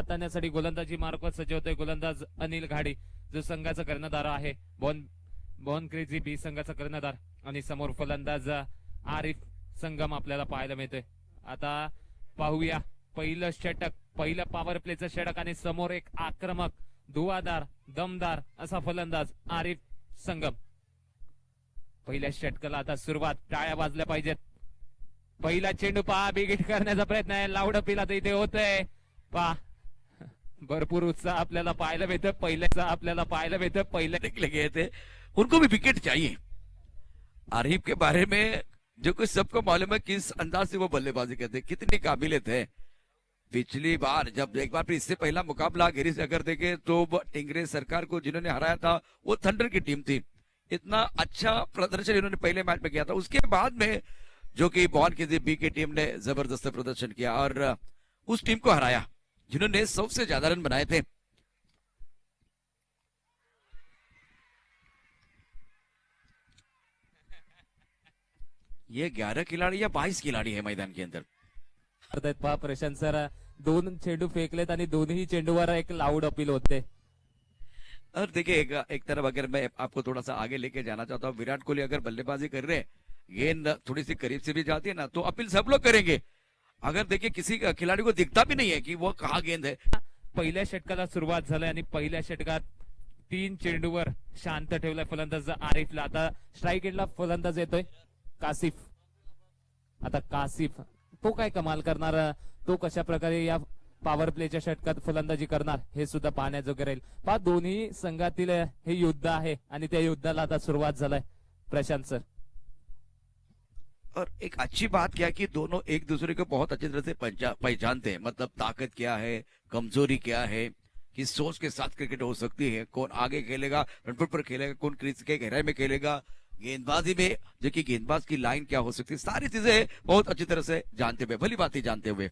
हाताळण्यासाठी गोलंदाजी मार्फत सज्ज होतोय गोलंदाज अनिल घाडी, जो संघाचा कर्णधार आहे. बॉन क्रेझी बी संघाचा कर्णधार. आणि समोर फलंदाज आरिफ संगम आपल्याला पाहायला मिळतोय. आता पाहूया पहिलं षटक, पहिलं पॉवर प्लेचं षटक आणि समोर एक आक्रमक, धुवाधार, दमदार असा फलंदाज आरिफ संगम. पहिल्या षटकाला आता सुरुवात, टाळ्या वाजल्या पाहिजेत. पहिला चेंडू पहा, बिगिट करण्याचा प्रयत्न आहे, लावडं पिला तर इथे होतंय. पहा भरपूर उत्साह आपल्याला पाहायला मिळतं. पहिल्याचा आपल्याला पाहायला मिळतं. पहिले निकले गए थे, उनको भी विकेट चाहिए. आरिफ के बारे में जो कुछ सबको मालूम है किस अंदाज से वो बल्लेबाजी करते हैं, कितनी काबिलियत है. पिछली बार जब एक बार फिर इससे पहला मुकाबला गिरीश अगर देखे तो टिंगरे सरकार को जिन्होंने हराया था वो थंडर की टीम थी. इतना अच्छा प्रदर्शन इन्होंने पहले मैच में किया था. उसके बाद में जो कि बॉन की बी की टीम ने जबरदस्त प्रदर्शन किया और उस टीम को हराया जिन्होंने सबसे ज्यादा रन बनाए थे. ये 11 खिलाड़ी या 22 खिलाड़ी है मैदान के अंदर. पहा प्रशांत सर, दोन चेंडू फेकलेत आणि दोन्ही चेंडूवर एक लाऊड अपील होते. और देखिए एक तरफ अगर मैं आपको थोड़ा सा आगे लेके जाना चाहता हूँ, विराट कोहली अगर बल्लेबाजी कर रहे हैं, गेंद थोड़ी सी करीब से भी जाती है ना तो अपील सब लोग करेंगे. अगर देखिए किसी खिलाड़ी को दिखता भी नहीं है कि वो कहाँ गेंद है. पहिल्या षटकाला सुरुवात झाली आणि पहिल्या षटकात 3 चेंडूवर शांत ठेवलाय फलंदाज आरिफला. आता स्ट्राईक एंडला फलंदाज येतोय कासिफ. आता कासिफ तो काय कमाल करणार, तो कशा प्रकारे या पॉवर प्लेच्या षटकात फलंदाजी करणार हे सुद्धा पाहण्याजोगे राहील. पहा दोन्ही संघातील हे युद्ध आहे आणि त्या युद्धाला आता सुरुवात झालाय प्रशांत सर. और एक अच्छी बात क्या कि दोनों एक दूसरे को बहुत अच्छी तरह से पहचानते हैं. मतलब ताकत क्या है, कमजोरी क्या है, किस सोच के साथ क्रिकेट हो सकती है, कौन आगे खेलेगा, फ्रंट फुट पर खेलेगा, कौन क्रीज के गहराई में खेलेगा, गेंदबाजी में जो कि गेंदबाज की लाइन क्या हो सकती है, सारी चीजें बहुत अच्छी तरह से जानते हुए, भली बात ही जानते हुए.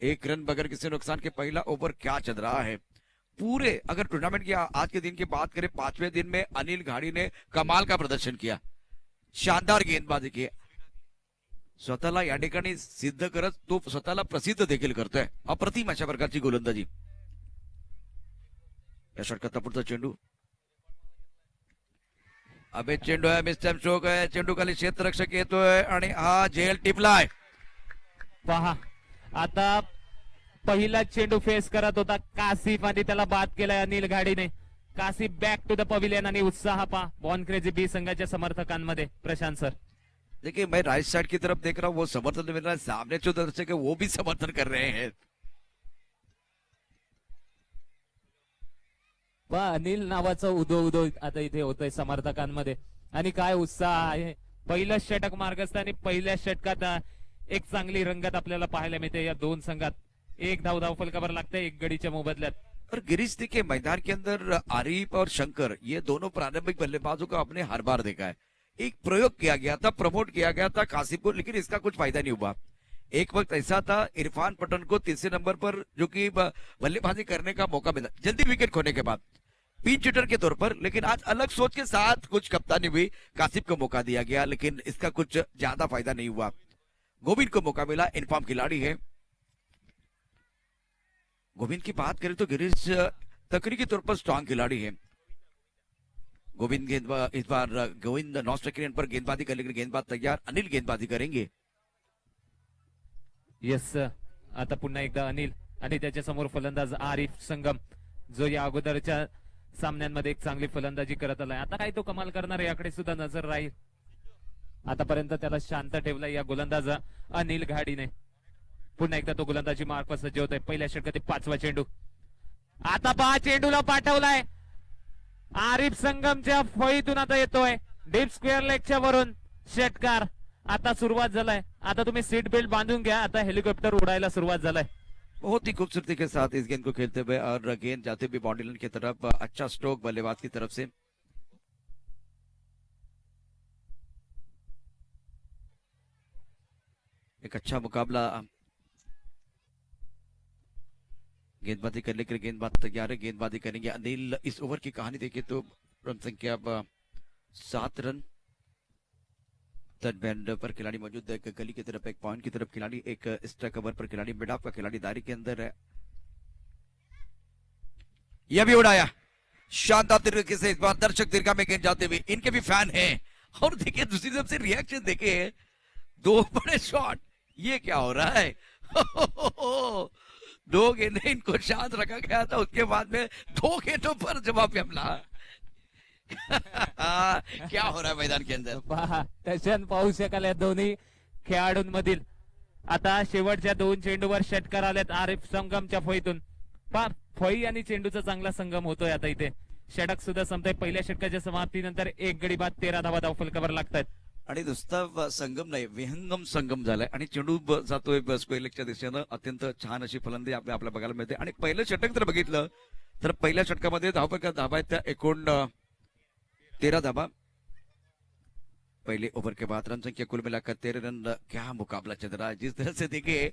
एक रन बगैर किसी नुकसान के पहला ओवर क्या चल रहा है. पूरे अगर टूर्नामेंट की आज के दिन की बात करें, 5वें दिन में अनिल घाडी ने कमाल का प्रदर्शन किया, शानदार गेंदबाजी की. स्वतःला या ठिकाणी सिद्ध करत तो स्वतःला प्रसिद्ध देखील करतोय. अप्रतिम अशा प्रकारची गोलंदाजी. या षटकात पुढचा चेंडू, अबे चेंडू आहे, मिस्टर स्ट्रोक आहे, चेंडू खाली क्षेत्ररक्षक येतोय आणि हा झेल टिपलाय. पहा आता पहिला चेंडू फेस करत होता कासिफ आणि त्याला बाद केलाय अनिल घाडीने. Kashif back to the pavilion आणि उत्साह पहा बॉन क्रेझी बी संघाच्या समर्थकांमध्ये. प्रशांत सर, देखिए मैं राइट साइड की तरफ देख रहा हूँ, वो समर्थन मिल रहा है. सामने जो दर्शक है वो भी समर्थन कर रहे हैं. अनिल नावाचा उदो उदो आता इथे होतोय समर्थकांमध्ये आणि काय उत्साह आहे. पहिलं षटक मार्गस्थ आणि पहिल्या षटकात एक चांगली रंगत आपल्याला पाहायला मिळते या दोन संघात. एक धाव फलकावर लागते, एक गडीच्या मोबदल्यात. और गिरीश देखिए मैदान के अंदर आरिफ और शंकर ये दोनों प्रारंभिक बल्लेबाजों को आपने हर बार देखा है. एक प्रयोग किया गया था, प्रमोट किया गया था कासिफ को, लेकिन इसका कुछ फायदा नहीं हुआ. एक वक्त ऐसा था इरफान पठान को तीसरे नंबर पर जो कि बल्लेबाजी करने का मौका मिला जल्दी विकेट खोने के बाद, पिंच हिटर के तौर पर. लेकिन आज अलग सोच के साथ कुछ कप्तानी हुई, कासिफ को मौका दिया गया, लेकिन इसका कुछ ज्यादा फायदा नहीं हुआ. गोविंद को मौका मिला, इनफॉर्म खिलाड़ी है. गोविंद की बात करें तो गिरीश तकनीकी तौर पर स्ट्रांग खिलाड़ी है. गोविंद इस बार गोविंद नॉन स्ट्राइक पर गेंदबाजी करने के लिए गेंदबाज तैयार, अनिल गेंदबाजी करेंगे. येस, आता पुन्हा एकदा अनिल आणि त्याच्या समोर फलंदाज आरिफ संगम, जो या अगोदरच्या सामन्यांमध्ये एक चांगली फलंदाजी करत आलाय. आता काय तो कमाल करणार याकडे सुद्धा नजर राहील. आतापर्यंत त्याला शांत ठेवलाय या गोलंदाज अनिल घाडीने. पुन्हा एकदा तो गोलंदाजी मार्फत सज्ज होतोय. पहिल्या षटकातील 5वा चेंडू. आता पहा चेंडूला पाठवलाय आरिफ संगमच्या फळीतून, आता येतोय डीप स्क्वेअर लेगच्या वरून षटकार. आता सुरुवात झालाय. आता तुम्ही सीट बेल्ट बांधून घ्या, आता हेलिकॉप्टर उडायला सुरुवात झालाय. बहुत ही खूबसूरती के साथ इस गेंद को खेलते हुए और गेंद जाते हुए बाउंड्री लाइन की तरफ. अच्छा स्ट्रोक बल्लेबाज की तरफ से. एक अच्छा मुकाबला. गेंदबाजी करने के लिए गेंदबाज तैयार है, गेंदबाजी करेंगे अनिल. इस ओवर की कहानी देखिए तो रन संख्या 7 रन. बैंड पर खिलाड़ी मौजूद है, एक गली की तरफ, एक पॉइंट की तरफ खिलाड़ी, एक एक्स्ट्रा कवर पर खिलाड़ी, मिड ऑफ का खिलाड़ी दायरे के अंदर है. यह भी उड़ाया शानदार तरीके से। इस बार दर्शक दीर्घा में गेंद जाते हुए, इनके भी फैन हैं। और देखिए दूसरी तरफ से रिएक्शन देखिए, दो बड़े शॉट, ये क्या हो रहा है? दो गेंदें इनको शांत रखा गया था, उसके बाद में दो गेंदों पर जवाबी हमला। क्या हो रहा है मैदान के अंदर? पहा टशन पाहू शकाल या दोन्ही खेळाडूंमधील. आता शेवटच्या दोन चेंडूवर षटकार आलेत आरिफ संगमच्या फळीतून. पहा फळी आणि चेंडूचा चांगला संगम होतोय आता इथे. षटक सुद्धा संपतंय. पहिल्या षटकाच्या समाप्तीनंतर एक गडी बाद 13 धावा धावफलकावर लागतात. आणि नुसता संगम नाही, विहंगम संगम झालाय आणि चेंडू जातोय स्क्वेअरलेगच्या दिशेनं. अत्यंत छान अशी फलंदाजी आपल्याला बघायला मिळते. आणि पहिलं षटक जर बघितलं तर पहिल्या षटकामध्ये धावफलक धाबा आहेत त्या एकूण 13 धाबा. पहले ओवर के बाद रन संख्या कुल मिलाकर 13 रन. क्या मुकाबला चल रहा है! जिस तरह से देखिए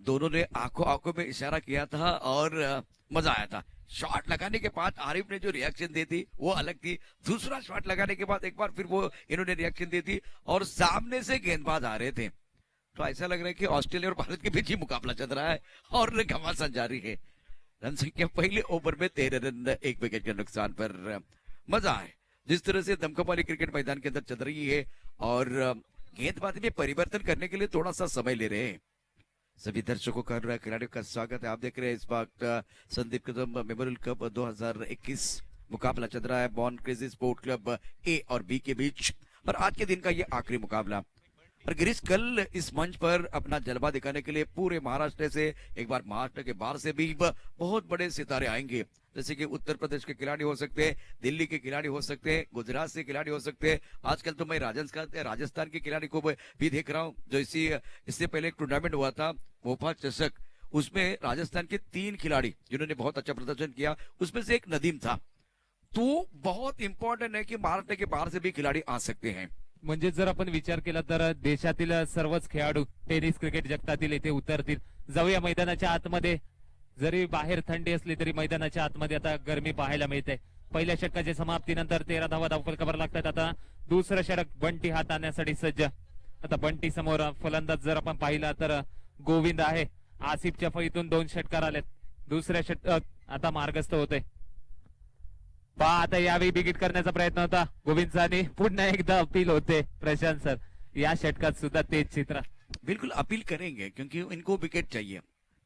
दोनों ने आंखों आंखों में इशारा किया था और मजा आया था. शॉट लगाने के बाद आरिफ ने जो रिएक्शन दी थी वो अलग थी. दूसरा शॉट लगाने के बाद एक बार फिर वो इन्होंने रिएक्शन दी थी और सामने से गेंदबाज आ रहे थे. तो ऐसा लग रहा है कि ऑस्ट्रेलिया और भारत के बीच ही मुकाबला चल रहा है और घमासान जारी है. रन संख्या पहले ओवर में 13 रन, 1 विकेट के नुकसान पर. मजा है जिस तरह से दमकम वाली क्रिकेट मैदान के अंदर चल रही है और गेंदबाजी में परिवर्तन करने के लिए थोड़ा सा समय ले रहे हैं. सभी दर्शकों का और खिलाड़ियों का स्वागत है. आप देख रहे हैं इस वक्त संदीप कदम मेमोरियल कप 2021 मुकाबला चल रहा है बॉर्न क्रेजी स्पोर्ट क्लब ए और बी के बीच. और आज के दिन का ये आखिरी मुकाबला. और गिरीश कल इस मंच पर अपना जलवा दिखाने के लिए पूरे महाराष्ट्र से, एक बार महाराष्ट्र के बाहर से भी बहुत बड़े सितारे आएंगे. जैसे कि उत्तर प्रदेश के खिलाड़ी हो सकते हैं, दिल्ली के खिलाड़ी हो सकते हैं, गुजरात से खिलाड़ी हो सकते हैं. आजकल तो मैं राजस्थान के खिलाड़ी को भी देख रहा हूं. जो इससे पहले एक टूर्नामेंट हुआ था भोपाल चषक, उसमें राजस्थान के 3 खिलाड़ी जिन्होंने बहुत अच्छा प्रदर्शन किया, उसमें से एक नदीम था. तो बहुत इंपॉर्टेंट है कि महाराष्ट्र के बाहर से भी खिलाड़ी आ सकते हैं. म्हणजे जर आपण विचार केला तर देशातील सर्वच खेळाडू टेनिस क्रिकेट जगतातील इथे उतरतील. जाऊया मैदानाच्या आतमध्ये. जरी बाहेर थंडी असली तरी मैदानाच्या आतमध्ये आता गरमी पाहायला मिळते. पहिल्या षटकाच्या समाप्तीनंतर 13 धावा धावफलकावर लागतात. आता दुसरं षटक बंटी हात आणण्यासाठी सज्ज. आता बंटी समोर फलंदाज जर आपण पाहिला तर गोविंद आहे. आसिफच्या फळीतून 2 षटकार आलेत. दुसऱ्या षटक आता मार्गस्थ होते. पहा आता यावेळी बिगिट करण्याचा प्रयत्न होता गोविंदचा आणि पुन्हा एकदा अपील होते प्रशांत सर. या षटकात सुद्धा तेच चित्र. बिल्कुल अपील करेंगे क्योंकि इनको विकेट चाहिए.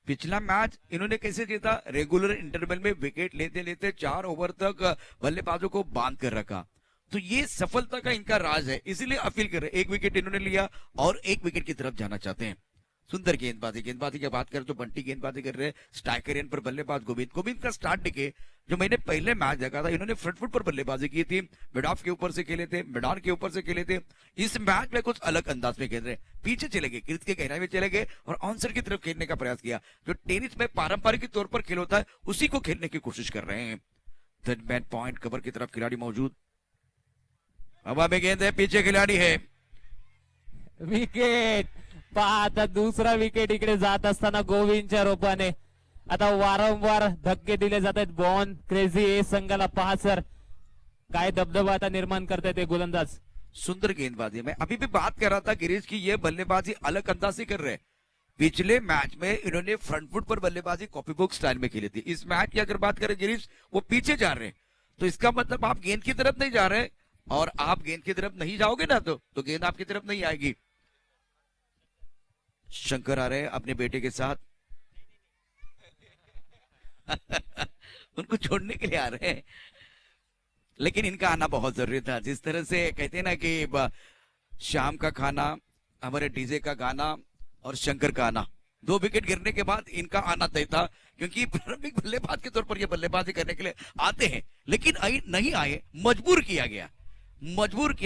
पिछला मैच इन्होंने कैसे जीता? रेगुलर इंटरवल में विकेट लेते लेते 4 ओवर तक बल्लेबाजों को बांध कर रखा. तो ये सफलता का इनका राज है. इसीलिए अपील कर रहे. 1 विकेट इन्होंने लिया और 1 विकेट की तरफ जाना चाहते हैं. सुंदर गेंदबाजी की बात करें तो बंटी गेंदबाजी कर रहे हैं. स्ट्राइकर पर बल्लेबाज गोविंद का स्टार्ट देखे जो मैंने पहले मैच देखा था, इन्होंने फ्रंट फुट पर बल्लेबाजी की थी. मिडॉफ के ऊपर से खेले थे, मिडान के ऊपर से खेले थे. इस मैच में कुछ अलग अंदाज में खेल रहे. पीछे चले गए, क्रीज के गहराई में चले गए और ऑनसर की तरफ खेलने का प्रयास किया. जो टेनिस में पारंपरिक तौर पर खेल होता है उसी को खेलने की कोशिश कर रहे हैं. थर्ड मैन पॉइंट कवर की तरफ खिलाड़ी मौजूद. हवा में गेंद है, पीछे खिलाड़ी है. विकेट. पहा आता दुसरा विकेट इकडे जात असताना गोविंदच्या रूपाने आता वारंवार धक्के दिले जात आहेत बॉर्न क्रेझी ए संघाला. पहा सर काय दबदबा आता निर्माण करतायत ते गोलंदाज. सुंदर गेंदबाजी. मैं अभी भी बात कर रहा था गिरीश की ये बल्लेबाजी अलग अंदाज से कर रहे हैं. पिछले मैच में इन्होंने फ्रंट फुट पर बल्लेबाजी कॉपी बुक स्टाइल में खेली थी. इस मैच की अगर बात करें गिरीश, वो पीछे जा रहे हैं. तो इसका मतलब आप गेंद की तरफ नहीं जा रहे और आप गेंद की तरफ नहीं जाओगे ना तो गेंद आपकी तरफ नहीं आएगी. शंकर आ रहे हैं अपने बेटे के साथ. उनको छोड़ने के लिए आ रहे हैं, लेकिन इनका आना बहुत जरूरी था. जिस तरह से कहते हैं ना कि शाम का खाना, हमारे डीजे का गाना और शंकर का आना, 2 विकेट गिरने के बाद इनका आना तय था. क्योंकि प्रारंभिक बल्लेबाज के तौर पर ये बल्लेबाजी करने के लिए आते हैं, लेकिन नहीं आए, मजबूर किया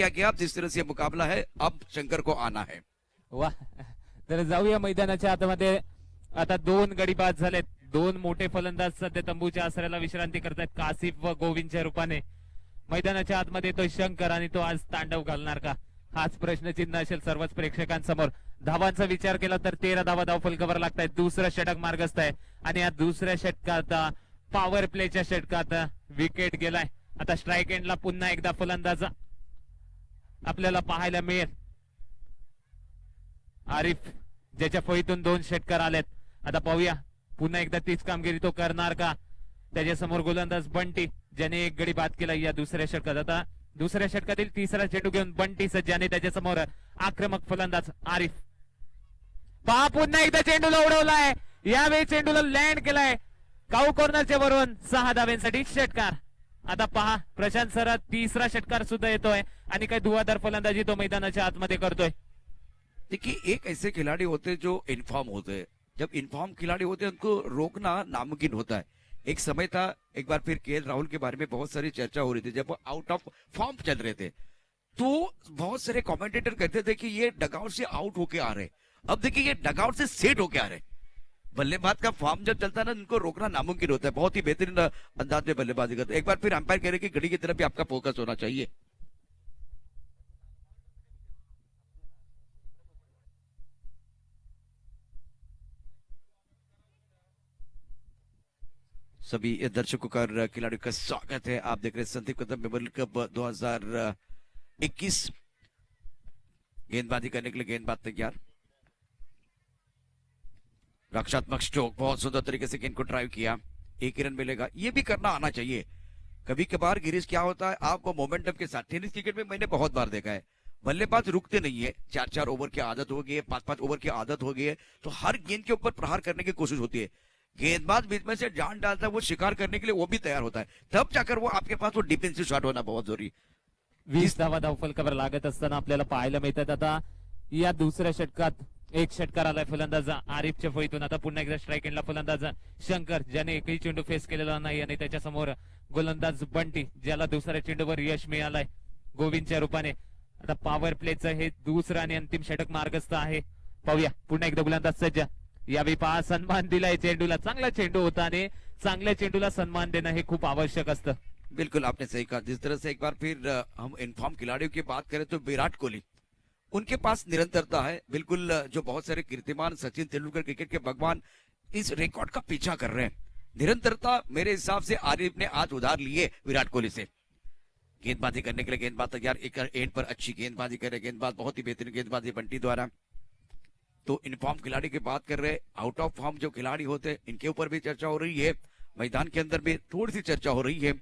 गया. जिस तरह से मुकाबला है, अब शंकर को आना है. वा. तर जाऊया मैदानाच्या आतमध्ये. आता 2 गडी बाद झालेत. 2 मोठे फलंदाज सध्या तंबूच्या आसऱ्याला विश्रांती करतायत कासिफ व गोविंदच्या रूपाने. मैदानाच्या आतमध्ये तो शंकर आणि तो आज तांडव घालणार का, हाच प्रश्नचिन्ह असेल सर्वच प्रेक्षकांसमोर. धावांचा विचार केला तर 13 धावा धावफलकावर लागतायत. दुसरं षटक मार्गस्थ आहे आणि या दुसऱ्या षटकात पॉवर प्लेच्या षटकात विकेट गेलाय. आता स्ट्राईक एंडला पुन्हा एकदा फलंदाज आपल्याला पाहायला मिळेल. आरिफ ज्याच्या फळीतून 2 षटकार आलेत. आता पाहूया पुन्हा एकदा तीच कामगिरी तो करणार का. त्याच्यासमोर गोलंदाज बंटी ज्याने एक गडी बाद केला या दुसऱ्या षटकात. आता दुसऱ्या षटकातील तिसरा चेंडू घेऊन बंटी सज्जाने त्याच्यासमोर आक्रमक फलंदाज आरिफ. पहा पुन्हा एकदा चेंडूला उडवलाय, यावेळी चेंडूला लँड केलाय काऊ कॉर्नरच्या वरून 6 धाब्यांसाठी षटकार. आता पहा प्रशांत सर तिसरा षटकार सुद्धा येतोय आणि काही धुवाधार फलंदाजी तो मैदानाच्या आतमध्ये करतोय. देखिए एक ऐसे खिलाड़ी होते हैं जो इन्फॉर्म होते हैं, जब इन्फॉर्म खिलाड़ी होते हैं उनको रोकना नामुमकिन होता है. एक समय था, एक बार फिर केएल राहुल के बारे में बहुत सारी चर्चा हो रही थी जब वो आउट ऑफ फॉर्म चल रहे थे, तो बहुत सारे कमेंटेटर कहते थे कि ये डगआउट से आउट होके आ रहे. अब देखिए ये डगआउट से सेट होके आ रहे. बल्लेबाज का फॉर्म जब चलता है ना उनको रोकना नामुमकिन होता है. बहुत ही बेहतरीन अंदाज में बल्लेबाजी करते. एक बार फिर अंपायर कह रहे कि घड़ी की तरफ भी आपका फोकस होना चाहिए. सभी दर्शकों का और खिलाड़ियों का स्वागत है. आप देख रहे हैं संदीप कदम मेमोरियल कप 2021. गेंदबाजी करने के लिए गेंदबाज तैयार. रक्षात्मक स्ट्रोक, बहुत सुंदर तरीके से गेंद को ड्राइव किया. एक ही रन मिलेगा, ये भी करना आना चाहिए. कभी कभार गिरीश क्या होता है, आपको मोमेंटम के साथ टेनिस क्रिकेट में मैंने बहुत बार देखा है बल्लेबाज रुकते नहीं है. 4-4 ओवर की आदत हो गई है, 5-5 ओवर की आदत हो गई है, तो हर गेंद के ऊपर प्रहार करने की कोशिश होती है. गेंदबाज बीच में से जान डालता है, वो शिकार करने के लिए वो भी तैयार होता है, तब जाकर वो आपके पास वो डिफेंसिव शॉट होना बहुत जरूरी. 20 धावा धावफलकावर लागत असताना आपल्याला पाहायला मिळतात. आता या दुसऱ्या षटकात एक षटकार आलाय फलंदाज आरिफच्या फळीतून. आता पुन्हा एकदा स्ट्राईक एंडला फलंदाज शंकर ज्याने एकही चेंडू फेस केलेला नाही आणि त्याच्यासमोर गोलंदाज बंटी ज्याला दुसऱ्या चेंडूवर यश मिळालंय गोविंदच्या रूपाने. आता पॉवर प्लेचं हे दुसरं आणि अंतिम षटक मार्गस्थ आहे. पाहूया पुन्हा एकदा गोलंदाज सज्ज. यावेळी पहा सन्मान दिलाय चेंडूला. चांगला चेंडू होता आणि चांगल्या चेंडूला सन्मान देणं हे खूप आवश्यक असतं. बिल्कुल आपने सही कहा. जिस तरह से एक बार फिर हम इन्फॉर्म खिलाड़ियों की बात करें तो विराट कोहली, उनके पास निरंतरता है. बिल्कुल जो बहुत सारे कीर्तिमान सचिन तेंदुलकर क्रिकेट के भगवान इस रिकॉर्ड का पीछा कर रहे हैं. निरंतरता मेरे हिसाब से आरिफ ने आज उधार लिए विराट कोहली से. गेंदबाजी करने के लिए गेंदबाज तैयार. एक एंड पर अच्छी गेंदबाजी करे गेंदबाज, बहुत ही बेहतरीन गेंदबाजी बंटी द्वारा. तो इन्फॉर्म खिलाड़ी की बात कर रहे हैं. आउट ऑफ फॉर्म जो खिलाड़ी होते हैं इनके ऊपर भी चर्चा हो रही है, मैदान के अंदर भी थोड़ी सी चर्चा हो रही है.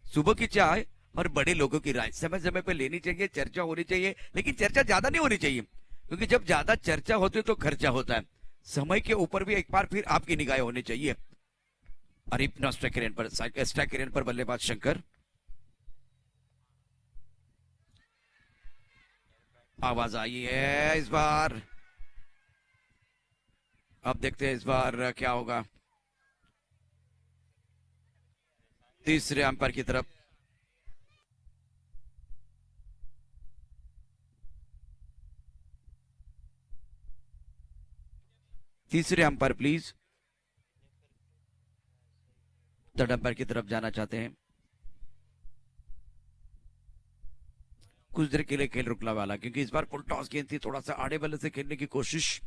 सुबह की चाय और बड़े लोगों की राय समय समय पर लेनी चाहिए, चर्चा होनी चाहिए, लेकिन चर्चा ज्यादा नहीं होनी चाहिए, क्योंकि जब ज्यादा चर्चा होती है तो खर्चा होता है. समय के ऊपर भी एक बार फिर आपकी निगाहें होनी चाहिए. अरिफ ना स्ट्राइक रेन पर बल्लेबाज शंकर. आवाज आई है इस बार. अब देखते हैं इस बार क्या होगा. तीसरे अंपायर की तरफ. तीसरे अंपायर प्लीज. थर्ड अंपायर की तरफ जाना चाहते हैं. कुछ देर के लिए खेल रुकने वाला, क्योंकि इस बार फुल टॉस गेंद थी, थोड़ा सा आड़े बल्ले से खेलने की कोशिश.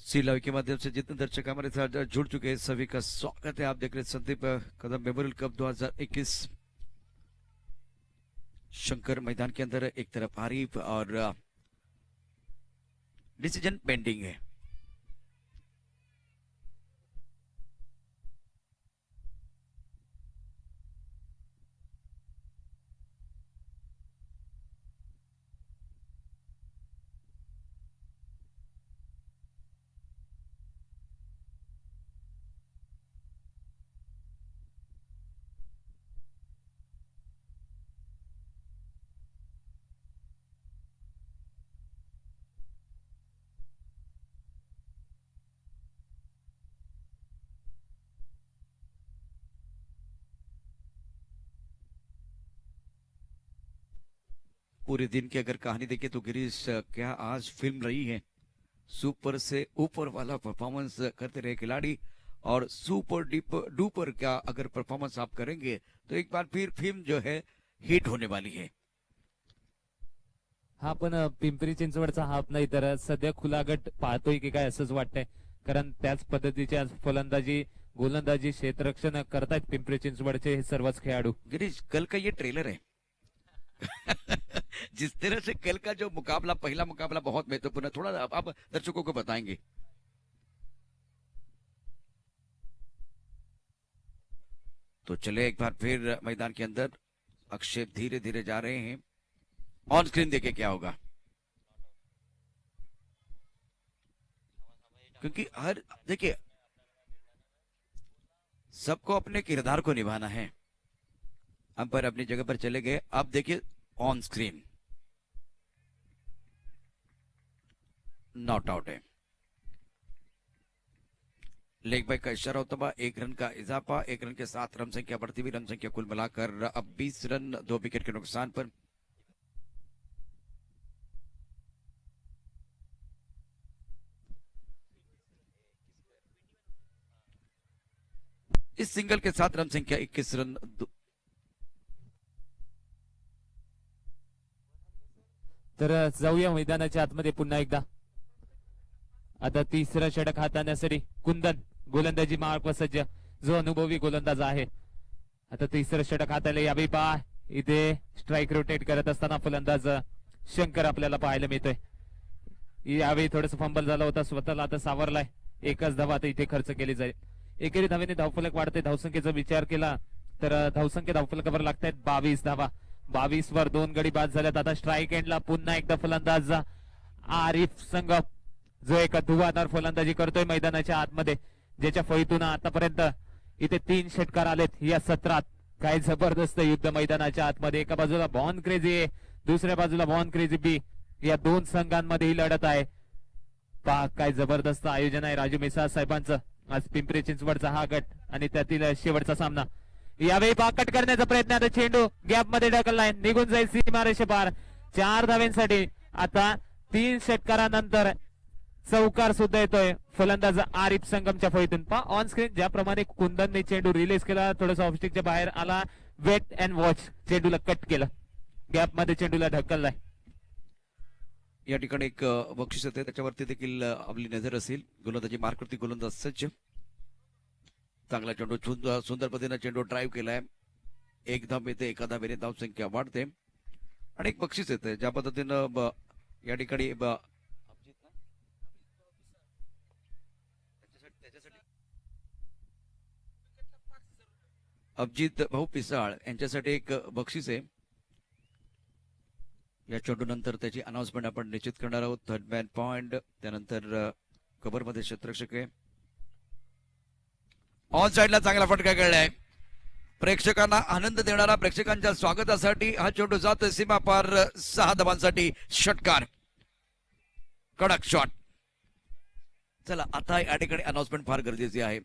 सी लाइव के माध्यम से जितने दर्शक हमारे साथ जुड़ चुके हैं सभी का स्वागत है. आप देख रहे हैं संदीप कदम मेमोरियल कप 2021. शंकर मैदान के अंदर, एक तरफ आरिफ, और डिसीजन पेंडिंग है. पूरे दिन की अगर कहानी देखें तो गिरीश, क्या आज फिल्म रही है। सुपर से ऊपर वाला परफॉर्मेंस करते रहे खिलाड़ी, और सुपर डुपर का अगर परफॉर्मेंस आप करेंगे तो एक बार फिर फिल्म जो है हिट होने वाली है। हा पण पिंपरी चिंचवडचा हाफ नाही तर सध्या खुला गट पाहतोय की काय असंच वाटतंय, कारण त्याच पद्धतीची आज फलंदाजी गोलंदाजी क्षेत्ररक्षण करतायत पिंपरी चिंचवडचे हे सर्वच खेळाडू। गिरीश, कल का ये ट्रेलर है। जिस तरह से कल का जो मुकाबला, पहला मुकाबला बहुत महत्वपूर्ण है, थोड़ा आप दर्शकों को बताएंगे। तो चले एक बार फिर मैदान के अंदर अक्षय धीरे धीरे जा रहे हैं। ऑन स्क्रीन देखे क्या होगा, क्योंकि हर देखिए सबको अपने किरदार को निभाना है। अंपायर अपनी जगह पर चले गए। अब देखिए ऑन स्क्रीन नॉट आउट है। लेग बाइक का इशारा होता हुआ 1 रन का इजाफा, 1 रन के साथ रन संख्या बढ़ती हुई, रन संख्या कुल मिलाकर अब 20 रन 2 विकेट के नुकसान पर। इस सिंगल के साथ रन संख्या 21 रन तर जाऊया मैदानाच्या आतमध्ये पुन्हा एकदा। आता तिसरं षटक हाताळण्यासाठी कुंदन गोलंदाजी मार्ग सज्ज, जो अनुभवी गोलंदाज आहे। आता तिसरं षटक हाताळले यावेळी पहा इथे स्ट्राईक रोटेट करत असताना फलंदाज शंकर आपल्याला पाहायला मिळतोय। यावेळी थोडस फंबल झाला होता, स्वतःला आता सावरलाय। एकच धावा आता इथे खर्च केली जाईल। एकेरी धावेने धावफलक वाढते। धावसंख्येचा विचार केला तर धावसंख्या धावफलकावर लागतायत 22 धावा। 22 वर 2 गडी बाद झाल्यात। आता स्ट्राईक एंडला पुन्हा एकदा फलंदाज आरिफ संगम, जो एका धुवाधार फलंदाजी करतोय मैदानाच्या आतमध्ये, ज्याच्या फळीतून आतापर्यंत इथे 3 षटकार आलेत या सत्रात। काय जबरदस्त युद्ध मैदानाच्या आतमध्ये। एका बाजूला बॉर्न क्रेझी आहे, दुसऱ्या बाजूला बॉर्न क्रेझी बी, या दोन संघांमध्ये ही लढत आहे। पहा काय जबरदस्त आयोजन आहे राजू मिसाळ साहेबांचं आज पिंपरी चिंचवडचा हा गट आणि त्यातील शेवटचा सामना। यावेळी पाकट करण्याचा प्रयत्न, आता चेंडू गॅप मध्ये ढकललाय, निघून जाईल सीमारेषे पार। 4 धावेंसाठी आता 3 षटकारानंतर चौकार सुद्धा येतोय फलंदाज आरिफ संगमच्या फळीतून। पहा ऑन स्क्रीन ज्याप्रमाणे कुंदनने चेंडू रिलीज केला, थोडासा ऑफस्टिकच्या बाहेर आला, वेट अँड वॉच, चेंडूला कट केलं, गॅप मध्ये चेंडूला ढकललाय। या ठिकाणी एक बक्षीस येते, त्याच्यावरती देखील आपली नजर असेल। गोलंदाजी मार्कवरती गोलंदाज सज्ज, चांगला चेंडू, सुंदर पद्धतीने चेंडू ड्राईव्ह केलाय। 1 धाव येते, एका धावेने धाव संख्या वाढते आणि एक बक्षीस येते। ज्या पद्धतीनं या ठिकाणी अभिजित भाऊ पिसाळ यांच्यासाठी एक बक्षीस आहे। या चेंडू नंतर त्याची अनाउन्समेंट आपण निश्चित करणार आहोत। थर्ड मॅन पॉइंट, त्यानंतर कव्हर मध्ये क्षेत्ररक्षक आहे। ऑन साइडला चांगला फटका खेळलाय, प्रेक्षकांना आनंद देणारा, प्रेक्षकांच्या स्वागतासाठी हा चेंडू जातोय सीमा पार। 6 धावांसाठी षटकार, कडक शॉट। चला आता या ठिकाणी अनाउन्समेंट फार गरजेची आहे।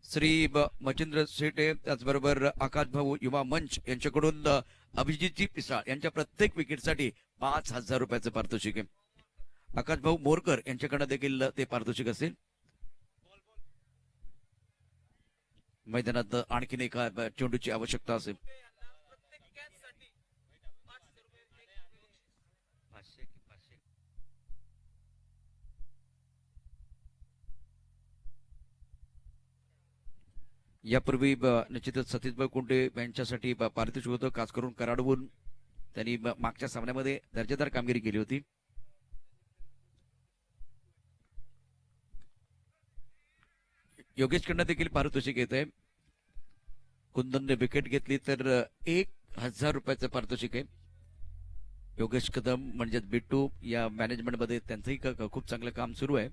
श्री मचिंद्र शेटे, त्याचबरोबर आकाश भाऊ युवा मंच यांच्याकडून अभिजितजी पिसाळ यांच्या प्रत्येक विकेटसाठी 5,000 रुपयाचं पारितोषिक आहे। आकाश भाऊ मोरकर यांच्याकडे देखील ते पारितोषिक असेल। मैदानात आणखीन एका चेंडूची आवश्यकता असेल। यापूर्वी निश्चितच सतीशभाई कुंटे यांच्यासाठी पारितोषिक होतं, खास करून कराडवून त्यांनी मागच्या सामन्यामध्ये दर्जेदार कामगिरी केली होती। योगेश कडनं देखील पारितोषिक येत आहे। कुंदनने विकेट घेतली तर 1,000 रुपयाचं पारितोषिक आहे। योगेश कदम म्हणजे बिट्टू या मॅनेजमेंट मध्ये त्यांचंही खूप चांगलं काम सुरू आहे।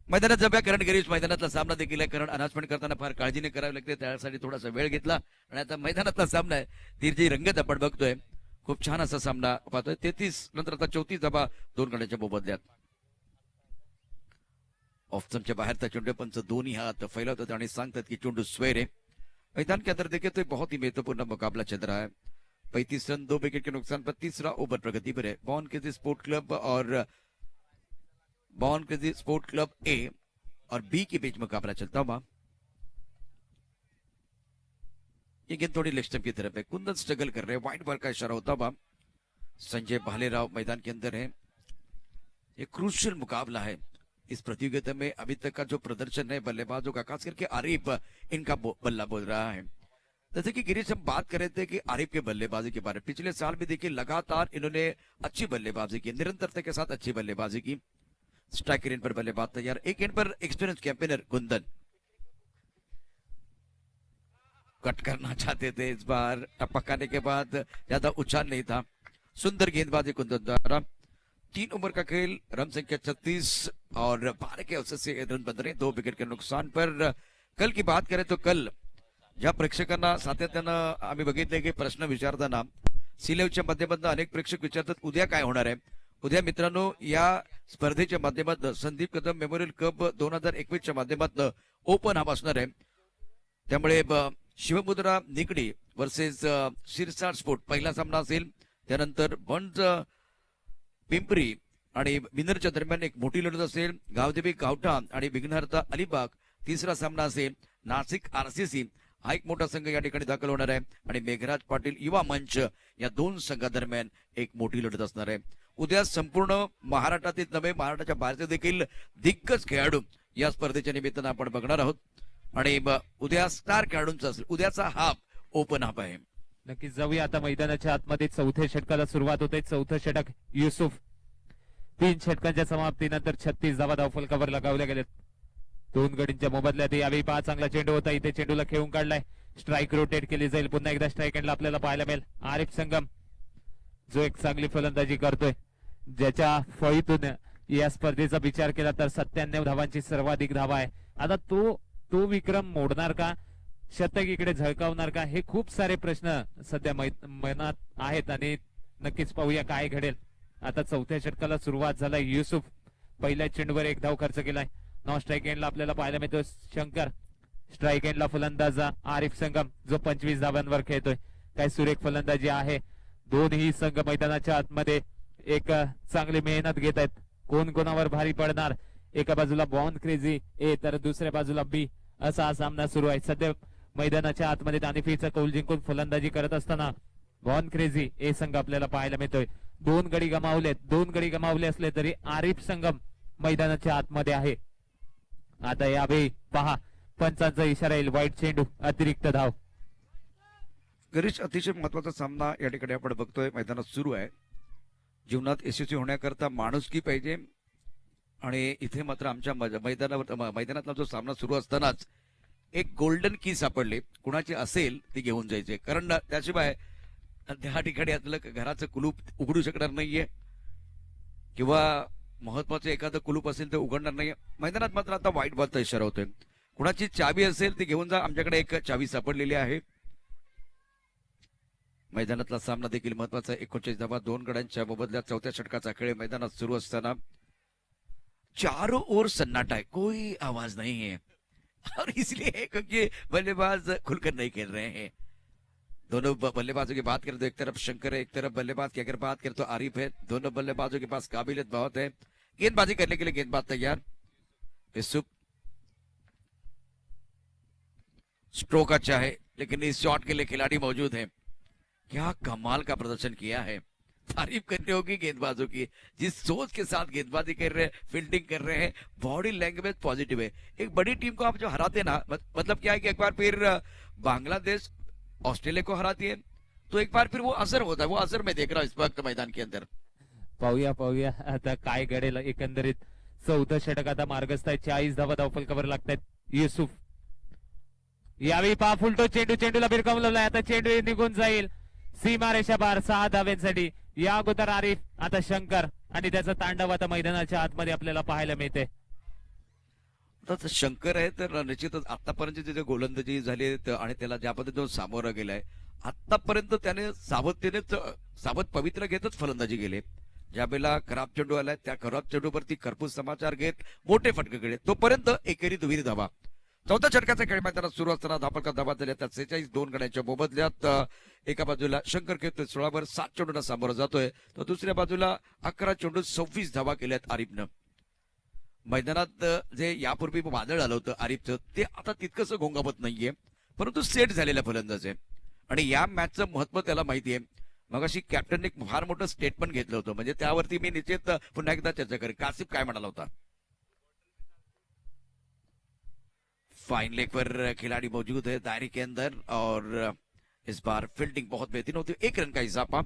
मैदानात जब्या करण गिरीश, मैदानातला सामना देखील आहे, कारण अनाउन्समेंट करताना फार काळजीने करावी लागते, त्यासाठी थोडासा वेळ घेतला आणि आता मैदानातला सामना आहे। तीरची रंगत आपण बघतोय, खूप छान असा सामना पाहतोय। 33 नंतर आता 34 धावा 2 गड्याच्या मोबदल्यात। ऑफस्टंपच्या बाहेरचा चेंडू, पंच दोन्ही हाथ फैलावतात आणि सांगतात की चेंडू स्वेर है। मैदान के अंदर देखे तो बहुत ही महत्वपूर्ण मुकाबला चल रहा है। 35 रन 2 विकेट के नुकसान पर तीसरा ओवर प्रगति पर है। बॉन क्रेजी स्पोर्ट क्लब और बॉन क्रेजी स्पोर्ट क्लब ए और बी के बीच मुकाबला चलता हुआ। ये गेंद थोड़ी लेग स्टंप की तरफ है। कुंदन स्ट्रगल कर रहे हैं, वाइड बॉल का इशारा होता हुआ। संजय भालेराव मैदान के अंदर है। ये क्रूशियल मुकाबला है इस प्रतियोगिता में। अभी तक का जो प्रदर्शन है बल्लेबाजों का, खास करके आरिफ इनका बल्ला बोल रहा है। जैसे कि गिरीश हम बात कर रहे थे कि आरिफ के बल्लेबाजी के बारे में, पिछले साल भी देखिए लगातार इन्होंने अच्छी बल्लेबाजी की, निरंतरता के साथ अच्छी बल्लेबाजी की। स्ट्राइकर एंड पर बल्लेबाज तैयार, एक एंड पर एक्सपीरियंस कैंपेनर कुंदन कट करना चाहते थे। इस बार टपक आने के बाद ज्यादा उछाल नहीं था। सुंदर गेंदबाजी कुंदन द्वारा। 3 ओवर का खेल, रन संख्या 36 और 12 के औसत से रन बन रहे, 2 विकेट के नुकसान पर। कल की बात करें तो कल ज्या प्रेक्षकांना सातत्यानं आम्ही बघितले की प्रश्न विचारताना सिलेवच्या माध्यमातून अनेक प्रेक्षक विचारतात उद्या काय होणार आहे। उद्या मित्रांनो या स्पर्धेच्या माध्यमातून संदीप कदम मेमोरियल कप 2021 च्या माध्यमातून ओपन हा असणार आहे। त्यामुळे शिवमुद्रा निगडी वर्सेस शिरसाट स्पोर्ट पहिला सामना असेल। त्यानंतर बंज पिंपरी आणि विनरच्या दरम्यान एक मोठी लढत असेल। गावदेवी गावठा आणि विघ्नहर्ता अलिबाग तिसरा सामना असेल। नाशिक आरसीसी हा एक मोठा संघ या ठिकाणी दाखल होणार आहे आणि मेघराज पाटील युवा मंच या 2 संघादरम्यान एक मोठी लढत असणार आहे। उद्या संपूर्ण महाराष्ट्रातील नव्हे, महाराष्ट्राच्या बाहेरचे देखील दिग्गज खेळाडू या स्पर्धेच्या निमित्तानं आपण बघणार आहोत आणि उद्या स्टार खेळाडूंचा असेल। उद्याचा हाफ ओपन हाफ आहे। नक्कीच जाऊया आता मैदानाच्या आतमध्ये। चौथ्या षटकाला सुरुवात होते। चौथं षटक युसुफ, 3 षटकांच्या समाप्तीनंतर 36 धावा धावफलकावर लगावल्या गेलेत। 2 गडींच्या मोबदल्यात यावेळी 5 चांगला चेंडू होता। इथे चेंडूला खेळून काढलाय, स्ट्राईक रोटेट केली जाईल। पुन्हा एकदा स्ट्राईक एंडला आपल्याला पाहायला मिळेल आरिफ संगम, जो एक चांगली फलंदाजी करतोय, ज्याच्या फळीतून या स्पर्धेचा विचार केला तर 97 धावांची सर्वाधिक धावा आहे। आता तो विक्रम मोडणार का, शतक इकडे झळकावणार का, हे खूप सारे प्रश्न सध्या मनात आहेत आणि नक्कीच पाहूया काय घडेल। आता चौथ्या षटकाला सुरुवात झालाय। युसुफ पहिल्या चेंडूवर 1 धाव खर्च केलाय। नॉन स्ट्राईक एंडला आपल्याला पाहायला मिळतो शंकर, स्ट्राईक एंडला फलंदाज आरिफ संगम, जो 25 धावांवर खेळतोय। काय सुरेख फलंदाजी आहे। दोन्ही संघ मैदानाच्या आतमध्ये एक चांगली मेहनत घेत आहेत। कोण कोणावर भारी पडणार, एका बाजूला बॉन क्रेझी ए तर दुसऱ्या बाजूला बी, असा हा सामना सुरू आहे। सध्या मैदानाच्या आतमध्ये दानिफीचा कौल जिंकून फलंदाजी करत असताना बॉन क्रेझी ए संघ आपल्याला पाहायला मिळतोय। 2 गडी गमावले असले तरी आरिफ संगम मैदानाच्या आतमध्ये आहे। आता यावेळी पहा पंचांचा इशारा येईल, वाईट चेंडू, अतिरिक्त धाव। गिरीश, अतिशय महत्वाचा सामना या ठिकाणी आपण बघतोय मैदानात सुरू आहे। जीवनात यशस्वी होण्याकरता माणुसकी पाहिजे आणि इथे मात्र आमच्या मैदानातला जो सामना सुरू असतानाच एक गोल्डन की सापडले, कुणाची असेल ती घेऊन जायचे, कारण त्याशिवाय त्या ठिकाणी आपलं घराचं कुलूप उघडू शकणार नाहीये किंवा महत्वाचं एखादं कुलूप असेल तर उघडणार नाहीये। मैदानात मात्र आता व्हाईट बॉलचा इशारा होतोय, कुणाची चावी असेल ती घेऊन जा, आमच्याकडे एक चावी सापडलेली आहे। मैदानातला सामना देखील महत्वाचा। 39 धावा 2 गड्यांच्या मोबदल्यात चौथ्या षटकाचा खेळ मैदानात सुरू असताना चारों ओर सन्नाटा है, कोई आवाज नहीं है और इसलिए क्योंकि बल्लेबाज खुलकर नहीं खेल रहे हैं। दोनों बल्लेबाजों की बात करें तो एक तरफ शंकर है, एक तरफ बल्लेबाज की अगर बात करें तो आरिफ है। दोनों बल्लेबाजों के पास काबिलियत बहुत है। गेंदबाजी करने के लिए गेंदबाज तैयार। युसुफ स्ट्रोक अच्छा है लेकिन इस शॉट के लिए खिलाड़ी मौजूद है। क्या कमाल का प्रदर्शन किया है, तारीफ करनी होगी गेंदबाजों की, जिस सोच के साथ गेंदबाजी कर रहे हैं, फील्डिंग कर रहे हैं, बॉडी लैंग्वेज पॉजिटिव है। एक बड़ी टीम को आप जो हराते ना, मतलब क्या है कि एक बार फिर बांग्लादेश ऑस्ट्रेलिया को हराती है तो एक बार फिर वो असर होता है, वो असर मैं देख रहा हूँ इस वक्त मैदान के अंदर। पाहूया आता काय घडेल। एकंदरीत चौथं षटक आता मार्गस्थ आहे। 40 धावा धावफलकावर लागतायत। युसुफ यावेळी पहा फुलटो चेंडू, चेंडूला भिरकावलेला आहे। आता चेंडू निघून जाईल सीमारेषा बाहेर 6 धाव्यांसाठी। या अगोदर आरिफ, आता शंकर आणि त्याचा तांडव आता मैदानाच्या आतमध्ये आपल्याला पाहायला मिळते। शंकर आहे तर निश्चितच आतापर्यंत जे गोलंदाजी झाली आणि त्याला ज्या पद्धतीने सामोरं गेलाय, आतापर्यंत त्याने सावध पवित्र घेतच फलंदाजी गेले। ज्या वेळेला खराब चेंडू आलाय त्या खराब चेंडूवरती खरपूस समाचार घेत मोठे फटके गेले, तोपर्यंत एकेरी दुहेरी धावा, चौथ्या षटकाचा खेळ मैदानात सुरू असताना धापका धावा झाल्या त्यात 46 गड्यांच्या मोबदल्यात एका बाजूला शंकर खेळतोय 16 7 चेंडूंना सामोरा जातोय, तर दुसऱ्या बाजूला 11 चेंडू 26 धावा केल्यात आरिफनं. मैदानात जे यापूर्वी वादळ आलं होतं आरिफचं, ते आता तितकंसं घोंगावत नाहीये, परंतु सेट झालेला फलंदाज आहे आणि या मॅचचं महत्व त्याला माहिती आहे. मगाशी कॅप्टनने फार मोठं स्टेटमेंट घेतलं होतं, म्हणजे त्यावरती मी निश्चित पुन्हा एकदा चर्चा करेन. कासिफ काय म्हणाला होता? फाइन लेग पर खिलाड़ी मौजूद है दायरे के अंदर और इस बार फील्डिंग बहुत बेहतरीन होती है. 1 रन का इजाफा.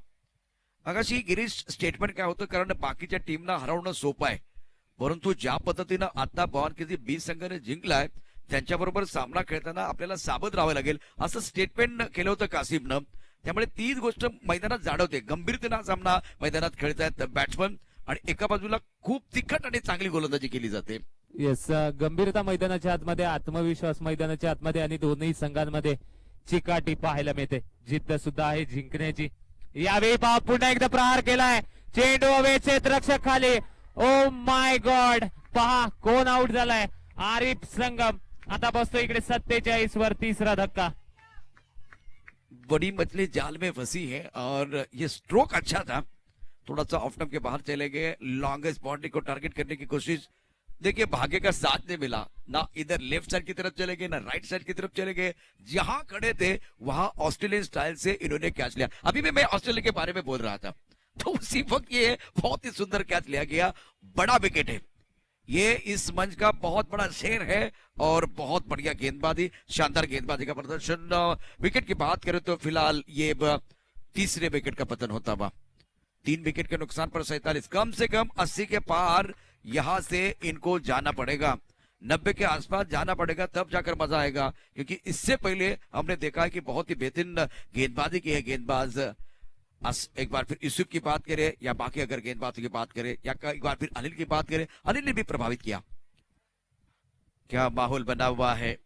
मगाशी गिरीश स्टेटमेंट काय होतं, कारण बाकीच्या टीमना हरवणं सोपं आहे, परंतु ज्या पद्धतीनं आता बॉर्नक्रीझी बी संघाने जिंकलाय त्यांच्याबरोबर सामना खेळताना आपल्याला सावध राहावं लागेल असं स्टेटमेंट केलं होतं कासिफनं. त्यामुळे तीच गोष्ट मैदानात जाणवते. गंभीरतेनं सामना मैदानात खेळतायत बॅट्समन आणि एका बाजूला खूप तिखट आणि चांगली गोलंदाजी केली जाते. येस, गंभीरता मैदानाच्या आतमध्ये, आत्मविश्वास मैदानाच्या आतमध्ये आणि दोन्ही संघांमध्ये चिकाटी पाहायला मिळते. जिद्द सुद्धा आहे जिंकण्याची. यावेळी पुन्हा एकदा प्रहार केलाय, चेंडू हवेत, रक्षक खाली. ओ माय गॉड, पहा कोण आउट झालाय. आरिफ संगम आता बसतो इकडे 47 वर. तिसरा धक्का. बड़ी मछली जाल में फंसी है और ये स्ट्रोक अच्छा था, थोड़ा सा ऑफ स्टंप के बाहर चले गए. लॉन्गेस्ट बाउंड्री को टारगेट करने की कोशिश, देखिए भाग्य का साथ नहीं मिला. ना इधर लेफ्ट साइड की तरफ चले गए ना राइट साइड की तरफ चले गए. जहां खड़े थे वहां ऑस्ट्रेलियन स्टाइल से इन्होंने कैच लिया. अभी भी मैं ऑस्ट्रेलिया के बारे में बोल रहा था, तो उसी वक्त ये बहुत ही सुंदर कैच लिया गया. बड़ा विकेट है ये, इस मंच का बहुत बड़ा शेर है और बहुत बढ़िया गेंदबाजी, शानदार गेंदबाजी का प्रदर्शन. विकेट की बात करें तो फिलहाल ये तीसरे विकेट का पतन होता हुआ. 3 विकेट के नुकसान पर 47, कम से कम 80 के पार यहां से इनको जाना पड़ेगा. 90 के आसपास जाना पड़ेगा, तब जाकर मजा आएगा, क्योंकि इससे पहले हमने देखा है कि बहुत ही बेहतरीन गेंदबाजी की है गेंदबाज. एक बार फिर यूसुफ की बात करें या बाकी अगर गेंदबाजों की बात करें या एक बार फिर अनिल की बात करें, अनिल ने भी प्रभावित किया. क्या माहौल बना हुआ है.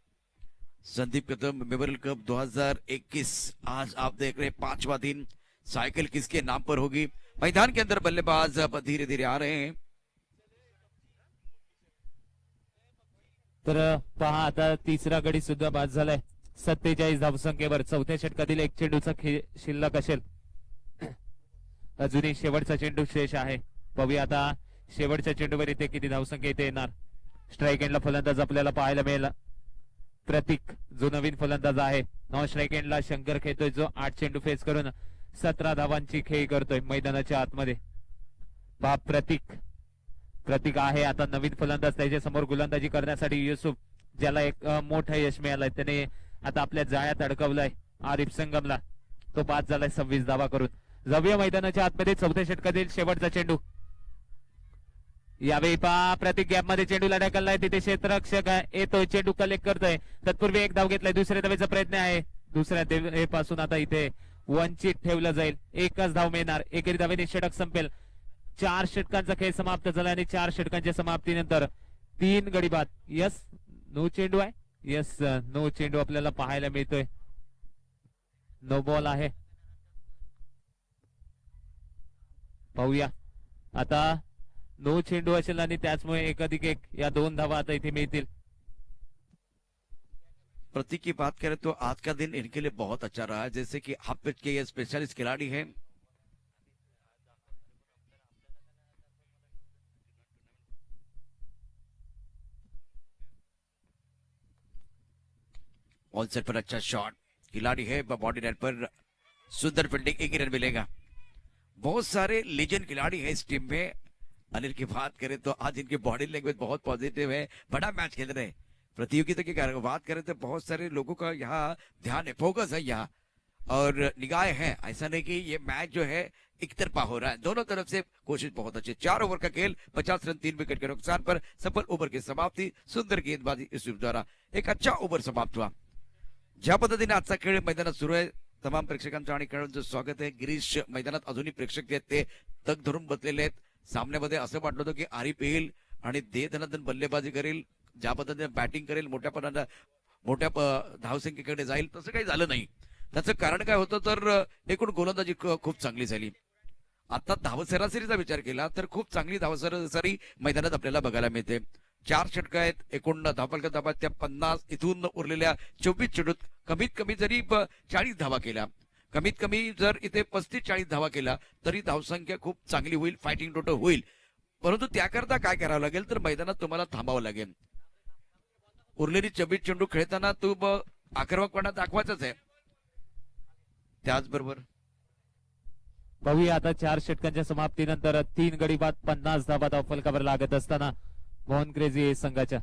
संदीप कदम मेमोरियल कप 2021, आज आप देख रहे हैं 5वां दिन. साइकिल किसके नाम पर होगी. मैदान के अंदर बल्लेबाज धीरे धीरे आ रहे हैं. तर पहा आता तिसरा गडी सुद्धा बाद झालाय 47 धावसंख्येवर. चौथ्या षटकातील 1 चेंडूचा शिल्लक असेल. अजूनही शेवटचा चेंडू शेष आहे. पाहूया आता शेवटच्या चेंडूवर इथे किती धावसंख्या इथे येणार. स्ट्राईक एंडला फलंदाज आपल्याला पाहायला मिळेल प्रतीक, जो नवीन फलंदाज आहे. नॉन स्ट्राईक एंडला शंकर खेळतोय, जो 8 चेंडू फेस करून 17 धावांची खेळी करतोय मैदानाच्या आतमध्ये. पहा प्रतीक आहे आता नवीन फलंदाज. त्याच्या समोर गोलंदाजी करण्यासाठी युसुफ, ज्याला एक मोठं यश मिळालंय, त्याने आता आपल्या जाळ्यात अडकवलाय आरिफ संगमला. तो बाद झालाय 26 धावा करून. जाऊया मैदानाच्या आतमध्ये चौथ्या षटकातील शेवटचा चेंडू. यावेळी पहा प्रतीक गॅप मध्ये चेंडूला ढकललाय, तिथे क्षेत्ररक्षक येतोय, चेंडू कलेक्ट करतोय. तत्पूर्वी एक धाव घेतलाय, दुसऱ्या धावेचा प्रयत्न आहे. दुसऱ्या धावेपासून आता इथे वंचित ठेवलं जाईल. एकच धाव मिळणार. एकेरी धावेने षटक संपेल. 4 षटकांचा खेळ समाप्त झाला आणि 4 षटकांच्या समाप्तीनंतर 3 गडी बाद. यस, नो चेंडू आहे. यस, नो चेंडू आपल्याला पाहायला मिळतोय. नो बॉल आहे. पाहूया आता नो चेंडू असेल आणि त्याचमुळे 1+1 या 2 धावा आता इथे मिळतील. प्रतीक की बात करें तो आज का दिन इनके लिए बहुत अच्छा रहा है. जैसे कि हाफ पिच के ये स्पेशलिस्ट खिलाड़ी हैं. ऑन सेट पर अच्छा शॉट, खिलाड़ी है बॉडी नेट पर सुंदर फील्डिंग. 1 ही रन मिलेगा. बहुत सारे लीजेंड खिलाड़ी हैं इस टीम में. अनिल की बात करें तो आज इनकी बॉडी लैंग्वेज बहुत पॉजिटिव है. बड़ा मैच खेल रहे हैं. प्रतियोगिता की बात करें तो बहुत सारे लोगों का यहाँ ध्यान है, फोकस है यहाँ और निगाहें हैं. ऐसा नहीं कि ये मैच जो है एक तरफा हो रहा है. दोनों तरफ से कोशिश बहुत अच्छी. 4 ओवर का खेल, 50 रन, 3 विकेट के नुकसान पर सफल ओवर की समाप्ति. सुंदर गेंदबाजी यूसुफ द्वारा. एक अच्छा ओवर समाप्त हुआ. ज्या पद्धतीने आजचा खेळ मैदानात सुरू आहे, तमाम प्रेक्षकांचं आणि खेळाडूंचं स्वागत आहे. गिरीश मैदानात अजूनही प्रेक्षक आहेत ते तग धरून बसलेले आहेत. सामन्यामध्ये असं वाटलं होतं की आरिफ येईल आणि दे धनादन बल्लेबाजी करेल, ज्या पद्धतीने बॅटिंग करेल, मोठ्या धावसंख्येकडे जाईल, तसं काही झालं नाही. त्याचं कारण काय होतं तर एकूण गोलंदाजी खूप चांगली झाली. आता धाव सरासरीचा विचार केला तर खूप चांगली धाव सरासरी मैदानात आपल्याला बघायला मिळते. 4 षटकं आहेत, एकूण धावफलक धावा त्या 50, इथून उरलेल्या 24 चेंडूत कमीत कमी जरी 40 धावा केल्या, कमीत कमी जर इथे 35-40 धावा केल्या तरी धावसंख्या खूप चांगली होईल, फायटिंग टोटल होईल. परंतु त्याकरता काय करावं लागेल तर मैदानात तुम्हाला थांबावं लागेल. उरलेली 24 चेंडू खेळताना तू आक्रमकपणा दाखवायचाच आहे. त्याचबरोबर बघूया आता 4 षटकांच्या समाप्तीनंतर 3 गडी बाद 50 धावा धावफलकावर लागत असताना मोहन क्रेझी संघाच्या.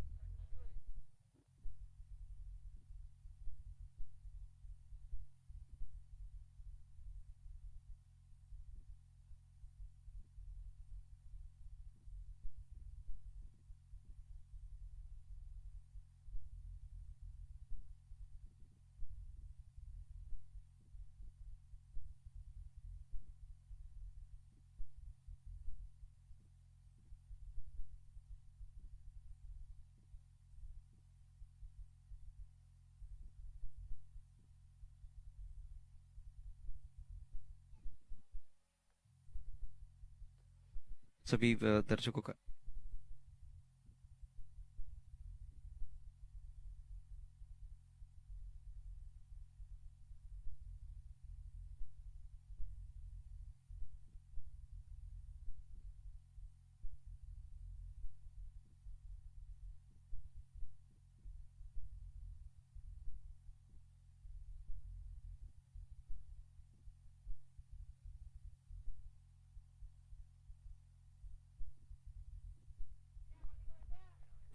सभी दर्शकों का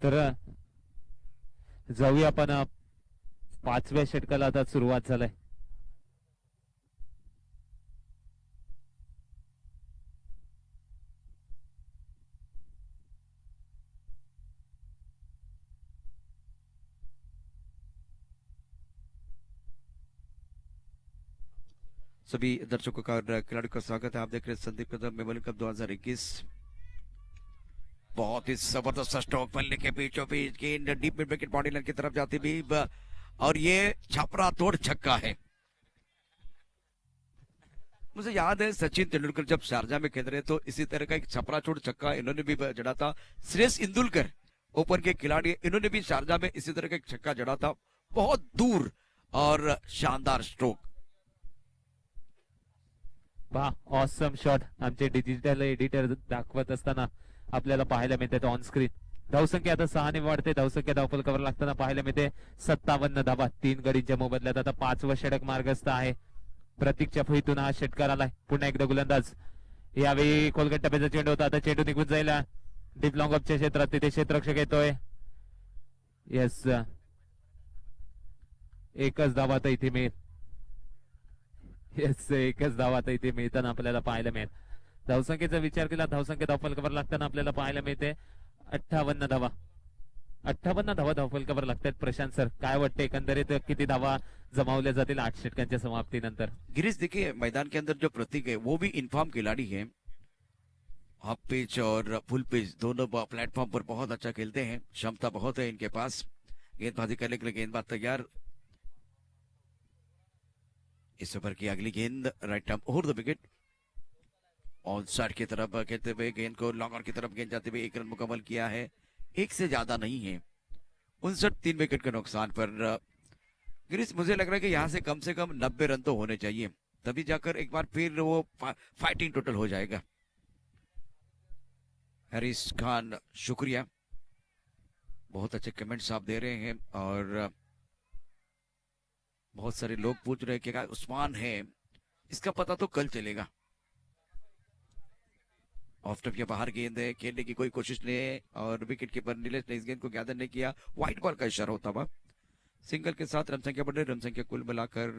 तर जाऊया आपण 5व्या षटकाला आता सुरुवात झालाय. सभी दर्शकों का और खिलाड़ियों का स्वागत है. आप देख रहे हैं संदीप कदम मेमोरियल कप 2021. बहुत ही जबरदस्त स्ट्रोक बल्ले के बीचों बीच गेंद deep mid wicket body line की तरफ जाती भी और ये छापरा तोड़ छक्का है. मुझे याद है सचिन तेंदुलकर जब शारजा में खेल रहे तो इसी तरह का एक छपरा छोड़ छक्का इन्होंने भी जड़ा था. श्रेयस इंदुलकर ओपन के खिलाड़ी, इन्होंने भी शारजा में इसी तरह का एक छक्का जड़ा था, बहुत दूर और शानदार स्ट्रोक. पहा ऑसम शॉट आमचे डिजिटल एडिटर दाखवत असताना आपल्याला पाहायला मिळते ऑन स्क्रीन. धावसंख्या आता 6 ने वाढते. धावसंख्या धावफलकावर लागताना पाहायला मिळते 57 धावा 3 गडींच्या मोबदल्यात. आता 5वं षटक मार्गस्थ आहे. प्रतीकच्या फळीतून हा षटकार आलाय. पुन्हा एकदा गोलंदाज. यावेळी कोलगट टप्प्याचा चेंडू होता. आता चेंडू निघून जाईल डीप लॉंग ऑफच्या क्षेत्रात. तिथे क्षेत्ररक्षक येतोय. येस, एकच धावा तर इथे मिळेल. येस, एकच धावा तर इथे मिळताना आपल्याला पाहायला मिळेल. धावसंख्येचा विचार केला, धावसंख्या धावफलकावर लागताना आपल्याला पाहायला मिळते 58 धावा. 58 धावा धावफलकावर लागतात. प्रशांत सर, काय वाटतं एकंदरीत किती धावा जमावल्या जातील 8 षटकांच्या समाप्तीनंतर? गिरीश, देखिए मैदान के अंदर जो प्रतीक है वो भी इन्फॉर्म खिलाड़ी है. हाफ पिच और फुल पिच दोनों प्लेटफॉर्म पर बहुत अच्छा खेलते हैं. क्षमता बहुत है इनके पास गेंदबाजी करने के लिए. गेंदबाज तैयार. इस ओवर की अगली गेंद right arm over the wicket. On side की तरफ खेलते हुए गेंद को लॉन्ग ऑन की तरफ गेंद जाते हुए 1 रन मुकम्मल किया है. 1 से ज्यादा नहीं है. 59 3 विकेट के नुकसान पर. गिरीश, मुझे लग रहा है कि यहाँ से कम 90 रन तो होने चाहिए, तभी जाकर एक बार फिर वो फाइटिंग टोटल हो जाएगा. हरीश खान, शुक्रिया, बहुत अच्छे कमेंट्स आप दे रहे हैं. और बहुत सारे लोग पूछ रहे हैं कि क्या उस्मान है, इसका पता तो कल चलेगा. ऑफ स्टंप के बाहर गेंद है, खेलने की कोई कोशिश नहीं है और विकेट कीपर नीलेश ने इस गेंद को गैदर नहीं किया. व्हाइट बॉल का इशारा होता हुआ सिंगल के साथ रन संख्या बढ़ रही. रन संख्या कुल मिलाकर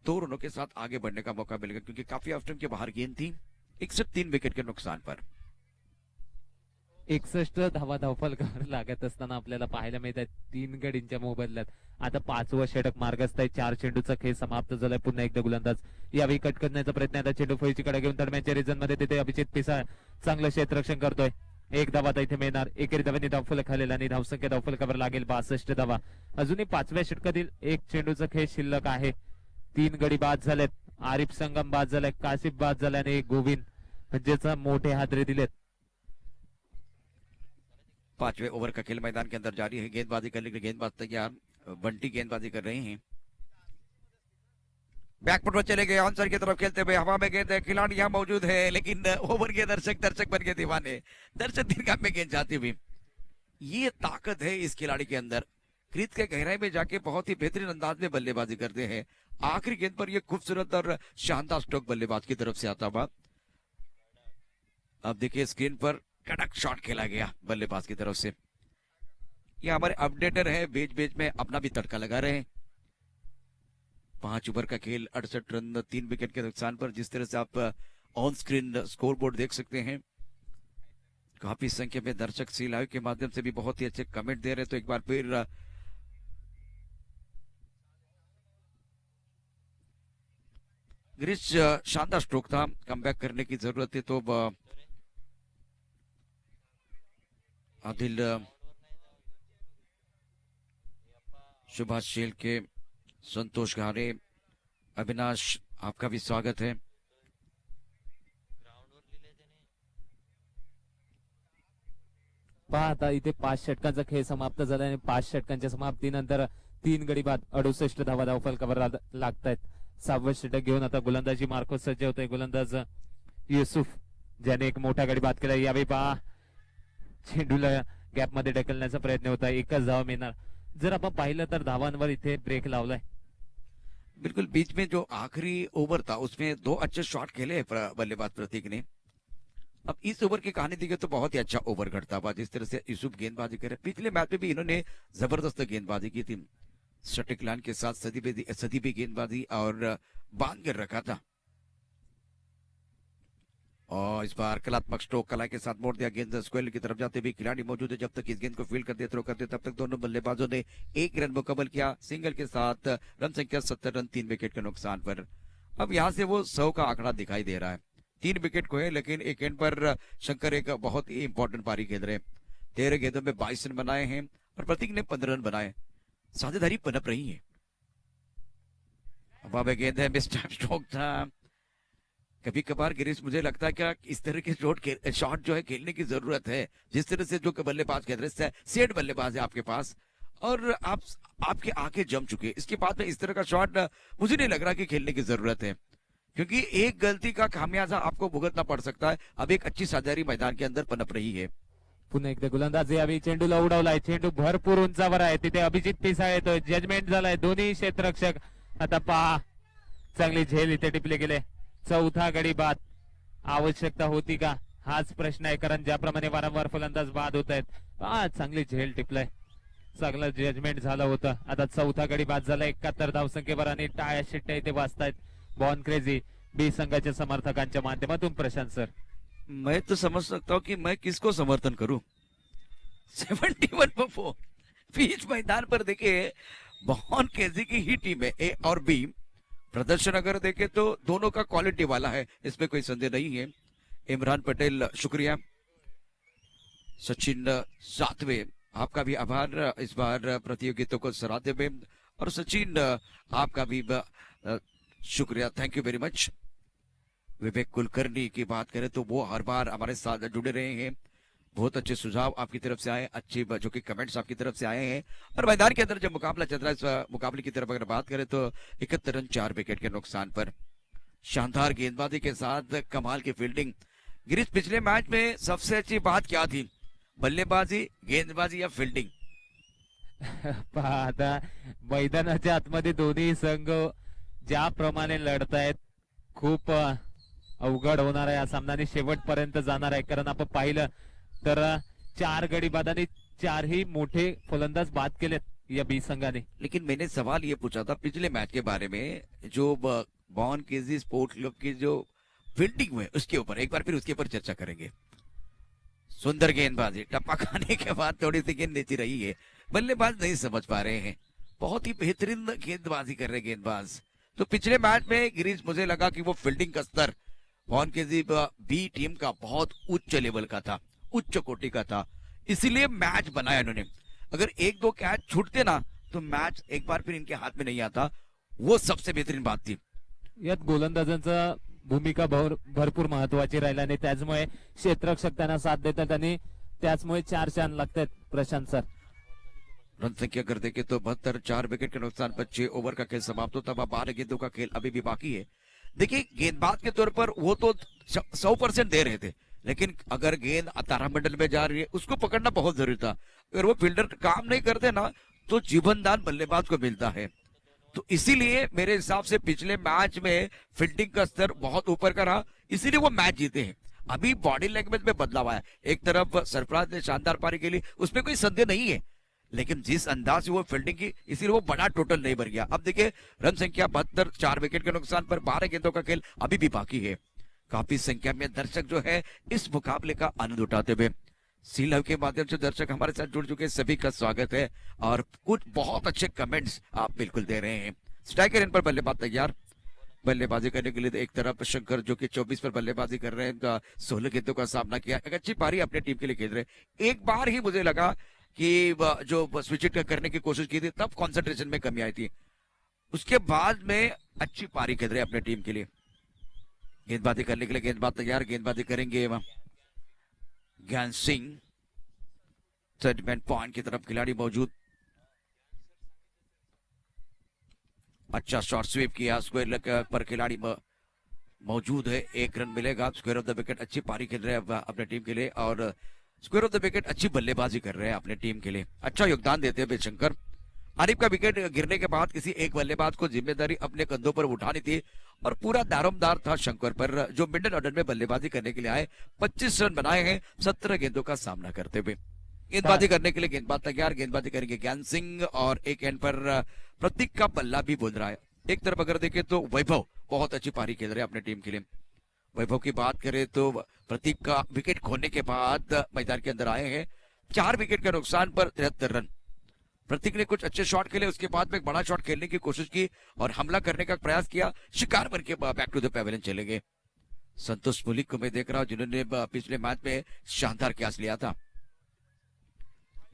2 रनों के साथ आगे बढ़ने का मौका मिलेगा क्योंकि काफी ऑफ स्टंप के बाहर गेंद थी. 61 3 विकेट के नुकसान पर. 61 धावा धावफलकावर लागत असताना आपल्याला पाहायला मिळत आहे 3 गडींच्या मोबदल्यात. आता 5वं षटक मार्गस्थ आहे. 4 चेंडूचा खेळ समाप्त झालाय. पुन्हा एकदा गोलंदाज. यावेळी कट करण्याचा प्रयत्न. आता चेंडू फळीची कडे घेऊन दरम्यानच्या रिजन मध्ये तिथे अभिजित पिसाळ चांगलं क्षेत्ररक्षण करतोय. 1 धावा इथे मिळणार. एकेरी धावांनी धावफलक खालेला आणि धावसंख्या धावफलकावर लागेल 62 धावा. अजूनही 5व्या षटकातील 1 चेंडूचा खेळ शिल्लक आहे. 3 गडी बाद झालेत. आरिफ संगम बाद झालाय, कासिफ बाद झालाय आणि गोविंद म्हणजेच मोठे हादरे दिलेत. 5वें ओवर का खेल मैदान के अंदर जारी है। गेंदबाजी करने के लिए गेंदबाज तैयार, बंटी गेंदबाजी कर रहे हैं। बैकफुट पर चले गए, आंसर की तरफ खेलते हुए, हवा में गेंद है, खिलाड़ी यहाँ मौजूद है, लेकिन ओवर के दर्शक बन के दीवाने, दर्शक दीर्घा में गेंद जाती हुई। ये ताकत है इस खिलाड़ी के अंदर, क्रीज के गहराई में जाके बहुत ही बेहतरीन अंदाज में बल्लेबाजी करते हैं। आखिरी गेंद पर ये खूबसूरत और शानदार स्ट्रोक बल्लेबाज की तरफ से आता हुआ। अब देखिए स्क्रीन पर कड़क शॉट खेला गया बल्लेबाज की तरफ से। ये हमारे अपडेटर है, बीच बीच में अपना भी तड़का लगा रहे हैं। 5 ओवर का खेल, 68 रन, 3 विकेट के नुकसान पर। जिस तरह से आप ऑन स्क्रीन स्कोरबोर्ड देख सकते हैं, काफी संख्या में दर्शक सी लाइव के माध्यम से भी बहुत ही अच्छे कमेंट दे रहे हैं। तो एक बार फिर गिरीश, शानदार स्ट्रोक था, कमबैक करने की जरूरत है। तो आदिल, सुभाष शेल के, संतोष घारे, अविनाश, आपका भी स्वागत है। पहा आता इथे 5 षटकांचा खेळ समाप्त झाला आणि 5 षटकांच्या समाप्तीनंतर 3 गडी बाद 68 धावा धावफलकावर लागतायत। 6वं षटक घेऊन आता गोलंदाजी मार्को सज्ज होतोय। गोलंदाज युसुफ ज्याने एक मोठा गडी बाद केला। यावेळी पहा चेंडूला गॅप मध्ये ढकलण्याचा प्रयत्न होता, एकच धावा मिळणार। जर आपण पाहिलं तर धावांवर इथे ब्रेक लावलाय। बिल्कुल बीच में जो आखिरी ओवर था उसमें 2 अच्छे शॉट खेले बल्लेबाज प्रतीक ने। अब इस ओवर की कहानी देखिए तो बहुत ही अच्छा ओवर घटता हुआ, जिस तरह से यूसुफ गेंदबाजी करे। पिछले मैच में भी इन्होंने जबरदस्त गेंदबाजी की थी, सटीक लाइन के साथ सदी भी गेंदबाजी और बांध कर रखा था। और इस बार कलात्मक स्ट्रोक कला के साथ मोड़ दिया, गेंद स्क्वायर की तरफ जाते हुए खिलाड़ी मौजूद है। जब तक इस गेंद को फील्ड करते थ्रो करते तब तक दोनों बल्लेबाजों ने 1 रन मुकम्मल किया। सिंगल के साथ रन संख्या 70 रन, 3 विकेट के नुकसान पर। अब यहाँ से वो 100 का आंकड़ा दिखाई दे रहा है। 3 विकेट को है, लेकिन एक एंड पर शंकर एक बहुत ही इंपॉर्टेंट पारी खेल रहे हैं। 13 गेंदों में 22 रन बनाए हैं और प्रतीक ने 15 रन बनाए। साझेदारी पनप रही है। अब गेंद है, मिस टाइम स्ट्रोक था। कभी कभार गिरीश, मुझे लगता है क्या इस तरह के शॉट जो है खेलने की जरूरत है। जिस तरह से जो बल्लेबाज खेल रहे हैं, सेट बल्लेबाज है आपके पास और आपके आंखें जम चुके, इसके बाद में इस तरह का शॉट मुझे नहीं लग रहा कि खेलने की जरूरत है, क्योंकि एक गलती का खामियाजा आपको भुगतना पड़ सकता है। अब एक अच्छी साझेदारी मैदान के अंदर पनप रही है। पुन्हा एकदा गोलंदाज यावेळी चेंडूला उडवलाय, चेंडू भरपूर उंचावर आहे, तिथे अभिजित पिसाळ येतोय, जजमेंट झालाय। दोन्ही क्षेत्ररक्षक आता पहा, चांगली झेल इथे टिपले गेले। 4था गडी बाद आवश्यकता होती का, हाच प्रश्न आहे, कारण ज्याप्रमाणे वारंवार फलंदाज बाद होत आहेत। चांगली झेल टिपलाय, चांगलं जजमेंट झालं होतं। आता 4था गडी बाद झाला 71 धावसंख्येवर आणि टाळ्या शिट्ट्या इथे वाजतायत बॉर्न क्रेझी बी संघाच्या समर्थकांच्या माध्यमातून। प्रशांत सर, मैं तो समझ सकता हूँ कि मैं किसको समर्थन करूं। 71 पर 4 बीच मैदान पर देखिए, बॉर्न क्रेज़ी की ही टीम है, ए और बी। प्रदर्शन अगर देखे तो दोनों का क्वालिटी वाला है, इसमें कोई संदेह नहीं है। इमरान पटेल शुक्रिया, सचिन सातवे आपका भी आभार इस बार प्रतियोगिता को सराहते हुए, और सचिन आपका भी शुक्रिया, थैंक यू वेरी मच। विवेक कुलकर्णी की बात करें तो वो हर बार हमारे साथ जुड़े रहे हैं, बहुत अच्छे सुझाव आपकी तरफ से आए, अच्छे जो कि कमेंट्स आपकी तरफ से आए हैं। और मैदान के अंदर जब मुकाबला चल रहा है, इस मुकाबले की तरफ अगर बात करें तो 71 रन 4 विकेट के नुकसान पर। शानदार गेंदबाजी के साथ कमाल की फील्डिंग। गिरीश, पिछले मैच में सबसे अच्छी बात क्या थी, बल्लेबाजी, गेंदबाजी या फील्डिंग? आता मैदानाच्या आतमध्ये दोन्ही संघ ज्याप्रमाणे लढतायत, खूप अवघड होणार आहे हा सामना आणि शेवटपर्यंत जाणार आहे। कारण आपण पाहिलं तर 4 गडी बाद आणि 4ही मोठे फलंदाज बाद केलेत या बी संघाने। लेकिन मैंने सवाल ये पूछा था पिछले मैच के बारे में, जो बॉर्न क्रेज़ी स्पोर्ट क्लब की जो फील्डिंग हुई उसके ऊपर, एक बार फिर उसके ऊपर चर्चा करेंगे। सुंदर गेंदबाजी, टप्पा खाने के बाद थोड़ी सी गेंद नीचे रही है, बल्लेबाज नहीं समझ पा रहे हैं। बहुत ही बेहतरीन गेंदबाजी कर रहे गेंदबाज। तो पिछले मैच में गिरीश, मुझे लगा कि वो फील्डिंग का स्तर बॉर्न क्रेज़ी बी टीम का बहुत उच्च लेवल का था, उच्च कोटि का था, इसीलिए मैच बनाया इन्होंने। अगर 1-2 कैच छूटते ना तो मैच एक बार फिर इनके हाथ में नहीं आता, वो सबसे बेहतरीन बात थी। यात गोलंदाजांचा भूमिका भरपूर महत्वाची राहिला आणि त्याचमुळे क्षेत्ररक्षक त्यांना साथ देतात आणि त्याचमुळे 4 रन लागतात प्रशांत सर. रन संख्या कर देखे तो 72, 4 विकेट के नुकसान पर 6 ओवर का खेल समाप्त होता हुआ, 12 गेंदों का खेल अभी भी बाकी है. देखिए गेंदबाज के तौर पर वो तो 100% दे रहे थे, लेकिन अगर गेंद तारामंडल में जा रही है उसको पकड़ना बहुत जरूरी था. अगर वो फील्डर काम नहीं करते ना तो जीवनदान बल्लेबाज को मिलता है. तो इसीलिए मेरे हिसाब से पिछले मैच में फील्डिंग का स्तर बहुत ऊपर का रहा, इसीलिए वो मैच जीते हैं. अभी बॉडी लैंग्वेज में बदलाव आया. एक तरफ सरफराज ने शानदार पारी खेली, उसमें कोई संदेह नहीं है, लेकिन जिस अंदाज से वो फील्डिंग की इसीलिए वो बड़ा टोटल नहीं बन गया. अब देखिए रन संख्या 72, 4 विकेट के नुकसान पर 12 गेंदों का खेल अभी भी बाकी है. काफी संख्या में दर्शक जो है इस मुकाबले का आनंद उठाते हुए सी लव के माध्यम से दर्शक हमारे साथ जुड़ चुके, सभी का स्वागत है. और कुछ बहुत अच्छे कमेंट्स आप बिल्कुल दे रहे हैं. स्ट्राइकर इन पर बल्लेबाज तैयार बल्लेबाजी करने के लिए. तो एक तरफ शंकर जो कि 24 पर बल्लेबाजी कर रहे हैं, 16 गेंदों का सामना किया, एक अच्छी पारी अपने टीम के लिए खेल रहे हैं. एक बार ही मुझे लगा कि जो स्विच हिट करने की कोशिश की थी तब कंसंट्रेशन में कमी आई थी, उसके बाद में अच्छी पारी खेल रहे हैं अपने टीम के लिए. गेंदबाजी करने के लिए गेंदबाज तैयार, गेंदबाजी करेंगे ज्ञान सिंह. सेटमेंट पॉइंट की तरफ खिलाड़ी मौजूद. अच्छा शॉट स्वीप किया, स्क्वायर पर खिलाड़ी मौजूद है. 1 रन मिलेगा. स्क्वायर ऑफ द विकेट अच्छी पारी खेल रहे हैं अपने टीम के लिए और स्क्वायर ऑफ द विकेट अच्छी बल्लेबाजी कर रहे हैं अपने टीम के लिए. अच्छा योगदान देते हैं शंकर. आरिफ का विकेट गिरने के बाद किसी एक बल्लेबाज को जिम्मेदारी अपने कंधों पर उठानी थी और पूरा दारोमदार था शंकर पर, जो मिडिल ऑर्डर में बल्लेबाजी करने के लिए आए. 25 रन बनाए हैं 17 गेंदों का सामना करते हुए. गेंदबाजी करने के लिए गेंदबाज तैयार, गेंदबाजी करेंगे ज्ञान सिंह और एक एंड पर प्रतीक का बल्ला भी बोल रहा है. एक तरफ अगर देखें तो वैभव बहुत अच्छी पारी खेल रहे हैं अपने टीम के लिए. वैभव की बात करें तो प्रतीक का विकेट खोने के बाद मैदान के अंदर आए हैं. 4 विकेट के नुकसान पर 73 रन. प्रतीक ने कुछ अच्छे शॉट खेले, उसके बाद में एक बड़ा शॉट खेलने की कोशिश की और हमला करने का प्रयास किया. शिकार बन के बैक टू द पेविलियन चले गए. संतोष मुलिक को मैं देख रहा हूं जिन्होंने पिछले मैच में शानदार कैच लिया था.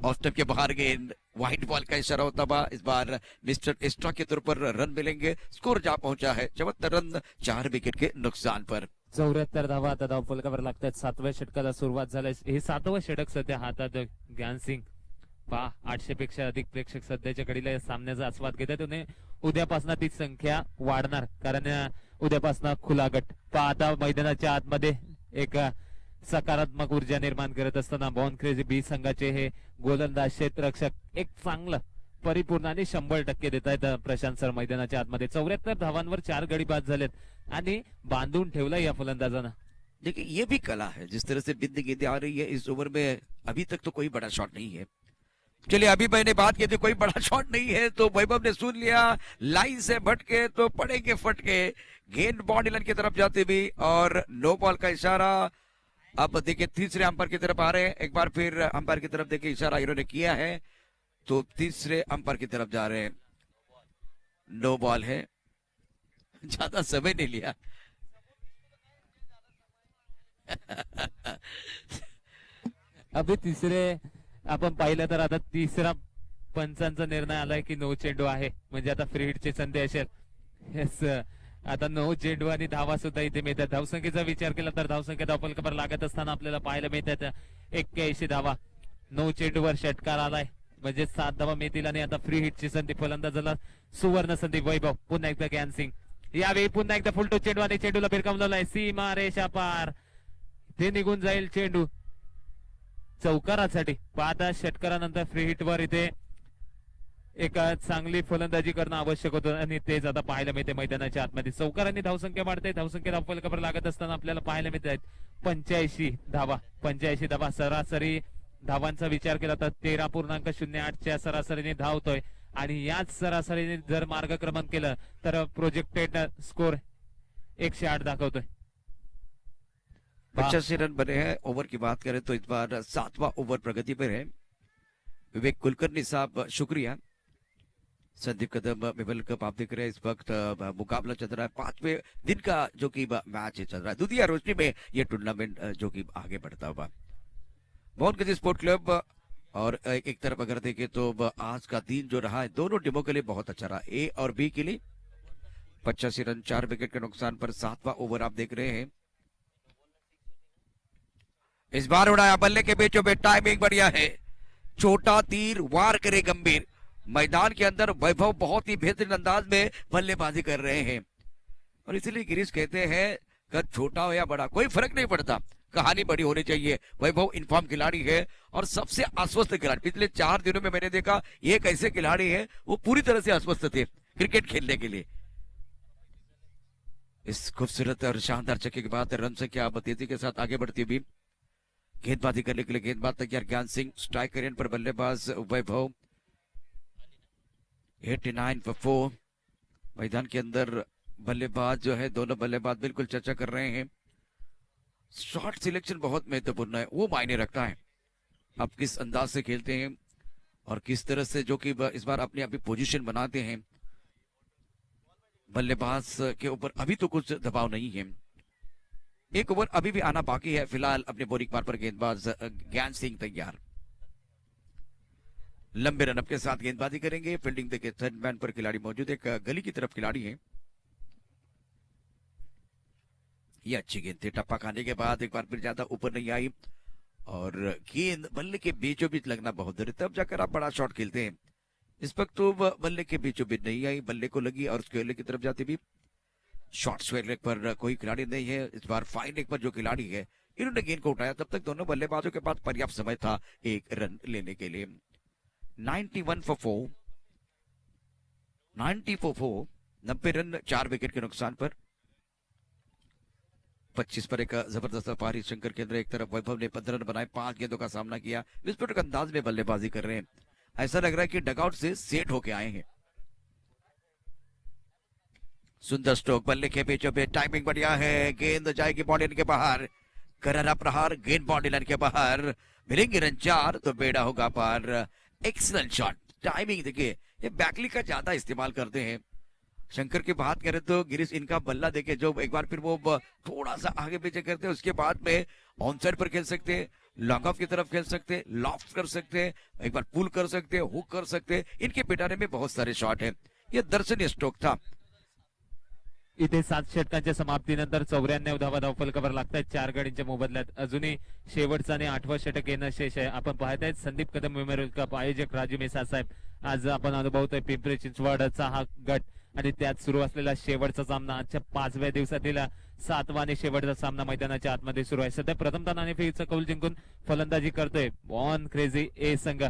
ऑफ स्टंप के बाहर गेंद, व्हाइट बॉल का इशारा होता हुआ. इस बार मिस्टर एक्स्ट्रा के तौर पर रन मिलेंगे. स्कोर जा पहुंचा है 74 रन 4 विकेट के नुकसान पर. 74 धावा आता धावफलकावर लागतात. 7व्या षटकाला सुरुवात झाली. हे 7वं षटक सध्या हातात ज्ञान सिंग. 800 पेक्षा अधिक प्रेक्षक सध्याच्या घडीला या सामन्याचा आस्वाद घेतात. उद्यापासून ती संख्या वाढणार कारण उद्यापासून खुला गट. आता मैदानाच्या आतमध्ये एक सकारात्मक ऊर्जा निर्माण करत असताना बॉर्न क्रेझी बी संघाचे हे गोलंदाज क्षेत्ररक्षक एक चांगलं परिपूर्ण आणि 100% देत आहेत प्रशांत सर मैदानाच्या आतमध्ये. 74 धावांवर 4 गडी बाद झालेत आणि बांधून ठेवलं या फलंदाजानं. देखिए ये भी कला है, जिस तरह से बिंदी गेंदें आ रही है इस ओवर में. अभी तक तो कोई बड़ा शॉट नहीं है. चलिए अभी मैंने बात की थी कोई बड़ा शॉट नहीं है तो वैभव ने सुन लिया. लाइन से भटके तो पड़ेंगे फटके. गेंद बॉडी लाइन की तरफ जाती हुई और नो बॉल का इशारा. अब देखिए तीसरे अंपायर की तरफ आ रहे हैं. एक बार फिर अंपायर की तरफ देखिए इशारा इन्होंने किया है तो तीसरे अंपायर की तरफ जा रहे हैं. नो बॉल है. ज्यादा समय नहीं लिया. अभी तिसरे आपण पाहिलं तर आता तिसरा पंचांचा निर्णय आलाय की 9 चेंडू आहे म्हणजे आता फ्री हिटची संधी असेल. येस आता 9 चेंडू आणि धावा सुद्धा इथे मिळतात. धावसंख्येचा विचार केला तर धावसंख्या धावफलकावर लागत असताना आपल्याला पाहायला मिळतात 81 धावा. 9 चेंडूवर षटकार आलाय म्हणजे 7 धावा मिळतील आणि आता फ्री हिटची संधी फलंदाजाला सुवर्ण संधी. वैभव पुन्हा एकदा ज्ञान सिंग यावेळी पुन्हा एकदा फुलटो चेंडू आणि चेंडूला भिरकावलेला सीमा रेषा पार. ते निघून जाईल चेंडू चौकारासाठी. 5 षटकारानंतर फ्री हिट वर इथे एक चांगली फलंदाजी करणं आवश्यक होतं आणि तेच आता पाहायला मिळते मैदानाच्या आतमध्ये. चौकारांनी धावसंख्या वाढते. धावसंख्या धावफलकावर लागत असताना आपल्याला पाहायला मिळत आहेत 85 धावा. 85 धावा. सरासरी धावांचा विचार केला तर 13.08 सरासरीने धावतोय आणि याच सरासरीने जर मार्गक्रमण केलं तर प्रोजेक्टेड स्कोर 108 दाखवतोय. 85 रन बने हैं. ओवर की बात करें तो इस बार 7वां ओवर प्रगति पर है. विवेक कुलकर्णी साहब शुक्रिया. संदीप कदम मिबल कप आप देख रहे हैं. इस वक्त मुकाबला चल रहा है 5वें दिन का जो कि मैच चल रहा है. दुधिया रोशनी में ये टूर्नामेंट जो कि आगे बढ़ता हुआ. बहुत गति स्पोर्ट क्लब और एक तरफ अगर देखें तो आज का दिन जो रहा है दोनों टीमों के लिए बहुत अच्छा रहा. ए और बी के लिए 85 रन 4 विकेट के नुकसान पर 7वां ओवर आप देख रहे हैं. इस बार उड़ाया बल्ले के बीचों में, टाइमिंग बढ़िया है, छोटा तीर वार करे गंभीर। मैदान के अंदर वैभव बहुत ही बेहतरीन अंदाज में बल्लेबाजी कर रहे हैं और इसलिए गिरीश कहते हैं कद छोटा हो या बड़ा कोई फर्क नहीं पड़ता, कहानी बड़ी होनी चाहिए। वैभव इनफॉर्म खिलाड़ी है और सबसे आश्वस्त खिलाड़ी। पिछले 4 दिनों में मैंने देखा एक ऐसे खिलाड़ी है वो पूरी तरह से आश्वस्त थे क्रिकेट खेलने के लिए। इस खूबसूरत और शानदार चक्के के बाद रन संख्या तेजी के साथ आगे बढ़ती हुई, गेंदबाजी करने के लिए गेंदबाज तैयार ज्ञान सिंह, स्ट्राइकर पर बल्लेबाज वैभव। 89 for 4। मैदान के अंदर बल्लेबाज जो है, दोनों बल्लेबाज बिल्कुल चर्चा कर रहे हैं। शॉट सिलेक्शन बहुत महत्वपूर्ण है, वो मायने रखता है। आप किस अंदाज से खेलते हैं और किस तरह से जो कि इस बार अपनी अपनी पोजीशन बनाते हैं। बल्लेबाज के ऊपर अभी तो कुछ दबाव नहीं है, एक ओवर अभी भी आना बाकी है। फिलहाल अपने बोरिंग पार पर गेंदबाज ज्ञान सिंह तैयार, लंबे रनअप के साथ गेंदबाजी करेंगे। फील्डिंग देखिए थर्ड मैन पर खिलाड़ी मौजूद है, एक गली की तरफ खिलाड़ी है। ये अच्छी गेंद थी, टप्पा खाने के बाद एक बार फिर ज्यादा ऊपर नहीं आई और गेंद बल्ले के बीचों बीच लगना बहुत जरूरी, तब जाकर आप बड़ा शॉट खेलते हैं। इस वक्त तो बल्ले के बीचों बीच नहीं आई, बल्ले को लगी और स्क्वेयर की तरफ जाती भी। शॉर्ट स्क्वेयर लेग पर कोई खिलाड़ी नहीं है। इस बार फाइन लेग पर जो खिलाड़ी है, इन्होंने गेंद को उठाया। तब तक दोनों बल्लेबाजों के पास पर्याप्त समय था एक रन लेने के लिए। 91 for 4, 90 for 4, 90 रन 4 विकेट के नुकसान पर। 25 पर एक जबरदस्त पारी शंकर के अंदर एक तरफ वैभव ने 15 रन बनाए, 5 गेंदों का सामना किया। विस्फोटक अंदाज में बल्लेबाजी कर रहे हैं, ऐसा लग रहा है कि डगआउट से सेट होके आए हैं। सुंदर स्ट्रोक, बल्ले के बीचों बीच, टाइमिंग बढ़िया है, गेंद जाएगी बाउंड्री लाइन के बाहर, करारा प्रहार, गेंद बाउंड्री लाइन के बाहर, मिलेंगे रन 4 तो बेड़ा होगा पार। एक्सीलेंट शॉट, टाइमिंग देखिए, ये बैकली का ज्यादा इस्तेमाल करते हैं। शंकर की बात करें तो गिरीश इनका बल्ला देखे जो एक बार फिर वो थोड़ा सा आगे पीछे करते हैं, उसके बाद में ऑन साइड पर खेल सकते हैं, लॉन्ग ऑफ की तरफ खेल सकते हैं, लॉफ्ट कर सकते हैं, एक बार पुल कर सकते हैं, हुक कर सकते हैं। इनके पिटारे में बहुत सारे शॉट हैं। ये दर्शनीय स्ट्रोक था। इथे 7 षटकांच्या समाप्तीनंतर 94 धावा धावफलकावर लागतात 4 गडींच्या मोबदल्यात। अजूनही शेवटचा आणि 8वं षटक येणं शेष आहे। आपण पाहतायत संदीप कदम मेमोरियल कप आयोजक राजू मेसा साहेब, आज आपण अनुभवतोय पिंपरी चिंचवडचा हा गट आणि त्यात सुरू असलेला शेवटचा सामना आजच्या 5व्या दिवसातील 7वा आणि शेवटचा सामना मैदानाच्या आतमध्ये सुरू आहे। सध्या प्रथमतः नाणेफेकीचा कौल जिंकून फलंदाजी करतोय बॉर्न क्रेझी ए संघ।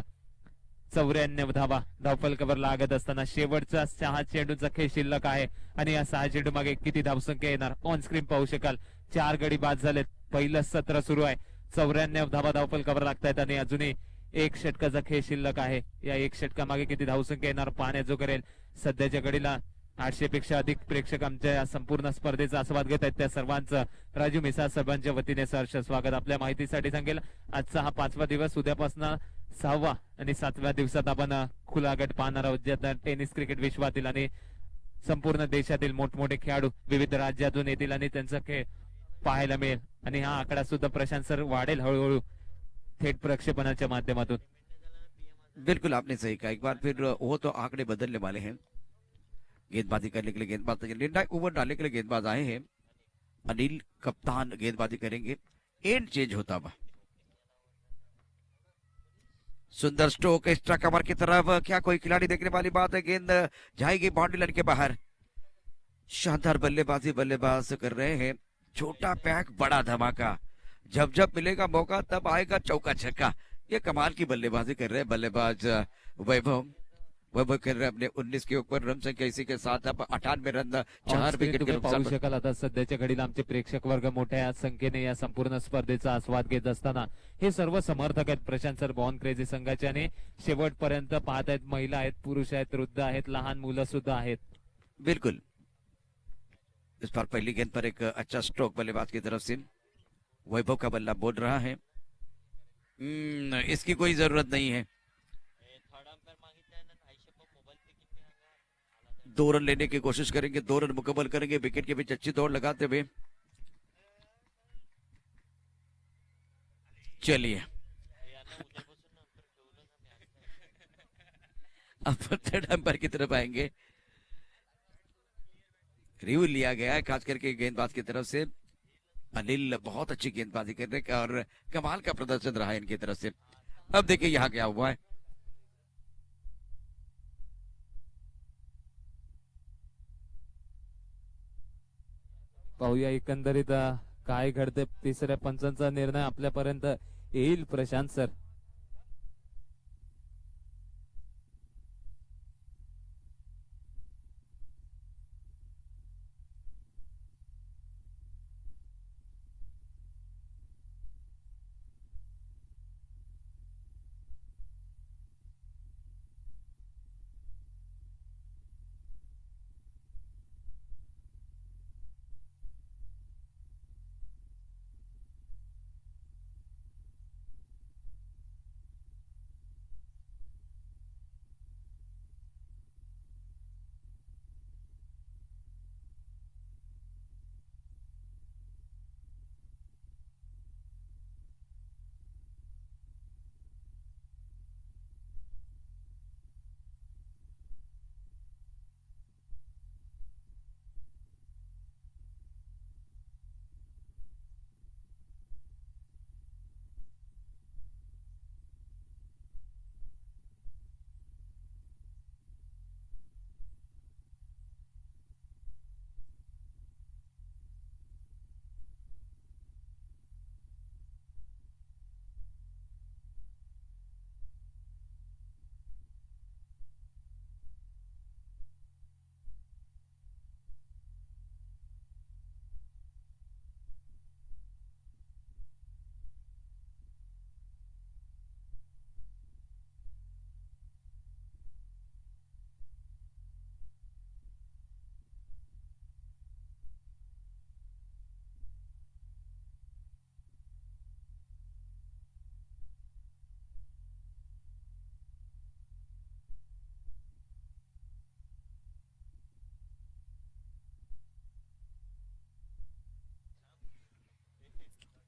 94 धावा धावफलकावर लागत असताना शेवटचा 6 चेंडूचा खेळ शिल्लक आहे आणि या 6 चेंडू मागे किती धावसंख्या येणार ऑन स्क्रीन पाहू शकाल। 4 गडी बाद झालेत, पहिलं सत्र सुरू आहे। 94 धावा धावफलकावर लागतायत आणि अजूनही 1 षटकाचा खेळ शिल्लक आहे। या 1 षटकामागे किती धावसंख्या येणार पाहण्याजो करेल। सध्याच्या घडीला 800 पेक्षा अधिक प्रेक्षक आमच्या या संपूर्ण स्पर्धेचा आस्वाद घेत आहेत, त्या सर्वांचं राजू मिसा साहेबांच्या वतीने सहर्ष स्वागत। आपल्या माहितीसाठी सांगेल, आजचा हा 5वा दिवस, उद्यापासून 6वा आणि 7व्या दिवसात आपण खुला गट पाहणार आहोत, ज्यात टेनिस क्रिकेट विश्वातील आणि संपूर्ण देशातील मोठमोठे खेळाडू विविध राज्यातून येतील आणि त्यांचा खेळ पाहायला मिळेल आणि हा आकडा सुद्धा प्रशांत सर वाढेल हळूहळू थेट प्रक्षेपणाच्या माध्यमातून। बिल्कुल आपने सही कहा, एक बार फिर वो तो आंकड़े बदलने वाले हैं। गेंदबाजी करने के लिए गेंदबाज निर्णायक ओवर डालने के लिए गेंदबाज आए हैं। अनिल कप्तान गेंदबाजी करेंगे। एंड चेंज होता हुआ, सुंदर स्ट्रोक एक्स्ट्रा कवर की तरफ, क्या कोई खिलाड़ी देखने वाली बात है। गेंद जाएगी बाउंड्री लाइन के बाहर। शानदार बल्लेबाजी बल्लेबाज कर रहे हैं। छोटा पैक बड़ा धमाका, जब जब मिलेगा मौका तब आएगा चौका छक्का। ये कमाल की बल्लेबाजी कर रहे हैं बल्लेबाज वैभव। वैभव खेल रहे अपने 19 के ऊपर, रन संख्या इसी के साथ अब 98 रन 4 विकेट के नुकसान पाहू पर। शकाल आता सध्याच्या घडीला आमचे प्रेक्षक वर्ग मोठ्या संख्येने या संपूर्ण स्पर्धेचा आस्वाद घेत असताना हे सर्व समर्थक आहेत प्रशांत सर बॉर्न क्रेझी संघाचे आणि शेवटपर्यंत पाहत आहेत। महिला आहेत, पुरुष आहेत, वृद्ध आहेत, लहान मुलं सुद्धा आहेत। बिल्कुल, इस बार पहली गेंद पर एक अच्छा स्ट्रोक बल्लेबाज की तरफ से। वैभव का बल्ला बोल रहा है, इसकी कोई जरूरत नहीं है। 2 रन लेने की कोशिश करेंगे, 2 रन मुकम्मल करेंगे, विकेट के बीच अच्छी दौड़ लगाते हुए। चलिए अब थर्ड अंपायर की तरफ आएंगे। रिव्यू लिया गया है खास करके गेंदबाज की तरफ से। अनिल बहुत अच्छी गेंदबाजी कर रहे हैं और कमाल का प्रदर्शन रहा है इनकी तरफ से। अब देखिए यहाँ क्या हुआ है। पाहूया एकंदरीत काय घडते, तिसऱ्या पंचांचा निर्णय आपल्यापर्यंत येईल प्रशांत सर.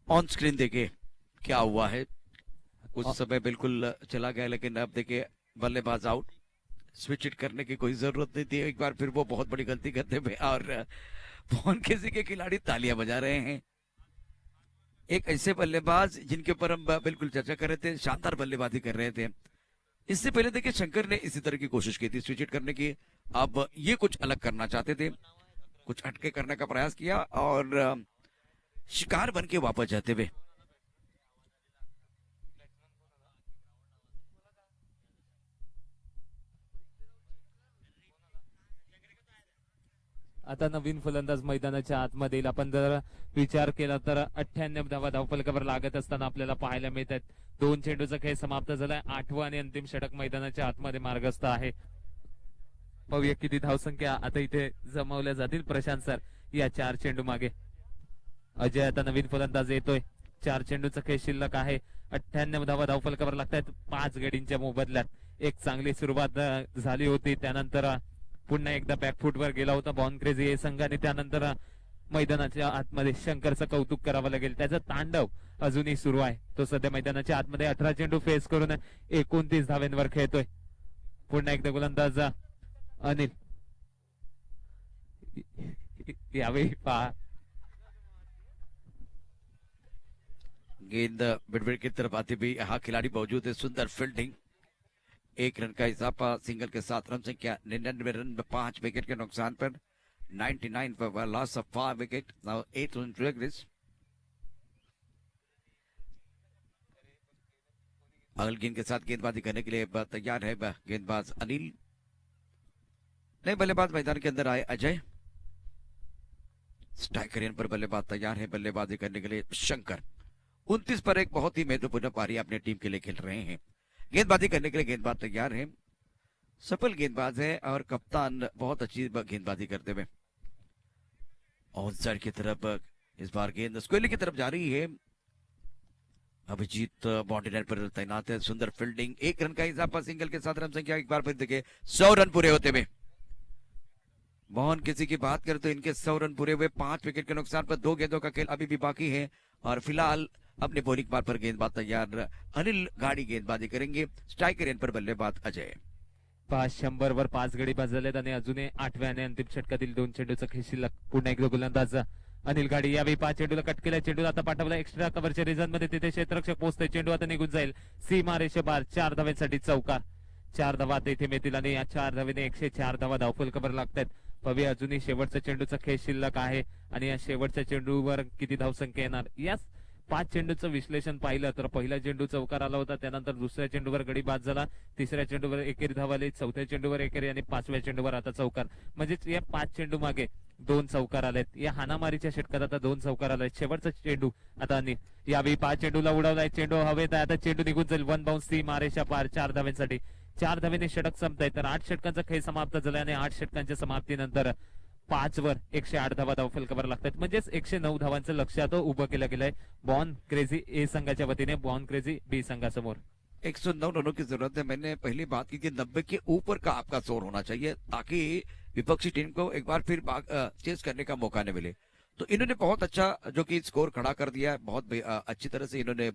ऑन स्क्रीन देखिए क्या हुआ है। कुछ समय बिल्कुल चला गया, लेकिन अब देखिए बल्लेबाज आउट। स्विच इट करने की कोई जरूरत नहीं थी। एक बार फिर वो बहुत बड़ी गलती करते हुए और फोन किसी के खिलाड़ी तालियां बजा रहे हैं। एक ऐसे बल्लेबाज जिनके ऊपर हम बिल्कुल चर्चा कर रहे थे, शानदार बल्लेबाजी कर रहे थे। इससे पहले देखिए शंकर ने इसी तरह की कोशिश की थी स्विच इट करने की। अब ये कुछ अलग करना चाहते थे, कुछ हटके करने का प्रयास किया और शिकार बन के वापस जाते हुए। आता नवीन फलंदाज मैदानाच्या आतमध्ये येईल. आपण जर विचार केला तर 98 धावा धावफलकावर लागत असताना आपल्याला पाहायला मिळत आहेत. 2 चेंडूचा खेळ समाप्त झालाय. 8वं आणि अंतिम षटक मैदानाच्या आतमध्ये मार्गस्थ आहे. पाहूया किती धावसंख्या आता इथे जमवल्या जातील प्रशांत सर या 4 चेंडू मागे. अजय आता नवीन फलंदाज येतोय. 4 चेंडूचा खेळ शिल्लक आहे. 98 धावा धावफलकावर लागतायत 5 गडींच्या मोबदल्यात. एक चांगली सुरुवात झाली होती, त्यानंतर पुन्हा एकदा बॅकफुटवर गेला होता बॉर्न क्रेझी ए संघाने. त्यानंतर मैदानाच्या आतमध्ये शंकरचं कौतुक करावं लागेल. त्याचा तांडव अजूनही सुरू आहे. तो सध्या मैदानाच्या आतमध्ये 18 चेंडू फेस करून 29 धाव्यांवर खेळतोय. पुन्हा एकदा गोलंदाज अनिल. यावेळी पहा गेंद मिडविकेट की तरफ आते भी यहाँ खिलाड़ी मौजूद है। सुंदर फील्डिंग, 1 रन का इजाफा, सिंगल के साथ रन संख्या 99 रन में 5 विकेट के नुकसान पर 99 पर loss of 5 wicket. Now 8 run progress. अगल गेंद के साथ गेंदबाजी करने के लिए तैयार है गेंदबाज अनिल। नए बल्लेबाज मैदान के अंदर आए अजय। स्ट्राइकर पर बल्लेबाज तैयार है बल्लेबाजी करने के लिए शंकर। 29 पर एक बहुत ही महत्वपूर्ण पारी अपने टीम के लिए खेल रहे हैं। गेंदबाजी करने के लिए गेंदबाज तैयार है, सफल गेंदबाज है और कप्तान बहुत अच्छी गेंदबाजी करते हुए। ऑन साइड की तरफ इस बार गेंद स्क्वेली की तरफ जा रही है। अभिजीत बाउंड्री लाइन पर तैनात है। सुंदर फील्डिंग, 1 रन का इजाफा, सिंगल के साथ रन संख्या एक बार फिर देखिए 100 रन पूरे होते हुए। मोहन किसी की बात करें तो इनके 100 रन पूरे हुए, 5 विकेट के नुकसान पर 2 गेंदों का खेल अभी भी बाकी है और फिलहाल अपने बॉलिंग पार पर गेंदबाज तैयार अनिल गाड़ी गेंदबाजी करेंगे। स्ट्राइकर एंड पर बल्लेबाज अजय। 100 वर 5 गडी बाद झालेत आणि अजूनही 8व्या आणि अंतिम षटकातील 2 चेंडूचा खेळ शिल्लक. पुन्हा एकदा गोलंदाज अनिल गाडी यावेळी 5 चेंडूला कट केला, चेंडू आता पाठवला एक्स्ट्रा कव्हरच्या रिझन मध्ये, तिथे क्षेत्ररक्षक पोहोचतोय, चेंडू आता निघून जाईल सीमा रेषेपार. 4 धाव्यांसाठी चौकार. 4 धावा आता इथे मिळतील आणि या 4 धावेने 104 धावा धावफल कव्हर लागतात. पाहूया अजूनही शेवटचा चेंडूचा खेळ शिल्लक आहे आणि या शेवटच्या चेंडूवर किती धावसंख्या येणार. याच 5 चेंडूचं विश्लेषण पाहिलं तर पहिला चेंडू चौकार आला होता, त्यानंतर दुसऱ्या चेंडूवर गडी बाद झाला, तिसऱ्या चेंडूवर एकेरी धाव आली, चौथ्या चेंडूवर एकेरी आणि 5व्या चेंडूवर आता चौकार. म्हणजेच या 5 चेंडू मागे 2 चौकार आलेत. या हानामारीच्या षटकात आता 2 चौकार आलेत. शेवटचा चेंडू आता अनिल यावेळी 5 चेंडूला उडवलाय, चेंडू हवेत आहे, आता चेंडू निघून जाईल. 1 बाउन्स ती मारेच्या पार. 4 धाव्यांसाठी 4 धावेने षटक संपताय, तर 8 षटकांचा खेळ समाप्त झाला आणि 8 षटकांच्या समाप्तीनंतर 5 वर 108 धावा धावफल कव्हर लागतात. म्हणजेच 109 धावांचं लक्ष आता उभं केलं गेलंय बॉर्न क्रेझी ए संघाच्या वतीने बॉर्न क्रेझी बी संघासमोर. 109 रनों की जरूरत है। मैंने पहली बात की कि 90 के ऊपर का आपका स्कोर होना चाहिए ताकि विपक्षी टीम को एक बार फिर चेस करने का मौका न मिले। तो इन्होंने बहुत अच्छा जो कि स्कोर खड़ा कर दिया है, बहुत अच्छी तरह से इन्होंने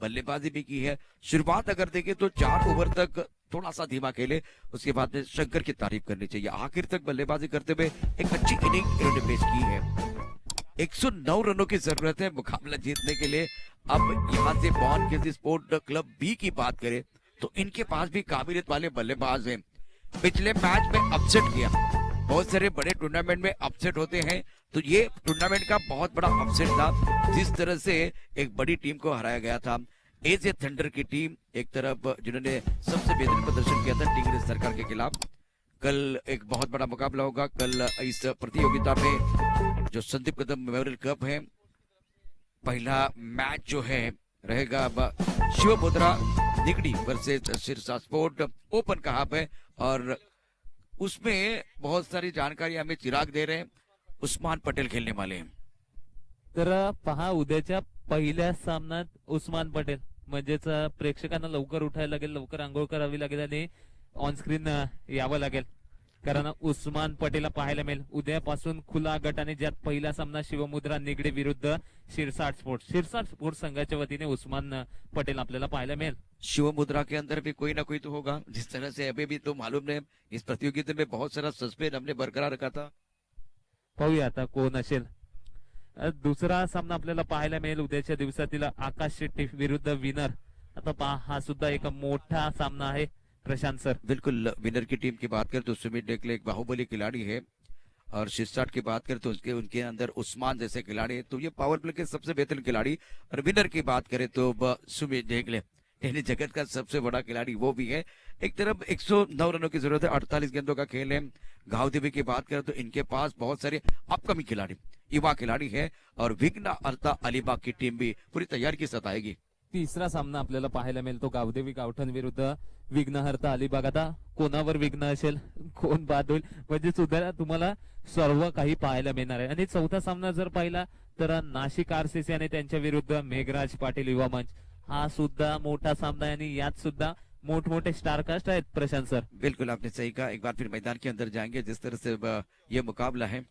बल्लेबाजी भी की है। शुरुआत अगर देखें तो 4 ओवर तक थोड़ा सा धीमा खेले, उसके बाद में शंकर की तारीफ करनी चाहिए। आखिर तक बल्लेबाजी करते हुए एक अच्छी इनिंग इन्होंने पेश की है। 109 रनों की जरूरत है मुकाबला जीतने के लिए। अब यहाँ से Born Crazy Sport Club B की बात करें तो इनके पास भी काबिलियत वाले बल्लेबाज हैं। पिछले मैच में अपसेट किया, बहुत सारे बड़े टूर्नामेंट में अपसेट होते हैं, तो ये टूर्नामेंट का बहुत बड़ा अपसेट था जिस तरह से एक बड़ी टीम को हराया गया था। एजे थंडर की टीम एक तरफ जिन्होंने सबसे बेहतरीन प्रदर्शन किया था टिंगरे सरकार के खिलाफ। कल एक बहुत बड़ा मुकाबला होगा कल इस प्रतियोगिता में जो संदीप कदम मेमोरियल कप है। पहला मैच जो है रहेगा Shivmudra Nigdi versus Sirsa sport open कहा है और उसमें बहुत सारी जानकारी हमें चिराग दे रहे हैं। उस्मान पटेल खेलने वाले हैं। तर पहा उद्याच्या पहिल्या सामन्यात उस्मान पटेल म्हणजेच प्रेक्षकांना लवकर उठायला लागेल, लवकर आंघोळ करावी लागेल आणि ऑन स्क्रीन यावं लागेल, कारण उस्मान पटेलला पाहायला मिळेल उद्यापासून खुला गट आणि ज्यात पहिला सामना शिवमुद्रा निगडे विरुद्ध शिरसाट स्पोर्ट संघाच्या वतीने उस्मान पटेल आपल्याला पाहायला मिळेल। शिवमुद्रा के अंदर भी कोई ना कोई तो होगा, जिस तरह से अभी भी तो मालूम है इस प्रतियोगिता में बहुत सारा सस्पेंस हमने बरकरार रखा था। पाहूया आता कोण असेल। दुसरा सामना आपल्याला पाहायला मिळेल उद्याच्या दिवसातील आकाश शेट्टी विरुद्ध विनर। आता पहा हा सुद्धा एक मोठा सामना आहे प्रशांत सर। बिल्कुल, विनर की टीम की बात करें तो सुमित डेकले एक बाहुबली खिलाड़ी है और शिरसाट की बात करें तो उनके अंदर उस्मान जैसे खिलाड़ी है, तो ये पावर प्ले के सबसे बेहतरीन खिलाड़ी। और विनर की बात करें तो सुमित डेकले टेनिस जगत का सबसे बड़ा खिलाड़ी वो भी है। एक तरफ 109 रनों की जरूरत है, 48 गेंदों का खेल है। घाव देवी की बात करें तो इनके पास बहुत सारे अपकमिंग खिलाड़ी युवा खिलाड़ी है और विघ्न अर्ता अलीबाग की टीम भी पूरी तैयारी के साथ आएगी। तिसरा सामना आपल्याला पाहायला मिळेल तो गावदेवी गावठण विरुद्ध विघ्नहर्ता अलिबाग। आता कोणावर विघ्न असेल, कोण बाद होईल, म्हणजे सुद्धा तुम्हाला सर्व काही पाहायला मिळणार आहे। आणि चौथा सामना जर पाहिला तर नाशिक आरसीसी आणि त्यांच्या विरुद्ध मेघराज पाटील युवा मंच, हा सुद्धा मोठा सामना आहे आणि यात सुद्धा मोठमोठे स्टारकास्ट आहेत प्रशांत सर। बिल्कुल आपने सही कहा, एक बार फिर मैदान के अंदर जाएंगे जिस तरह से ये मुकाबला है।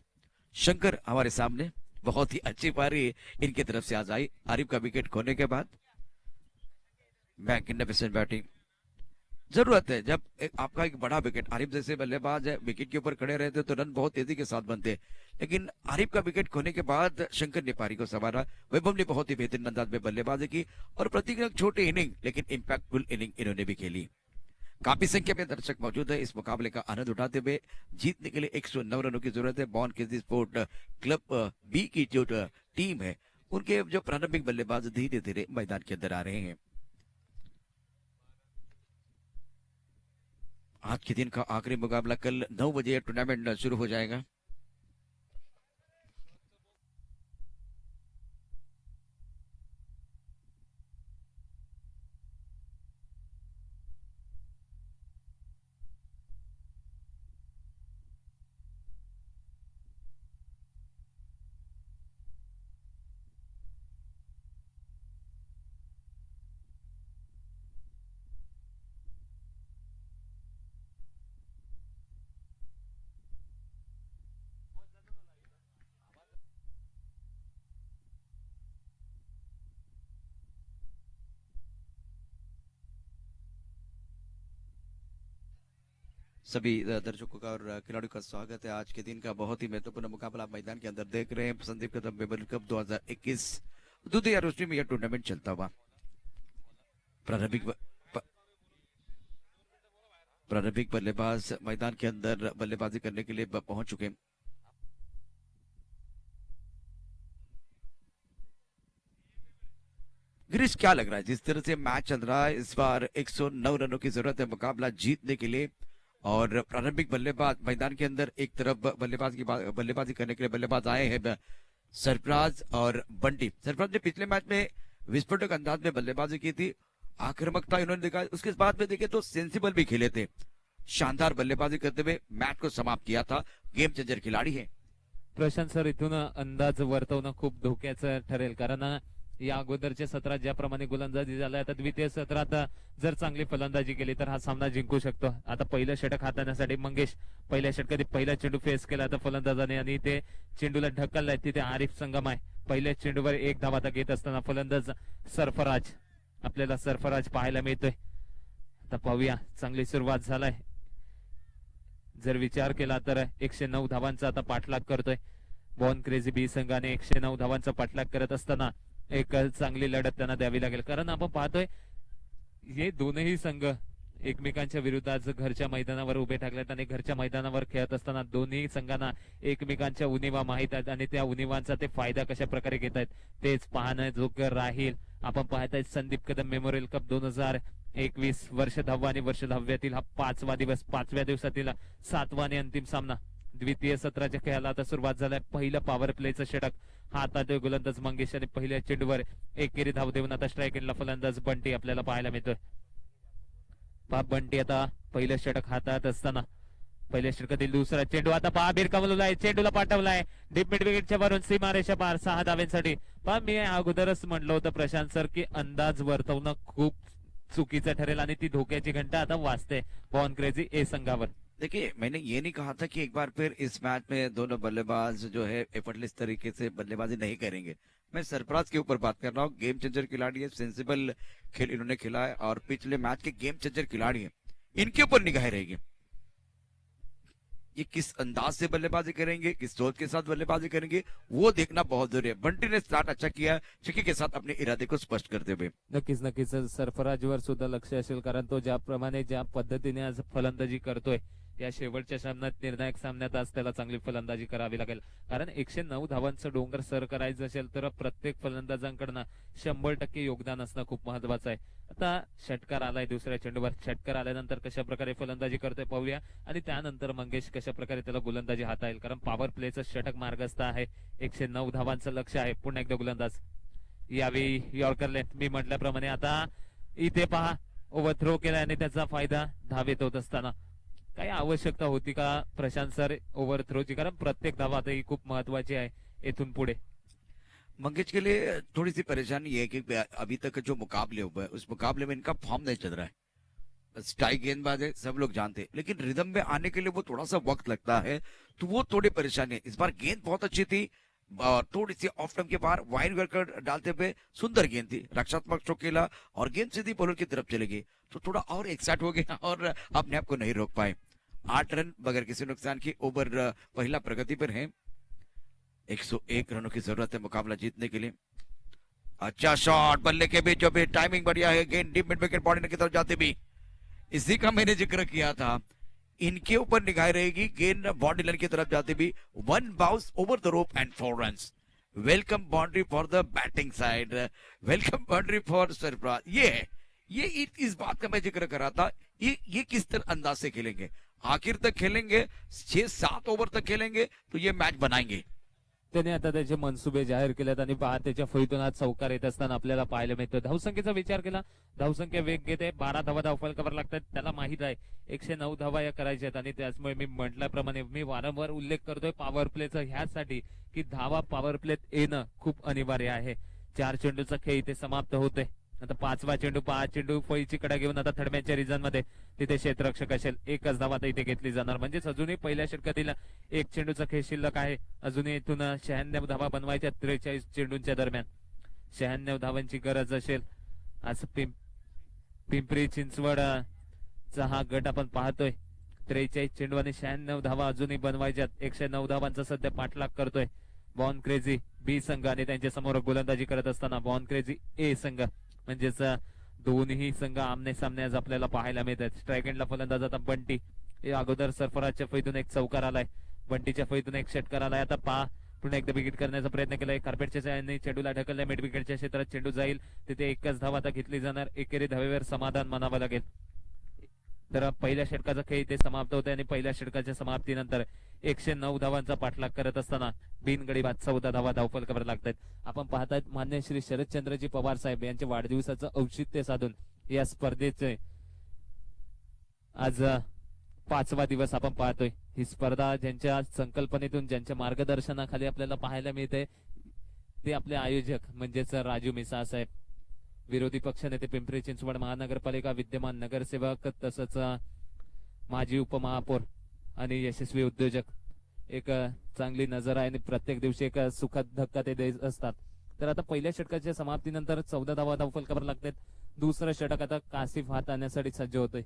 शंकर हमारे सामने, बहुत ही अच्छी पारी इनकी तरफ से आज आई। आरिफ का विकेट खोने के बाद मैग्निफिसेंट बैटिंग जरूरत है। जब आपका एक बड़ा विकेट, आरिफ जैसे बल्लेबाज है, विकेट के ऊपर खड़े रहते तो रन बहुत तेजी के साथ बनते, लेकिन आरिफ का विकेट खोने के बाद शंकर ने पारी को संवारा। वैभव ने बहुत ही बेहतरीन अंदाज में बल्लेबाजी की और प्रतीक छोटी इनिंग लेकिन इंपैक्टफुल इनिंग इन्होंने भी खेली। काफी संख्या में दर्शक मौजूद है, इस मुकाबले का आनंद उठाते हुए जीतने के लिए 109 रनों की जरूरत है। Born Crazy Sport Club B की जो टीम है उनके जो प्रारंभिक बल्लेबाज धीरे धीरे मैदान के अंदर आ रहे हैं। आज के दिन का आखिरी मुकाबला कल 9 बजे टूर्नामेंट शुरू हो जाएगा। सभी दर्शकों का और खिलाड़ियों का स्वागत है। आज के दिन का बहुत ही महत्वपूर्ण मुकाबला आप मैदान के अंदर देख रहे हैं। संदीप कदम मेमोरियल कप 2021 द्वितीय रोशनी में यह टूर्नामेंट चलता हुआ। प्रारंभिक बल्लेबाज मैदान के अंदर बल्लेबाजी करने के लिए पहुंच चुके हैं। गिरीश, क्या लग रहा है जिस तरह से मैच चल रहा है इस बार 109 रनों की जरूरत है मुकाबला जीतने के लिए, और प्रारंभिक बल्लेबाज मैदान के अंदर एक तरफ बल्लेबाजी करने के लिए बल्लेबाज आए हैं सरफराज और बंटी। सरफराज ने पिछले मैच में विस्फोटक अंदाज में बल्लेबाजी की थी, आक्रामकता इन्होंने दिखाई, उसके बाद में देखे तो सेंसिबल भी खेले थे, शानदार बल्लेबाजी करते हुए मैच को समाप्त किया था। गेम चेंजर खिलाडी है प्रशांत सर. इथून अंदाज वर्तवणं खूप धोक्याचं ठरेल, कारण या अगोदरच्या सत्रात ज्याप्रमाणे गोलंदाजी झाल्या, आता द्वितीय सत्रात जर चांगली फलंदाजी केली तर हा सामना जिंकू शकतो. आता पहिलं षटक हाताळण्यासाठी मंगेश पहिल्या षटकात पहिला चेंडू फेस केला आता फलंदाजाने आणि ते चेंडूला ढकललाय. तिथे आरिफ संगम आहे. पहिल्या चेंडूवर एक धाव आता घेत असताना फलंदाज सरफराज, आपल्याला सरफराज पाहायला मिळतोय. आता पाहूया, चांगली सुरुवात झालाय. जर विचार केला तर 109 धावांचा आता पाठलाग करतोय बॉर्न क्रेझी बी संघाने. 109 धावांचा पाठलाग करत असताना एक चांगली लढत त्यांना द्यावी लागेल, कारण आपण पाहतोय हे दोनही संघ एकमेकांच्या विरुद्ध आज घरच्या मैदानावर उभे ठाकलेत आणि घरच्या मैदानावर खेळत असताना दोन्ही संघांना एकमेकांच्या उणिवा माहित आहेत आणि त्या उणिवांचा ते फायदा कशा प्रकारे घेत आहेत तेच पाहणं जोगर राहील. आपण पाहताय संदीप कदम मेमोरियल कप 2021 वर्ष 10 आणि वर्ष 10व्यातील हा 5वा दिवस, 5व्या दिवसातील 7वा आणि अंतिम सामना. द्वितीय सत्राच्या खेळाला आता सुरुवात झालाय. पहिलं पॉवर प्लेचं षटक हातात गोलंदाज मंगेश आणि पहिल्या चेंडूवर एकेरी धाव देऊन आता स्ट्राईक एंडला फलंदाज बंटी आपल्याला पाहायला मिळतोय. बंटी आता पहिलं षटक हातात असताना पहिल्या षटकातील दुसरा चेंडू आता पहा भिरकावलाय, चेंडूला पाठवलाय डीप मिड विकेटच्या वरून सीमारेषा पार 6 धावांसाठी. पहा मी अगोदरच म्हटलं होतं प्रशांत सर की अंदाज वर्तवणं खूप चुकीचं ठरेल आणि ती धोक्याची घंटा आता वाजते बॉर्न क्रेझी ए संघावर. देखिए, मैंने ये नहीं कहा था कि एक बार फिर इस मैच में दोनों बल्लेबाज जो है एफर्टलेस तरीके से बल्लेबाजी नहीं करेंगे. मैं सरफराज के ऊपर बात कर रहा हूँ. गेम चेंजर खिलाड़ी है, सेंसिबल खेल इन्होंने खेला है और पिछले मैच के गेम चेंजर खिलाड़ी है. इनके ऊपर निगाहें रहेगी. ये किस अंदाज से बल्लेबाजी करेंगे, किस सोच के साथ बल्लेबाजी करेंगे, वो देखना बहुत जरूरी है. बंटी ने स्टार्ट अच्छा किया चक्की के साथ अपने इरादे को स्पष्ट करते हुए. नक्कीच सरफराजवर सुद्धा लक्ष असेल, कारण तो ज्या पद्धतीने आज फलंदाजी करतोय या शेवटच्या सामन्यात, निर्णायक सामन्यात आज त्याला चांगली फलंदाजी करावी लागेल, कारण 109 धावांचं डोंगर सर करायचं असेल तर प्रत्येक फलंदाजांकडनं 100% योगदान असणं खूप महत्वाचं आहे. आता षटकार आलाय दुसऱ्या चेंडूवर. षटकार आल्यानंतर कशा प्रकारे फलंदाजी करतोय पाहूया आणि त्यानंतर मंगेश कशा प्रकारे त्याला गोलंदाजी हाताळेल, कारण पॉवर प्लेचं षटक मार्गस्थ आहे. 109 धावांचं लक्ष आहे. पुन्हा एकदा गोलंदाज यावेळी यॉर्कर लेंथ. मी म्हटल्याप्रमाणे आता इथे पहा ओव्हरथ्रो केला आणि त्याचा फायदा धावेत होत असताना काही आवश्यकता होती का प्रशांत सर ओव्हरथ्रोची, कारण प्रत्येक धावा आता ही खूप महत्वाची आहे इथून पुढे. मंगेश के लिए थोड़ी सी परेशानी ये है कि अभी तक जो मुकाबले हुए हैं उस मुकाबले में इनका फॉर्म नहीं चल रहा है. स्ट्राइक गेंदबाज है, सब लोग जानते हैं, लेकिन रिदम में आने के लिए वो थोड़ा सा वक्त लगता है, तो वो थोड़ी परेशानी है. इस बार गेंद बहुत अच्छी थी और थोड़ी सी ऑफ टर्म के बाहर वाइड वर्कर डालते हुए सुंदर गेंद थी, रक्षात्मक स्ट्रोक खेला और गेंद सीधी बॉलर की तरफ चली गई, तो थोड़ा और एक्साइट हो गया और अपने आप को नहीं रोक पाए. 8 रन बगैर किसी नुकसान की ओवर पहला प्रगति पर है. 101 रनों की जरूरत है मुकाबला जीतने के लिए. अच्छा शॉट, बल्ले के बीच जो भी टाइमिंग बढ़िया है, गेंद डीप मिड विकेट बॉडी की तरफ जाते भी, इसी का मैंने जिक्र किया था. इनके ऊपर निगाह रहेगी, गेंद बॉडी लाइन की तरफ जाते भी. 1 bounce over the rope and 4 runs. Welcome boundary for the batting side, welcome boundary for Sarfaraz. ये इस बात का मैं जिक्र कर रहा था. ये किस तरह अंदाज से खेलेंगे, आखिर तक खेलेंगे, 6-7 ओव्हर तक खेलेंगे तो ये मॅच बनाएंगे. त्याने आता त्याचे मनसुबे जाहीर केलेत आणि पहा त्याच्या फळीतून आज चौकार येत असताना आपल्याला पाहायला मिळतो. धावसंख्येचा विचार केला, धावसंख्या वेग घेते, 12 धावा धावफल कव्हर लागतात. त्याला माहित आहे 109 धावा या करायच्या आहेत आणि त्याचमुळे मी म्हटल्याप्रमाणे मी वारंवार उल्लेख करतोय पॉवर प्लेचा ह्यासाठी की धावा पॉवर प्लेत येणं खूप अनिवार्य आहे. 4 चेंडूचा खेळ इथे समाप्त होतोय. आता 5वा चेंडू, 5 चेंडू फळीची कडा घेऊन आता थडम्याच्या रिझन मध्ये तिथे क्षेत्ररक्षक असेल. एकच धावा इथे घेतली जाणार, म्हणजेच अजूनही पहिल्या षटकातील 1 चेंडूचा खेळ शिल्लक आहे. अजूनही इथून 96 धावा बनवायच्या 43 चेंडूंच्या दरम्यान. 96 धावांची गरज असेल. आज पिंपरी चिंचवड चा हा गट आपण पाहतोय. 43 चेंडू आणि 96 धावा अजूनही बनवायच्यात. 109 धावांचा सध्या पाठलाग करतोय बॉर्न क्रेझी बी संघ आणि त्यांच्या समोर गोलंदाजी करत असताना बॉर्न क्रेझी ए संघ म्हणजेच दोन्ही संघ आमने सामने आज आपल्याला पाहायला मिळतात. स्ट्राईक एंडला फलंदाज आता बंटी. हे अगोदर सरफराजच्या फैतून एक चौकार आलाय, बंटीच्या फैतून एक षटकार आलाय. आता पुन्हा एकदा विकेट करण्याचा प्रयत्न केलाय. कार्पेटच्या साहाय्याने चेंडूला ढकललाय. मिड विकेटच्या क्षेत्रात चेंडू जाईल तिथे एकच धाव आता घेतली जाणार. एकेरी धावेवर समाधान मानावं लागेल. तर पहिल्या षटकाचा खेळ इथे समाप्त होतोय आणि पहिल्या षटकाच्या समाप्तीनंतर 109 धावांचा पाठलाग करत असताना बिनगडी बाद 14 धावा धावफलकावर लागतात. आपण पाहतायत मान्य श्री शरदचंद्रजी पवार साहेब यांच्या वाढदिवसाचं औचित्य साधून या स्पर्धेचे आज 5वा दिवस आपण पाहतोय. ही स्पर्धा ज्यांच्या संकल्पनेतून ज्यांच्या मार्गदर्शनाखाली आपल्याला पाहायला मिळते ते आपले आयोजक म्हणजेच राजू मिसा साहेब, विरोधी पक्षनेते पिंपरी चिंचवड महानगरपालिका विद्यमान नगरसेवक तसंच माजी उपमहापौर आणि यशस्वी उद्योजक. एक चांगली नजर आहे आणि प्रत्येक दिवशी एक सुखद धक्का ते देत असतात. तर आता पहिल्या षटकाच्या समाप्तीनंतर 14 धावा धावफलकावर लागतात. दुसरं षटक आता कासिफ हात आणण्यासाठी सज्ज होतोय.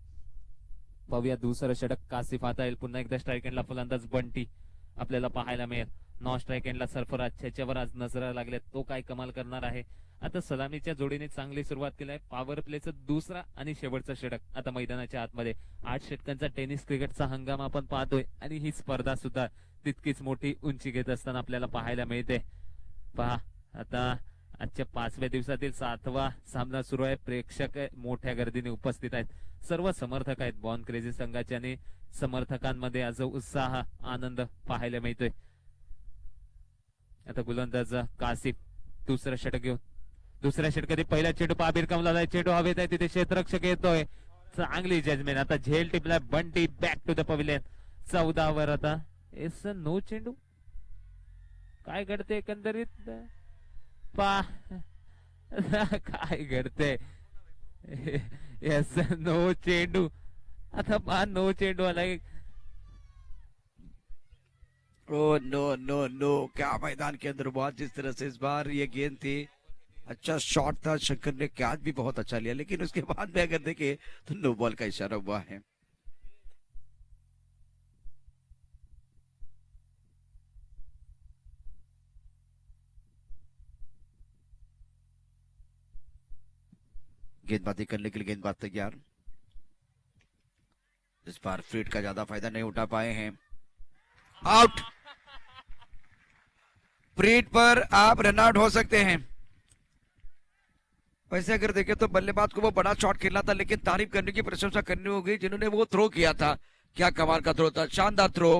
पाहूया दुसरं षटक कासिफ हाता येईल. पुन्हा एकदा स्ट्राईक एंडला फलंदाज बंटी आपल्याला पाहायला मिळेल. नॉन स्ट्राईक एंडला सरफराज, त्याच्यावर आज नजर लागल्यात. तो काय कमाल करणार आहे. आता सलामीच्या जोडीने चांगली सुरुवात केली आहे. पॉवर प्लेचं दुसरा आणि शेवटचा षटक आता मैदानाच्या आतमध्ये. 8 षटकांचा टेनिस क्रिकेटचा हंगाम आपण पाहतोय आणि ही स्पर्धा सुद्धा तितकीच मोठी उंची घेत असताना आपल्याला पाहायला मिळते. पहा आता आजच्या 5व्या दिवसातील 7वा सामना सुरू आहे. प्रेक्षक मोठ्या गर्दीने उपस्थित आहेत. सर्व समर्थक आहेत बॉर्न क्रेझी संघाचे आणि समर्थकांमध्ये आज उत्साह आनंद पाहायला मिळतोय. आता गोलंदाज कासिफ दुसरं षटक घेऊन दुसऱ्या षटकात पहिला चेंडू पाबीर कमला चेंडू हवेत आहे तिथे क्षेत्ररक्षक येतोय. चांगली जजमेंट. आता झेल टिपला Bunty back to the pavilion. 14 वर आता एस नो चेंडू. काय घडते एकंदरीत काय घडते. एस नो चेंडू. आता नो चेंडू आला. ओ नो नो नो, क्या मैदान के अंदर हुआ. जिस तरह से इस बार ये गेंद थी, अच्छा शॉट था, शंकर ने कैच भी बहुत अच्छा लिया, लेकिन उसके बाद में अगर देखे तो नो बॉल का इशारा हुआ है. गेंदबाजी करने के लिए गेंदबाज तैयार. इस बार फ्रीड का ज्यादा फायदा नहीं उठा पाए हैं. आउट. फ्रीड पर आप रन आउट हो सकते हैं. वैसे अगर देखें तो बल्लेबाज को वो बड़ा शॉट खेलना था, लेकिन तारीफ करने की प्रशंसा करनी होगी जिन्होंने वो थ्रो किया था. क्या कमाल का थ्रो था, शानदार थ्रो.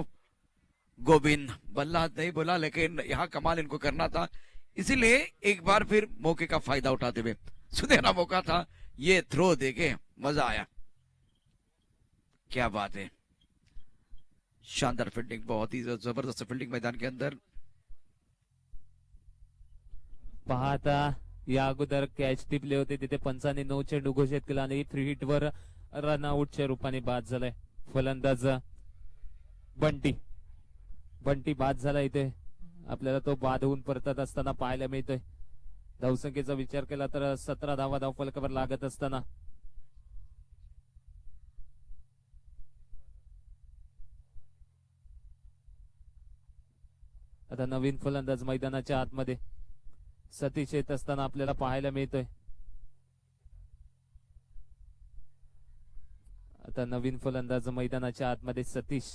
गोविंद बल्ला नहीं बोला, लेकिन यहाँ कमाल इनको करना था. इसीलिए एक बार फिर मौके का फायदा उठाते हुए सुनहरा मौका था. ये थ्रो देके मजा आया. क्या बात है. शानदार फील्डिंग, बहुत ही जबरदस्त फील्डिंग मैदान के अंदर. पाहता या अगोदर कॅच टिपले होते तिथे पंचाने 9 चेंडू घोषित केला आणि फ्री हिट वर रनआउटच्या रूपाने बाद झालाय. फलंदाज बंटी बाद झाला. इथे आपल्याला तो बाद होऊन परतत असताना पाहायला मिळतोय. धावसंख्येचा विचार केला तर 17 धावा धावफलकावर लागत असताना आता नवीन फलंदाज मैदानाच्या आतमध्ये सतीश येत असताना आपल्याला पाहायला मिळतोय. आता नवीन फलंदाज मैदानाच्या आतमध्ये सतीश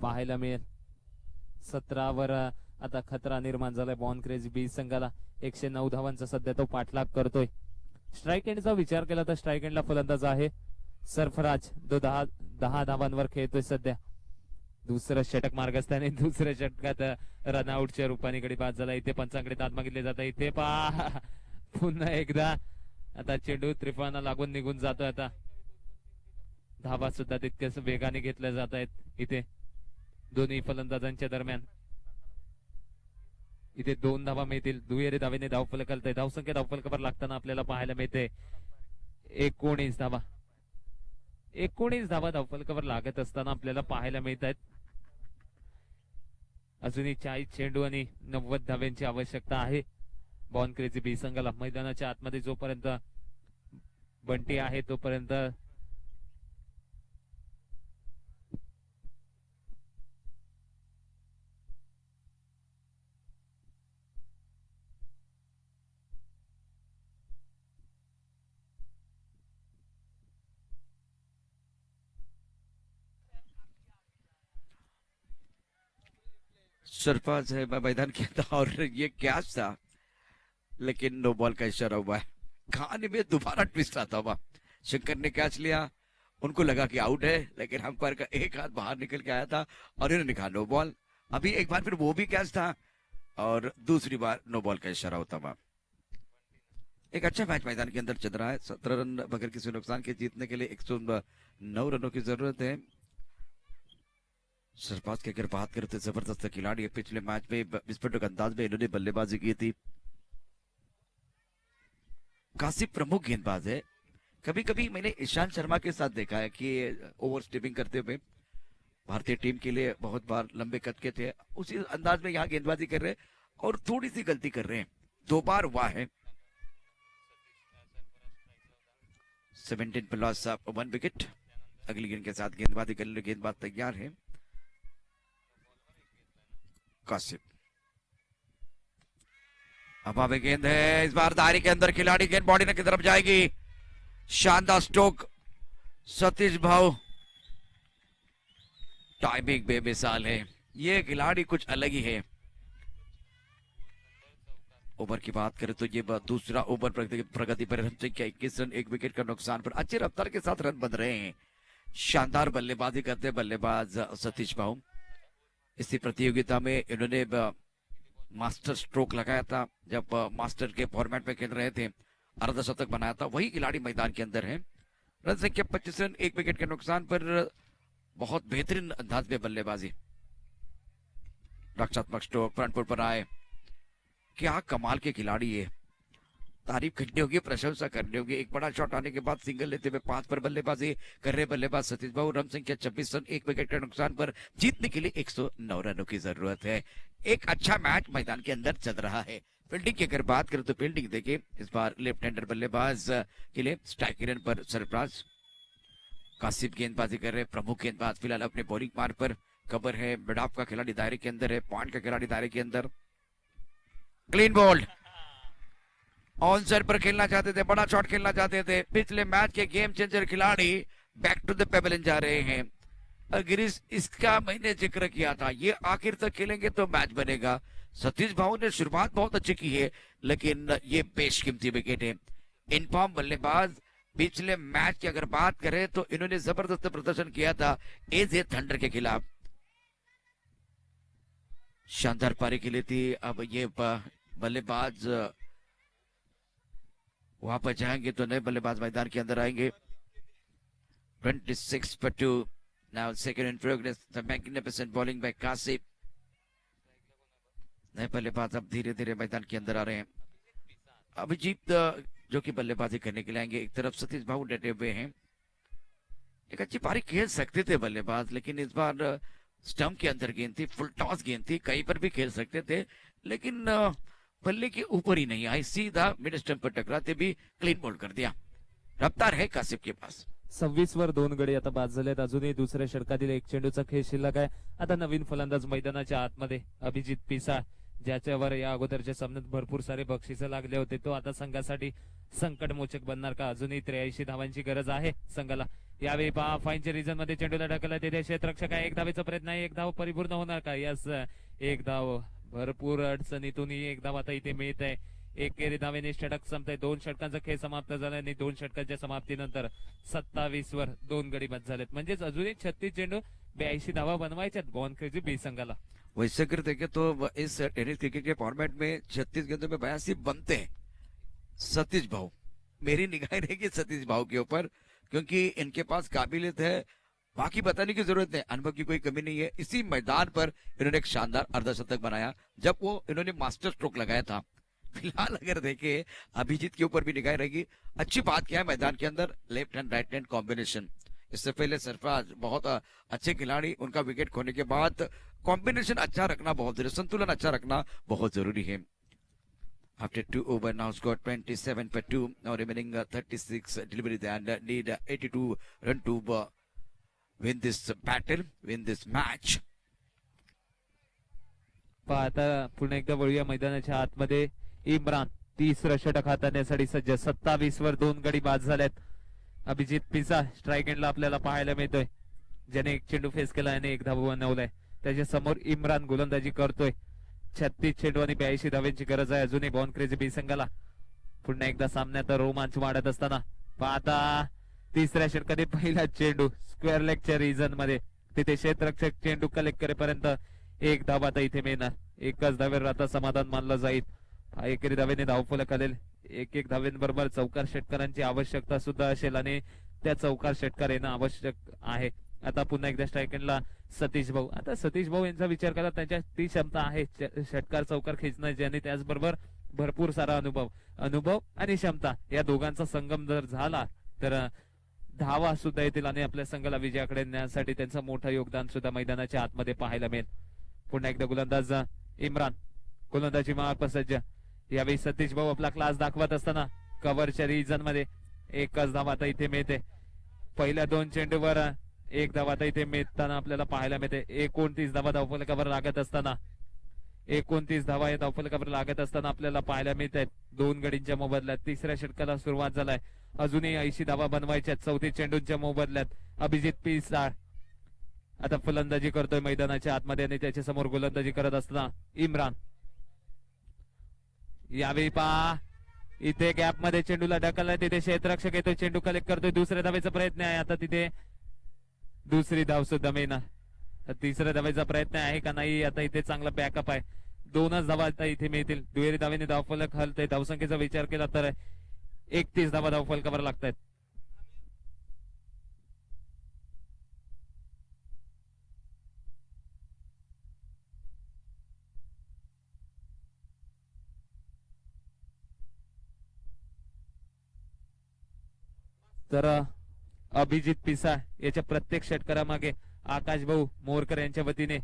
पाहायला मिळेल. 17 वर आता खतरा निर्माण झालाय बॉर्न क्रेझी बी संघाला. 109 धावांचा सध्या तो पाठलाग करतोय. स्ट्राईक एंडचा विचार केला तर स्ट्राईक एंडला फलंदाज आहे सरफराज. तो 10 धावांवर खेळतोय सध्या. दुसरं षटक मार्गस्थानी. दुसऱ्या षटकात रनआउटच्या रूपाने गडी बाद झाला. इथे पंचांकडे दाद मागितले जात. इथे पुन्हा एकदा आता चेंडू त्रिफळांना लागून निघून जातोय. आता धावा सुद्धा तितक्याच वेगाने घेतल्या जात आहेत इथे दोन्ही फलंदाजांच्या दरम्यान. इथे 2 धावा मिळतील. दुहेरी धावेने धावफलक धावसंख्या धावफलकावर लागताना आपल्याला पाहायला मिळते 19 धावा. 19 धावा धावफलकावर लागत असताना आपल्याला पाहायला मिळत आहेत. अजूनही 40 चेंडू आणि 90 धाव्यांची आवश्यकता आहे बॉर्न क्रेझी बी संघाला. मैदानाच्या आतमध्ये जोपर्यंत बंटी आहे तोपर्यंत सरफराज है मैदान के अंदर और ये कैच था, लेकिन नो बॉल का इशारा हुआ है। कहानी में दोबारा ट्विस्ट आता हुआ, शंकर ने कैच लिया, उनको लगा कि आउट है, लेकिन अंपायर का एक हाथ बाहर निकल के आया था और इन्होंने कहा नो बॉल। अभी एक बार फिर वो भी कैच था और दूसरी बार नो बॉल का इशारा होता हुआ। एक अच्छा मैच मैदान के अंदर चल रहा है। 17 रन बगैर किसी नुकसान के जीतने के लिए 109 रनों की जरूरत है। सरफराज की अगर बात करें तो जबरदस्त खिलाड़ी है। पिछले मैच में विस्फोटक अंदाज में इन्होंने बल्लेबाजी की थी। काफी प्रमुख गेंदबाज है। कभी कभी मैंने ईशांत शर्मा के साथ देखा है कि ओवर स्टिपिंग करते हुए भारतीय टीम के लिए बहुत बार लंबे कद के थे, उसी अंदाज में यहाँ गेंदबाजी कर रहे हैं और थोड़ी सी गलती कर रहे हैं। 2 बार हुआ है। 17 पर लॉस ऑफ 1 विकेट। अगली गेंद के साथ गेंदबाजी करने के लिए गेंदबाज तैयार है। कासिफ अब आगे गेंद है, इस बार दायरे के अंदर खिलाड़ी, गेंद बॉडी ने की तरफ जाएगी। शानदार स्ट्रोक सतीश भाव, टाइमिंग बेमिसाल है। ये खिलाड़ी कुछ अलग ही है। ओवर की बात करें तो ये दूसरा ओवर प्रगति पर रन संख्या 21 रन, 1 विकेट का नुकसान पर अच्छी रफ्तार के साथ रन बन रहे हैं। शानदार बल्लेबाजी करते बल्लेबाज सतीश भाव। इसी प्रतियोगिता में इन्होंने मास्टर स्ट्रोक लगाया था जब मास्टर के फॉर्मेट में खेल रहे थे, अर्धशतक बनाया था। वही खिलाड़ी मैदान के अंदर है। रन संख्या 25 रन, 1 विकेट के नुकसान पर बहुत बेहतरीन अंदाज में बल्लेबाजी। रक्षात्मक स्ट्रोक, फ्रंट फुट पर आए। क्या कमाल के खिलाड़ी है। तारीफ करनी होगी, प्रशंसा करनी होगी। एक बड़ा शॉट आने के बाद सिंगल लेते हुए 5 पर बल्लेबाजी कर रहे बल्लेबाज सतीश बाबू। रन संख्या 26 रन, 1 विकेट के नुकसान पर जीतने के लिए 109 रनों की जरूरत है। एक अच्छा मैच मैदान के अंदर चल रहा है। फील्डिंग की अगर बात करें तो फील्डिंग देखिए, इस बार लेफ्ट हैंडर बल्लेबाज के लिए स्ट्राइक रेट पर सरफराज। कासिफ गेंदबाजी कर रहे प्रमुख गेंदबाज फिलहाल अपने बॉलिंग मार्ग पर। कबर है, मिडाफ का खिलाड़ी दायरे के अंदर है, पॉइंट का खिलाड़ी दायरे के अंदर। क्लीन बोल्ड, ऑन साइड पर खेलना चाहते थे, बड़ा शॉट खेलना चाहते थे। पिछले मैच के गेम चेंजर खिलाड़ी बैक टू द पेवेलियन जा रहे हैं। गिरीश, इसका मैंने जिक्र किया था, ये आखिर तक खेलेंगे तो मैच बनेगा। सतीश भाऊ ने शुरुआत बहुत अच्छी की है, लेकिन ये बेशकीमती विकेट है। इनफॉर्म बल्लेबाज। पिछले मैच की अगर बात करें तो इन्होंने जबरदस्त प्रदर्शन किया था एजे थंडर के खिलाफ। शानदार पारी खेली थी। अब ये बल्लेबाज वहां पर जाएंगे तो नए बल्लेबाज मैदान के अंदर आएंगे। 26 पर 2 now second in progress, the magnificent bowling bye Kashif. नए बल्लेबाज अब धीरे धीरे मैदान के अंदर आ रहे हैं। अभिजीत जो कि बल्लेबाजी करने के लिए आएंगे। एक तरफ सतीश भाऊ डटे हुए हैं। एक अच्छी पारी खेल सकते थे बल्लेबाज, लेकिन इस बार स्टंप के अंदर गेंद थी, फुल टॉस गेंद थी, कहीं पर भी खेल सकते थे, लेकिन बल्ले के ऊपर ही नहीं आई, सीधा मिड स्टंप पर टकराते भी क्लीन बोल्ड कर दिया। रफ्तार है कासिफ के पास। 26 वर 2 गडी आता बाद झालेत। अजूनही दुसऱ्या षटकातील एक चेंडूचा खेळ शिल्लक आहे। आता नवीन फलंदाज मैदानाच्या आतमध्ये अभिजित पिसाळ, ज्याच्यावर या अगोदरच्या सामन्यात भरपूर सारे बक्षिसे लागले होते, तो आता संघासाठी संकटमोचक बनणार का? अजूनही 83 धावांची गरज आहे संघाला। यावेळी पहा फाईनच्या रिजन मध्ये चेंडूला ढकलला तिथे क्षेत्ररक्षक आहे। एक धावेचा प्रयत्न आहे, एक धाव परिपूर्ण होणार का? यस, एक धाव भरपूर अडचणीतून एक धाव आता इथे मिळत आहे। एकेरी धावेने षटक संपतंय। 2 षटकांचा खेळ समाप्त झाला आणि 2 षटकांच्या समाप्तीनंतर 27 वर 2 गडी बाद झालेत। म्हणजेच अजूनही 36 चेंडू 82 धावा बनवायच्यात बॉर्न क्रेझी बी संघाला। वैसे अगर देखें तो इस टेनिस क्रिकेट के फॉर्मेट में 36 गेंदों में 82 बनते हैं। सतीश भाऊ, मेरी निगाहें रहेगी सतीश भाऊ के ऊपर, क्योंकि इनके पास काबिलियत है। बाकी बताने की जरूरत है, अनुभव की कोई कमी नहीं है। इसी मैदान पर इन्होंने एक शानदार अर्धशतक बनाया जब वो इन्होंने मास्टर स्ट्रोक लगाया था। फिलहाल अगर देखें अभिजीत के ऊपर भी निगाह रहेगी। अच्छी बात क्या है मैदान के अंदर left hand right hand combination. इससे पहले सरफराज बहुत अच्छे खिलाड़ी, उनका विकेट खोने के बाद कॉम्बिनेशन अच्छा रखना बहुत जरूरी, संतुलन अच्छा रखना बहुत जरूरी है। After 2 over now scored 27 per 2, now remaining 36 deliveries and need 82 run to win this battle, win this match. आता पुन्हा एकदा वळूया मैदानाच्या आतमध्ये। इम्रान तिसरं षटक हाताळण्यासाठी सज्ज। 27 वर 2 गडी बाद झालेत। अभिजित पिसाळ स्ट्राइक एंडला आपल्याला पाहायला मिळतोय, ज्याने एक चेंडू फेस केला आणि एक धाव बनवलाय। त्याच्या समोर इम्रान गोलंदाजी करतोय. 36 चेंडू आणि 82 धाव्यांची गरज आहे अजूनही बॉन क्रेझी बी संघाला. पुन्हा एकदा सामन्यात रोमांच वाढत असताना पाहता तिसऱ्या षटकातील पहिला चेंडू स्क्वेअर लेगच्या रिजन मध्ये, तिथे क्षेत्ररक्षक चेंडू कलेक्ट करेपर्यंत एक धाव आता इथे मिळणार. एकच धावेवर आता समाधान मानलं जाईल. एकेरी धावेने धावफलक आलेल. एक धावेंबरोबर चौकार षटकारांची आवश्यकता सुद्धा असेल आणि त्या चौकार षटकार येणं आवश्यक आहे. आता पुन्हा एकदा स्ट्रायकरला सतीश भाऊ. आता सतीश भाऊ यांचा विचार करा, त्यांच्या ती क्षमता आहे षटकार चौकार खेचण्याची आणि त्याचबरोबर भरपूर सारा अनुभव आणि क्षमता या दोघांचा संगम जर झाला तर धावा सुद्धा येतील आणि आपल्या संघाला विजयाकडे नेण्यासाठी त्यांचं मोठं योगदान सुद्धा मैदानाच्या आतमध्ये पाहायला मिळेल. पुन्हा एकदा गोलंदाज इम्रान गोलंदाजी मार्ग सज्ज. यावेळी सतीश भाऊ आपला क्लास दाखवत असताना कव्हरच्या रिजन मध्ये एकच धाव आता इथे मिळते. पहिल्या 2 चेंडूवर एक धाव आता इथे मिळताना आपल्याला पाहायला मिळते. 29 धावा धावफलकावर लागत असताना 29 धावा या धावफलकावर लागत असताना आपल्याला पाहायला मिळत आहेत 2 गडींच्या मोबदल्यात. तिसऱ्या षटकाला सुरुवात झालाय. अजूनही 80 धावा बनवायच्या 34 चेंडूंच्या मोबदल्यात. अभिजित पिसाळ आता फलंदाजी करतोय मैदानाच्या आतमध्ये आणि त्याच्या समोर गोलंदाजी करत असताना इम्रान. यावेळी पहा इथे गॅप मध्ये चेंडूला ढकललाय, तिथे क्षेत्ररक्षक येतोय, चेंडू कलेक्ट करतोय. दुसऱ्या धावेचा प्रयत्न आहे. आता तिथे दुसरी धाव सुद्धा मिळणार. तिसऱ्या धावेचा प्रयत्न आहे का नाही, आता इथे चांगला बॅकअप आहे. 2च धावा आता इथे मिळतील. दुहेरी धावेने धावफलक हलतंय. धावसंख्येचा विचार केला तर 31 धावा धावफलकावर लागतायत. तर अभिजित पिसाळ याच्या प्रत्येक षटकारामागे आकाश भाऊ मोरकर यांच्या वतीने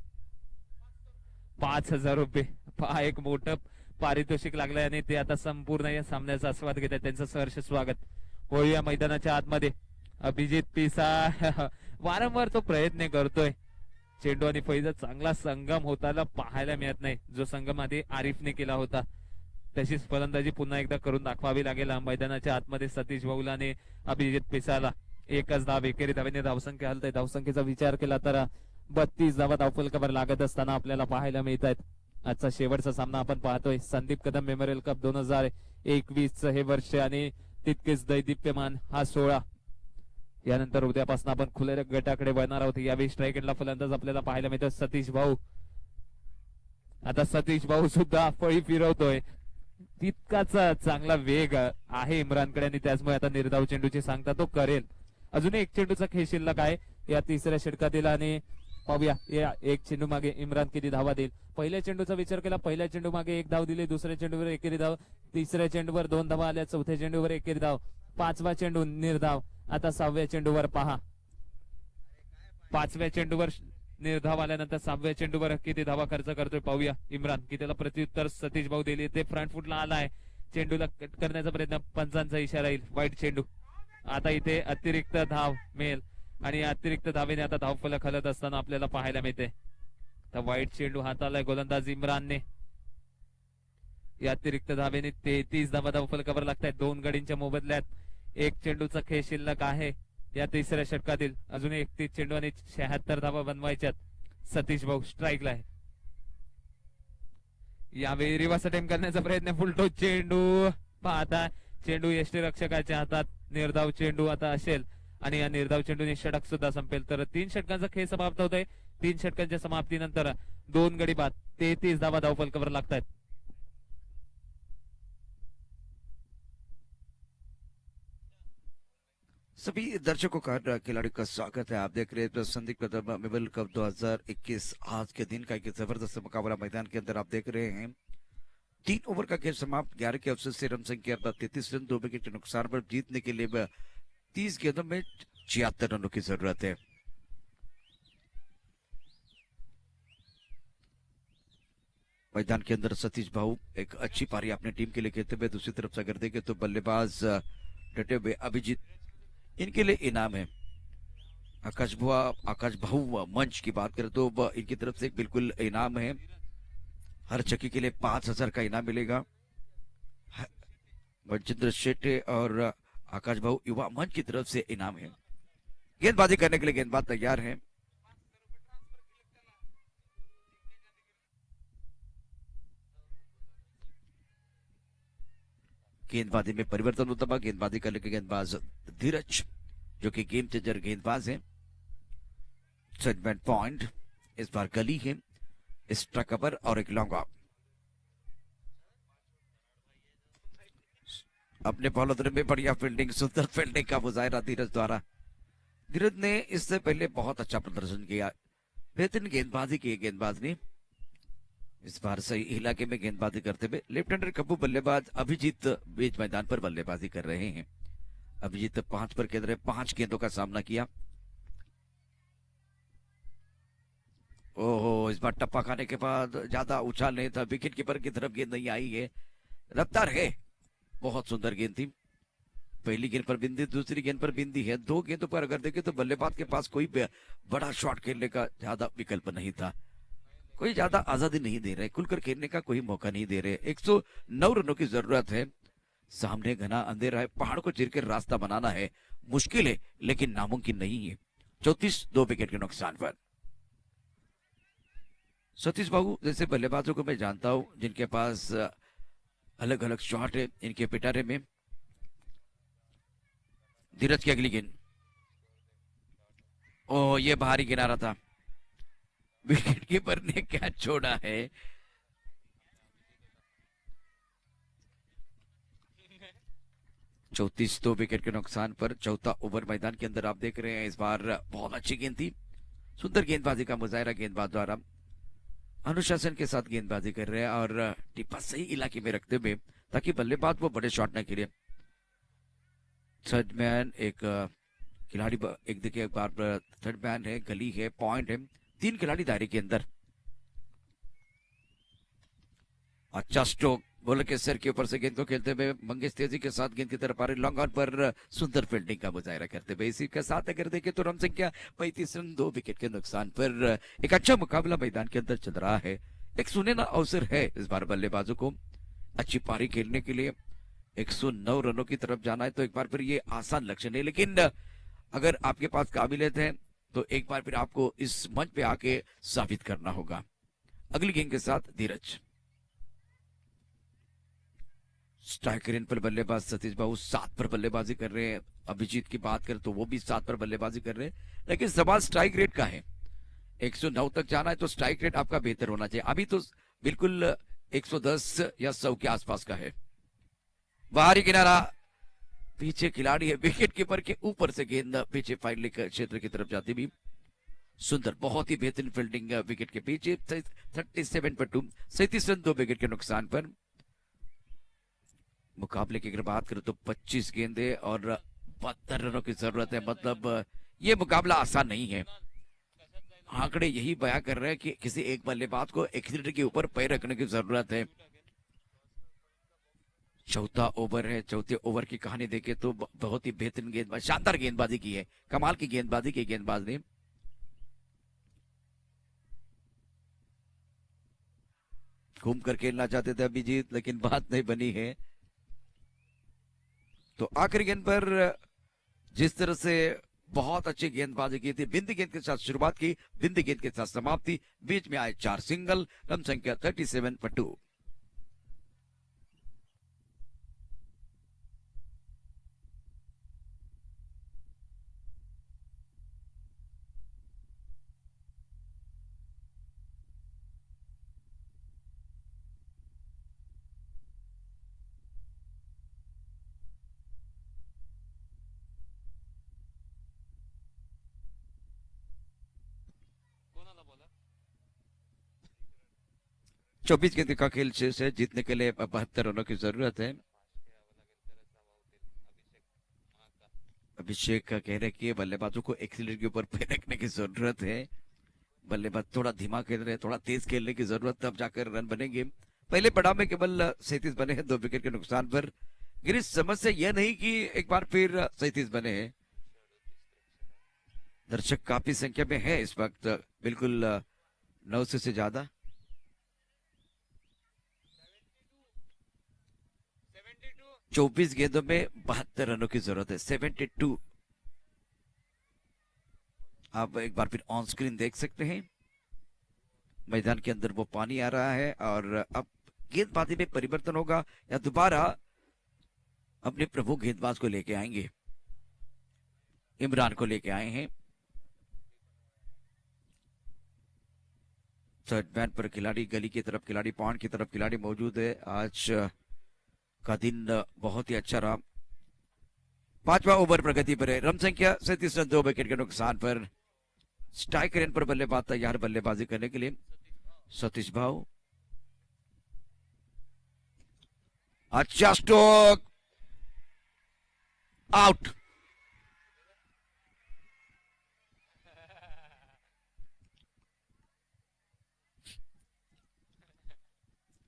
5,000 रुपये पहा एक मोठं पारितोषिक लागलंय आणि ते आता संपूर्ण या सामन्याचा आस्वाद घेत आहेत. त्यांचं सहर्ष स्वागत. वळूया मैदानाच्या आतमध्ये. अभिजित पिसाळ वारंवार तो प्रयत्न करतोय. चेंडू आणि फैजा चांगला संगम होताना पाहायला मिळत नाही, जो संगम आधी आरिफने केला होता. तशीच फलंदाजी पुन्हा एकदा करून दाखवावी लागेल मैदानाच्या आतमध्ये सतीश भाऊला आणि अभिजित पिसाळला. एकच धाव एकेरी धावेने धावसंख्या हलते. धावसंख्येचा विचार केला तर 32 धावा धावफलकावर लागत असताना आपल्याला पाहायला मिळत आहेत. आजचा शेवटचा सामना आपण पाहतोय. संदीप कदम मेमोरियल कप 2021 हे वर्ष आणि तितकेच दैदिप्यमान हा 16. यानंतर उद्यापासून आपण खुल्या गटाकडे वळणार आहोत. यावेळी स्ट्रायकरला फलंदाज आपल्याला पाहायला मिळतो सतीश भाऊ. आता सतीश भाऊ सुद्धा फळी फिरवतोय. तितकाच चांगला वेग आहे इम्रानकडे आणि त्याचमुळे आता निर्धाव चेंडूची सांगता तो करेल. अजून एक चेंडूचा खेळ शिल्लक आहे या तिसऱ्या षटकातील आणि पाहूया या एक चेंडू मागे इम्रान किती धावा देईल. पहिल्या चेंडूचा विचार केला, पहिल्या चेंडू मागे 1 धाव दिली, दुसऱ्या चेंडूवर एकेरी धाव, तिसऱ्या चेंडूवर 2 धावा आल्या, चौथ्या चेंडूवर एकेरी धाव, 5वा चेंडू निर्धाव. आता 6व्या चेंडूवर पहा, 5व्या चेंडूवर निर्धाव आल्यानंतर 6व्या चेंडूवर किती धावा खर्च करतोय पाहूया इम्रान. की त्याला प्रत्युत्तर सतीश भाऊ दिली. ते फ्रंट फुटला आलाय, चेंडूला कट करण्याचा प्रयत्न, पंचांचा इशारा येईल. वाईट चेंडू. आता इथे अतिरिक्त धाव मिळेल आणि अतिरिक्त धावेने आता धावफलक हलत असताना आपल्याला पाहायला मिळते. तर वाईट चेंडू हाताला गोलंदाज इम्रानने. या अतिरिक्त धावेने 33 धावा धावफलकावर लागतात. 2 गडींच्या मोबदल्यात एक चेंडूचा खेळ शिल्लक आहे या तिसऱ्या षटकातील. अजून 31 चेंडू आणि 76 धावा बनवायच्यात. सतीश भाऊ स्ट्राईकला आहे. यावेळी रिव्हर्स अटेम्प्ट करण्याचा प्रयत्न, फुलटो चेंडू. पाहता चेंडू यष्टीरक्षकाच्या हातात. निर्धाव चेंडू आता असेल आणि या निर्धाव चेंडूने षटक सुद्धा संपेल. तर 3 षटकांचा खेळ समाप्त होतोय. 3 षटकांच्या समाप्तीनंतर 2 गडी बाद 33 धावा धावफलकावर लागतात. सभी दर्शकों का खिलाड़ी का स्वागत है. आप देख रहे हैं संदीप कदम मेमोरियल कप 2021. आज के दिन का एक जबरदस्त मुकाबला मैदान के अंदर आप देख रहे हैं. 3 ओवर का खेल समाप्त. 11 के अवसर से रन संख्या 33 रन, 2 विकेट के नुकसान पर जीतने के लिए 30 गेंदों में 76 रनों की जरूरत है. मैदान के अंदर सतीश भाऊ एक अच्छी पारी अपनी टीम के लिए खेलते हुए. दूसरी तरफ से अगर देखें तो बल्लेबाज डटे हुए अभिजीत, इनके लिए इनाम है. आकाश भाऊ मंच की बात करें तो इनकी तरफ से एक बिल्कुल इनाम है. हर चक्की के लिए 5,000 का इनाम मिलेगा. मनजिंद्र शेट्टे और आकाश भाऊ युवा मंच की तरफ से इनाम है. गेंदबाजी करने के लिए गेंदबाज तैयार है. गेंदबाजी में परिवर्तन होता हुआ, गेंदबाजी करने के गेंदबाज धीरज जो कि गेम चेंजर गेंदबाज है। सेटमेंट पॉइंट इस बार गली है, एक्स्ट्रा कवर और एक लॉन्ग ऑफ। अपने बॉलर में बढ़िया फील्डिंग, सुंदर फील्डिंग का मुजाहरा धीरज द्वारा। धीरज ने इससे पहले बहुत अच्छा प्रदर्शन किया, बेहतरीन गेंदबाजी की गेंदबाज ने। इस बार सही इलाके में गेंदबाजी करते हुए लेफ्ट हैंडर कब्बू बल्लेबाज अभिजीत बीच मैदान पर बल्लेबाजी कर रहे हैं। अभिजीत 5 पर खेल रहे, 5 गेंदों का सामना किया। ओहो, इस बार टप्पा खाने के बाद ज्यादा उछाल नहीं था, विकेट कीपर की तरफ गेंद नहीं आई है, रफ्तार है। बहुत सुंदर गेंद थी, पहली गेंद पर बिंदी, दूसरी गेंद पर बिंदी है। 2 गेंदों पर अगर देखें तो बल्लेबाज के पास कोई बड़ा शॉट खेलने का ज्यादा विकल्प नहीं था, कोई ज्यादा आजादी नहीं दे रहे, खुलकर खेलने का कोई मौका नहीं दे रहे। 109 रनों की जरूरत है, सामने घना अंधेरा है, पहाड़ को चीर के रास्ता बनाना है, मुश्किल है लेकिन नामुमकिन नहीं है। 34 2 विकेट के नुकसान पर। सतीश बाबू जैसे बल्लेबाजों को मैं जानता हूं जिनके पास अलग अलग शॉट है, इनके पिटारे में। धीरज की अगली गेंद, ओ ये बाहरी किनारा था, विकेट कीपर ने क्या छोड़ा है। चौतीस 2 विकेट के नुकसान पर। चौथा ओवर मैदान के अंदर आप देख रहे हैं, इस बार बहुत अच्छी गेंद थी, सुंदर गेंदबाजी का मुजाहरा गेंदबाज द्वारा, अनुशासन के साथ गेंदबाजी कर रहे हैं और टिप्पा सही इलाके में रखते हुए ताकि बल्लेबाज वो बड़े शॉट न खेले। थर्ड मैन एक खिलाड़ी, एक देखिए एक बार थर्ड मैन है, गली है, पॉइंट है, 3 खिलाड़ी दायरे के अंदर। अच्छा स्ट्रोक, बॉलर के सर के ऊपर से गेंद को खेलते हुए मंगेश तेजी के साथ गेंद की तरफ आ रहे, लॉन्ग ऑन पर सुंदर फील्डिंग का मुजाहरा करते हुए। इसी के साथ अगर देखें तो रन संख्या 35 रन 2 विकेट के नुकसान पर। एक अच्छा मुकाबला मैदान के अंदर चल रहा है, एक सुनहरा अवसर है इस बार बल्लेबाजों को अच्छी पारी खेलने के लिए। 109 रनों की तरफ जाना है तो एक बार फिर ये आसान लक्ष्य नहीं, लेकिन अगर आपके पास काबिलियत है तो एक बार फिर आपको इस मंच पे आके साबित करना होगा। अगली गेंद के साथ धीरज, स्ट्राइक रेट पर बल्लेबाज सतीश बाबू 7 पर बल्लेबाजी कर रहे हैं। अभिजीत की बात करें तो वो भी 7 पर बल्लेबाजी कर रहे हैं, लेकिन सवाल स्ट्राइक रेट का है। 109 तक जाना है तो स्ट्राइक रेट आपका बेहतर होना चाहिए, अभी तो बिल्कुल 110 या 100 के आसपास का है। बाहरी किनारा, पीछे खिलाड़ी है, विकेट कीपर के ऊपर से गेंद पीछे फाइनल क्षेत्र की तरफ जाती भी सुंदर, बहुत ही बेहतरीन फील्डिंग विकेट के पीछे। 37 पर 2, 37 रन 2 विकेट के नुकसान पर। मुकाबले की अगर बात करें तो 25 गेंदे और 72 रनों की जरूरत है, मतलब ये मुकाबला आसान नहीं है। आंकड़े यही बयां कर रहे हैं कि किसी एक बल्लेबाज को एक्सीलेटर के ऊपर पैर रखने की जरूरत है। चौथा ओवर है, चौथे ओवर की कहानी देखे तो बहुत ही बेहतरीन गेंदबाज, शानदार गेंदबाजी की है, कमाल की गेंदबाजी की गेंदबाज ने। घूम कर खेलना चाहते थे अभिजीत, लेकिन बात नहीं बनी है। तो आखिरी गेंद पर जिस तरह से बहुत अच्छी गेंदबाजी की थी, बिंदी गेंद के साथ शुरुआत की, बिंदी गेंद के साथ समाप्ति, बीच में आए 4 सिंगल, रन संख्या 37 पर 2। चौबीस गेंद का खेल शेष है, जीतने के लिए 72 रनों की जरूरत है। अभिषेक कह रहे कि बल्लेबाजों को एक्सीलेटर के ऊपर पैर रखने की जरूरत है, बल्लेबाज थोड़ा धीमा खेल रहे हैं, थोड़ा तेज खेलने की जरूरत, तब जाकर रन बनेंगे। पहले पड़ाव में केवल 37 बने हैं 2 विकेट के नुकसान पर। गिरीश, समस्या यह नहीं कि एक बार फिर 37 बने हैं, दर्शक काफी संख्या में है इस वक्त, बिल्कुल 900 से ज्यादा। 24 गेंदों में 72 रनों की जरूरत है, 72। आप एक बार फिर ऑन स्क्रीन देख सकते हैं, मैदान के अंदर वो पानी आ रहा है और अब गेंदबाजी में परिवर्तन होगा या दोबारा अपने प्रमुख गेंदबाज को लेके आएंगे। इमरान को लेके आए हैं। थर्ड मैन पर खिलाड़ी, गली की तरफ खिलाड़ी, पॉइंट की तरफ खिलाड़ी मौजूद है। आज का दिन बहुत ही अच्छा रहा। पांचवा ओवर प्रगति पर है। रन संख्या 37 रन, 2 विकेट के नुकसान पर। स्ट्राइक रेन पर बल्लेबाज तैयार बल्लेबाजी करने के लिए। सतीश भाव, अच्छा स्ट्रोक, आउट।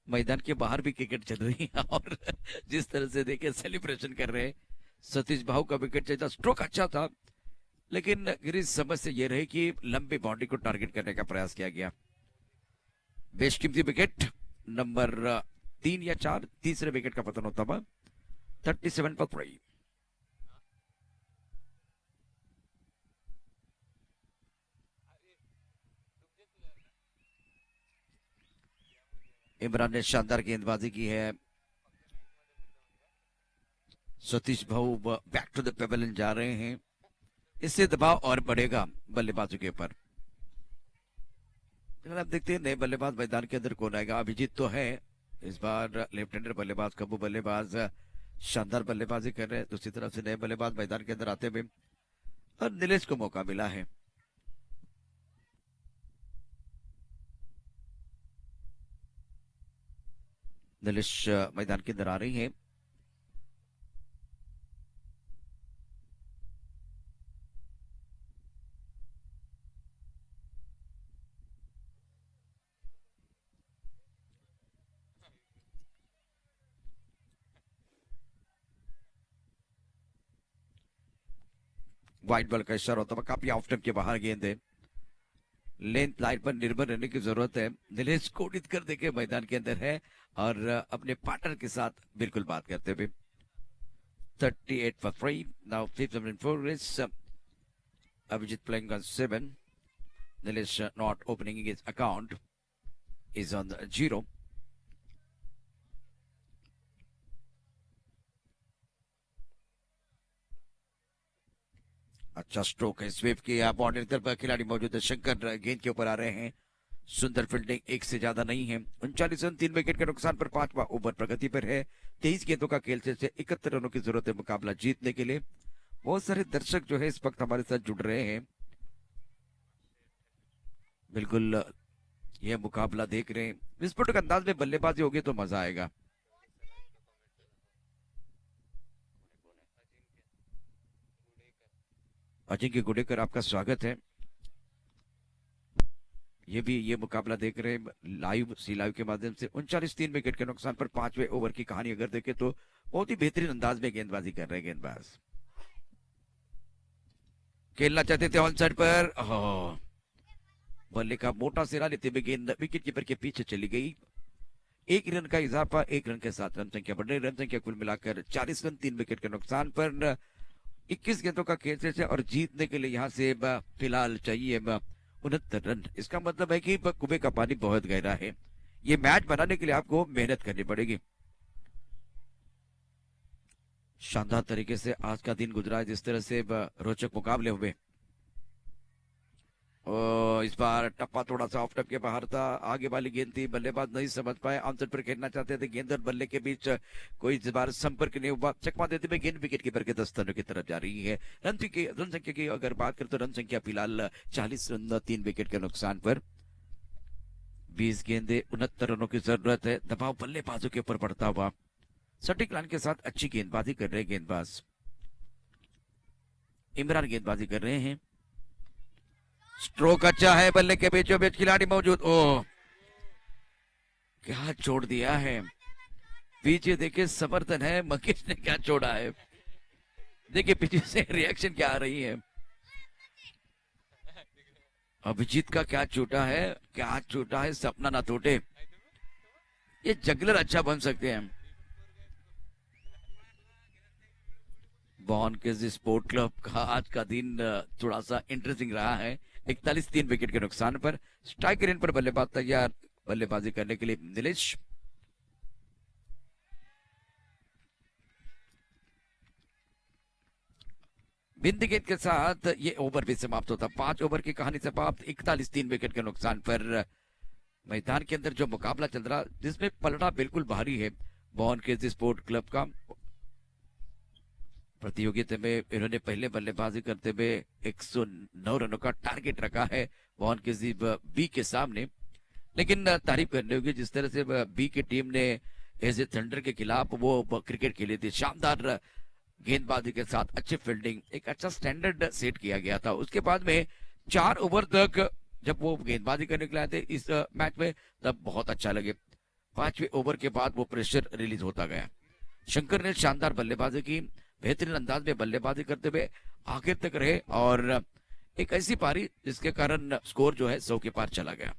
मैदान के बाहर भी क्रिकेट चल रही है और जिस तरह से देखे सेलिब्रेशन कर रहे हैं। सतीश भाव का विकेट चाहिए, स्ट्रोक अच्छा था, लेकिन गिरीश समस्या ये रही कि लंबी बाउंड्री को टारगेट करने का प्रयास किया गया। बेशकीमती विकेट नंबर 3 या 4, तीसरे विकेट का पतन होता हुआ 37 पर 3। इमरान ने शानदार गेंदबाजी की है। सतीश भाऊ बैक टू द पेवेलियन जा रहे हैं। इससे दबाव और बढ़ेगा बल्लेबाजों के ऊपर। आप देखते हैं नए बल्लेबाज मैदान के अंदर कौन आएगा। अभिजीत तो है इस बार लेफ्ट हैंडर बल्लेबाज, कबू बल्लेबाज शानदार बल्लेबाजी कर रहे हैं। दूसरी तरफ से नए बल्लेबाज मैदान के अंदर आते हुए और नीलेश को मौका मिला है। नीलेश मैदान के अंदर आ रही है। वाइट बॉल का इशारा होता है, काफी ऑफ टाइम के बाहर गेंद है। लेंथ लाइन पर निर्भर रहने की जरूरत है। नीलेश कोडित कर देके मैदान के अंदर है और अपने पार्टनर के साथ बिल्कुल बात करते हुए। 38 for 3. Now 574 is Abhijit playing on 7. Nilesh not opening his account is on 0. अच्छा स्ट्रोक है। स्वीप की बाउंड्री तरफ खिलाड़ी मौजूद है। शंकर गेंद के ऊपर आ रहे हैं। सुंदर फील्डिंग, एक से ज्यादा नहीं है। 39 रन, 3 विकेट के नुकसान पर। पांचवा ओवर प्रगति पर है। 23 गेंदों का खेल से 71 रनों की जरूरत है मुकाबला जीतने के लिए। बहुत सारे दर्शक जो है इस वक्त हमारे साथ जुड़ रहे हैं, बिल्कुल यह मुकाबला देख रहे हैं। विस्फोटक अंदाज में बल्लेबाजी होगी तो मजा आएगा। अजिंक्य गुडेकर आपका स्वागत है। ये मुकाबला देख रहे हैं लाइव, सी लाइव के माध्यम से। 39 3 विकेट के नुकसान पर पांचवें ओवर की कहानी अगर देखें तो बहुत ही बेहतरीन अंदाज में गेंदबाजी कर रहे हैं गेंदबाज। खेलना चाहते थे ऑन साइड पर, बल्ले का मोटा सिरा लेते हुए गेंद विकेट कीपर के पीछे चली गई। 1 रन का इजाफा, 1 रन के साथ रन संख्या बढ़ रही। रन संख्या कुल मिलाकर 40 रन, 3 विकेट के नुकसान पर। 21 गेंदों का खेल से और जीतने के लिए यहाँ से फिलहाल चाहिए 69 रन। इसका मतलब है कि कुएं का पानी बहुत गहरा है। ये मैच बनाने के लिए आपको मेहनत करनी पड़ेगी। शानदार तरीके से आज का दिन गुजरा है, जिस तरह से रोचक मुकाबले हुए। इस बार टप्पा थोड़ा सा ऑफ टप के बाहर था। आगे वाली गेंद थी, बल्लेबाज नहीं समझ पाए। आमतौर पर खेलना चाहते थे। गेंद और बल्ले के बीच कोई इस बार संपर्क नहीं हुआ। चकमा देते हुए गेंद विकेट कीपर के दस्तों की तरफ जा रही है। रन संख्या की अगर बात करें तो रन संख्या फिलहाल 40 रन, 3 विकेट के नुकसान पर। 20 गेंदे, 69 रनों की जरूरत है। दबाव बल्लेबाजों के ऊपर पड़ता हुआ। सटीक लाइन के साथ अच्छी गेंदबाजी कर रहे हैं गेंदबाज। इमरान गेंदबाजी कर रहे हैं। स्ट्रोक अच्छा है, बल्ले के बीचों बीच खिलाड़ी मौजूद। ओह, क्या छोड़ दिया है। पीछे देखिए समर्थन है, मकेश ने क्या छोड़ा है। देखिए पीछे से रिएक्शन क्या आ रही है। अभिजीत का क्या छूटा है, क्या छूटा है। सपना ना टूटे, ये जगलर अच्छा बन सकते हैं। बॉन के स्पोर्ट क्लब का आज का दिन थोड़ा सा इंटरेस्टिंग रहा है। 41 3 विकेट के नुकसान पर। स्ट्राइक रेन पर बल्लेबाज तैयार बल्लेबाजी करने के लिए नीलेश। बिंद गेंद के साथ ये ओवर भी समाप्त होता। 5 ओवर की कहानी समाप्त, 41 3 विकेट के नुकसान पर। मैदान के अंदर जो मुकाबला चल रहा, जिसमें पलड़ा बिल्कुल भारी है बॉन के स्पोर्ट क्लब का। प्रतियोगिता में इन्होंने पहले बल्लेबाजी करते हुए 109 रनों का टारगेट रखा है बॉन के बी के सामने। लेकिन तारीफ करने होगी जिस तरह से बी की टीम ने एज ए थंडर के खिलाफ वो क्रिकेट खेली थी। शानदार गेंदबाजी के साथ अच्छी फील्डिंग, एक अच्छा स्टैंडर्ड सेट किया गया था। उसके बाद में 4 ओवर तक जब वो गेंदबाजी करने के लिए आए थे इस मैच में, तब बहुत अच्छा लगे। 5वें ओवर के बाद वो प्रेशर रिलीज होता गया। शंकर ने शानदार बल्लेबाजी की, बेहतरीन अंदाज में बल्लेबाजी करते हुए आखिर तक रहे और एक ऐसी पारी जिसके कारण स्कोर जो है 100 के पार चला गया।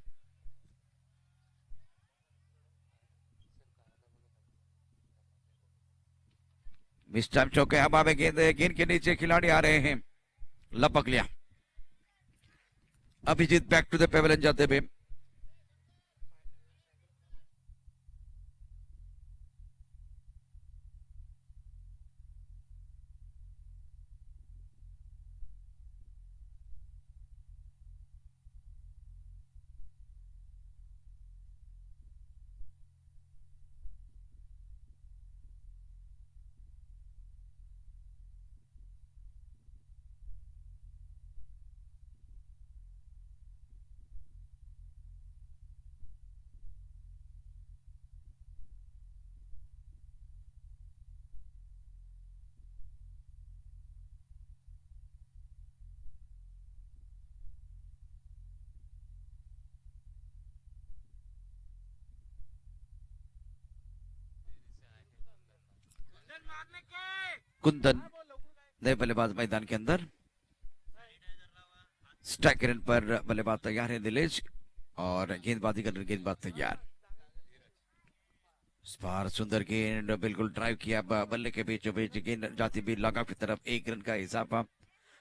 मिस टाइम चौके हवा में गेंद, गेंद के नीचे खिलाड़ी आ रहे हैं, लपक लिया। Abhijeet back to the pavilion जाते हुए। कुंदन नए बल्लेबाज मैदान के अंदर। स्ट्राइक रन पर बल्लेबाज तैयार है नीलेश और गेंदबाजी करने गेंदबाज तैयार। इस बार सुंदर गेंद, बिल्कुल ड्राइव किया बल्ले के बीचों बीच, गेंद जाती भी लगा की तरफ। 1 रन का इजाफा,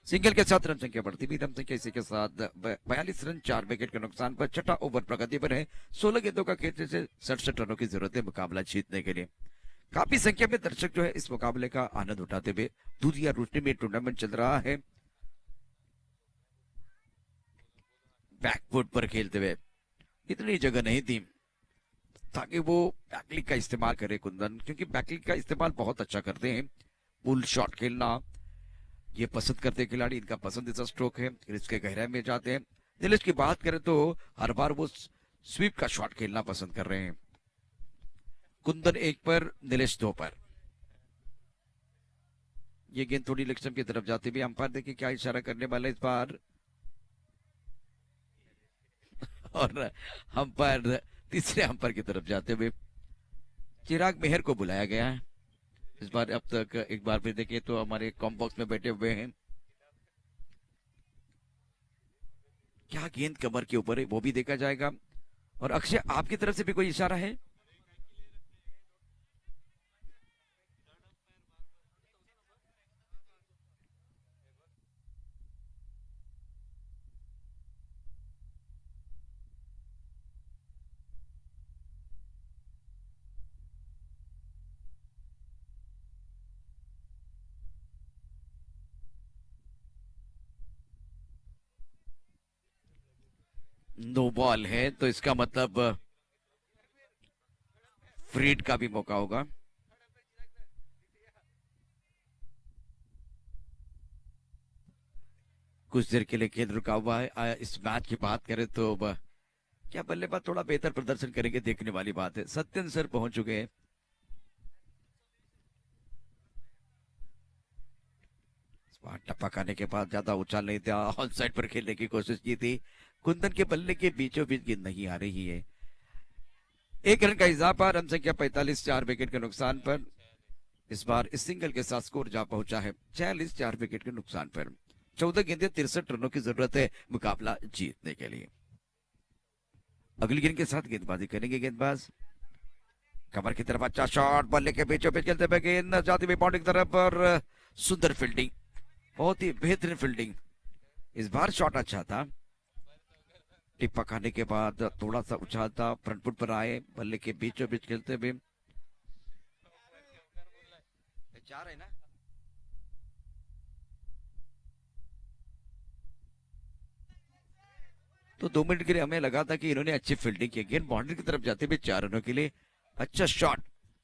सिंगल के साथ रन संख्या बढ़ती भी। रन संख्या इसी के साथ 42 रन 4 विकेट के नुकसान पर। छठा ओवर प्रगति पर है। 16 गेंदों का खेल से 67 रनों की जरूरत है मुकाबला जीतने के लिए। काफी संख्या में दर्शक जो है इस मुकाबले का आनंद उठाते हुए दूधिया रोशनी में टूर्नामेंट चल रहा है। बैकफुट पर खेलते हुए इतनी जगह नहीं थी ताकि वो बैकलिक का इस्तेमाल करे कुंदन, क्योंकि बैकलिक का इस्तेमाल बहुत अच्छा करते हैं। पुल शॉट खेलना ये पसंद करते खिलाड़ी, इनका पसंदीदा स्ट्रोक है। इसके गहराई में जाते हैं। नीलेश की बात करें तो हर बार वो स्वीप का शॉट खेलना पसंद कर रहे हैं। कुंदन 1 पर, नीलेश 2 पर। ये गेंद थोड़ी लेग स्टंप की तरफ जाती भी। अंपायर देखिए क्या इशारा करने वाला इस बार और अंपायर तीसरे अंपायर की तरफ जाते हुए चिराग मेहर को बुलाया गया है इस बार। अब तक एक बार फिर देखिए तो हमारे कॉम्बॉक्स में बैठे हुए हैं। क्या गेंद कमर के ऊपर है वो भी देखा जाएगा। और अक्षय आपकी तरफ से भी कोई इशारा है? नो बॉल है तो इसका मतलब फ्रीड का भी मौका होगा। कुछ देर के लिए खेल रुका हुआ है। इस मैच की बात करें तो क्या बल्लेबाज थोड़ा बेहतर प्रदर्शन करेंगे, देखने वाली बात है। सत्यन सर पहुंच चुके हैं। टपक आने के बाद ज्यादा उछाल नहीं था, ऑन साइड पर खेलने की कोशिश की थी। कुंदन के बल्ले के बीचों बीच गेंद नहीं आ रही है। 1 रन का इजाफा, रन संख्या 45 4 विकेट के नुकसान पर। इस बार इस सिंगल के साथ स्कोर जा पहुंचा है 46 4 विकेट के नुकसान पर। 14 गेंदें 63 रनों की जरूरत है मुकाबला जीतने के लिए। अगली गेंद के साथ गेंदबाजी करेंगे गेंदबाज। कमर की तरफ अच्छा शॉट, बल्ले के बीचों बीच खेलते हुए गेंद जाती हुई बाउंड्री की तरफ पर। सुंदर फील्डिंग, बहुत ही बेहतरीन फील्डिंग। इस बार शॉट अच्छा था। टिप्पा खाने के बाद थोड़ा सा उछाल था, फ्रंट फुट पर आए, बल्ले के बीचों बीच खेलते हुए। चार है ना। तो 2 मिनट के लिए हमें लगा था कि इन्होंने अच्छी फील्डिंग की। गेंद बाउंड्री की तरफ जाते हुए 4 रनों के लिए अच्छा शॉट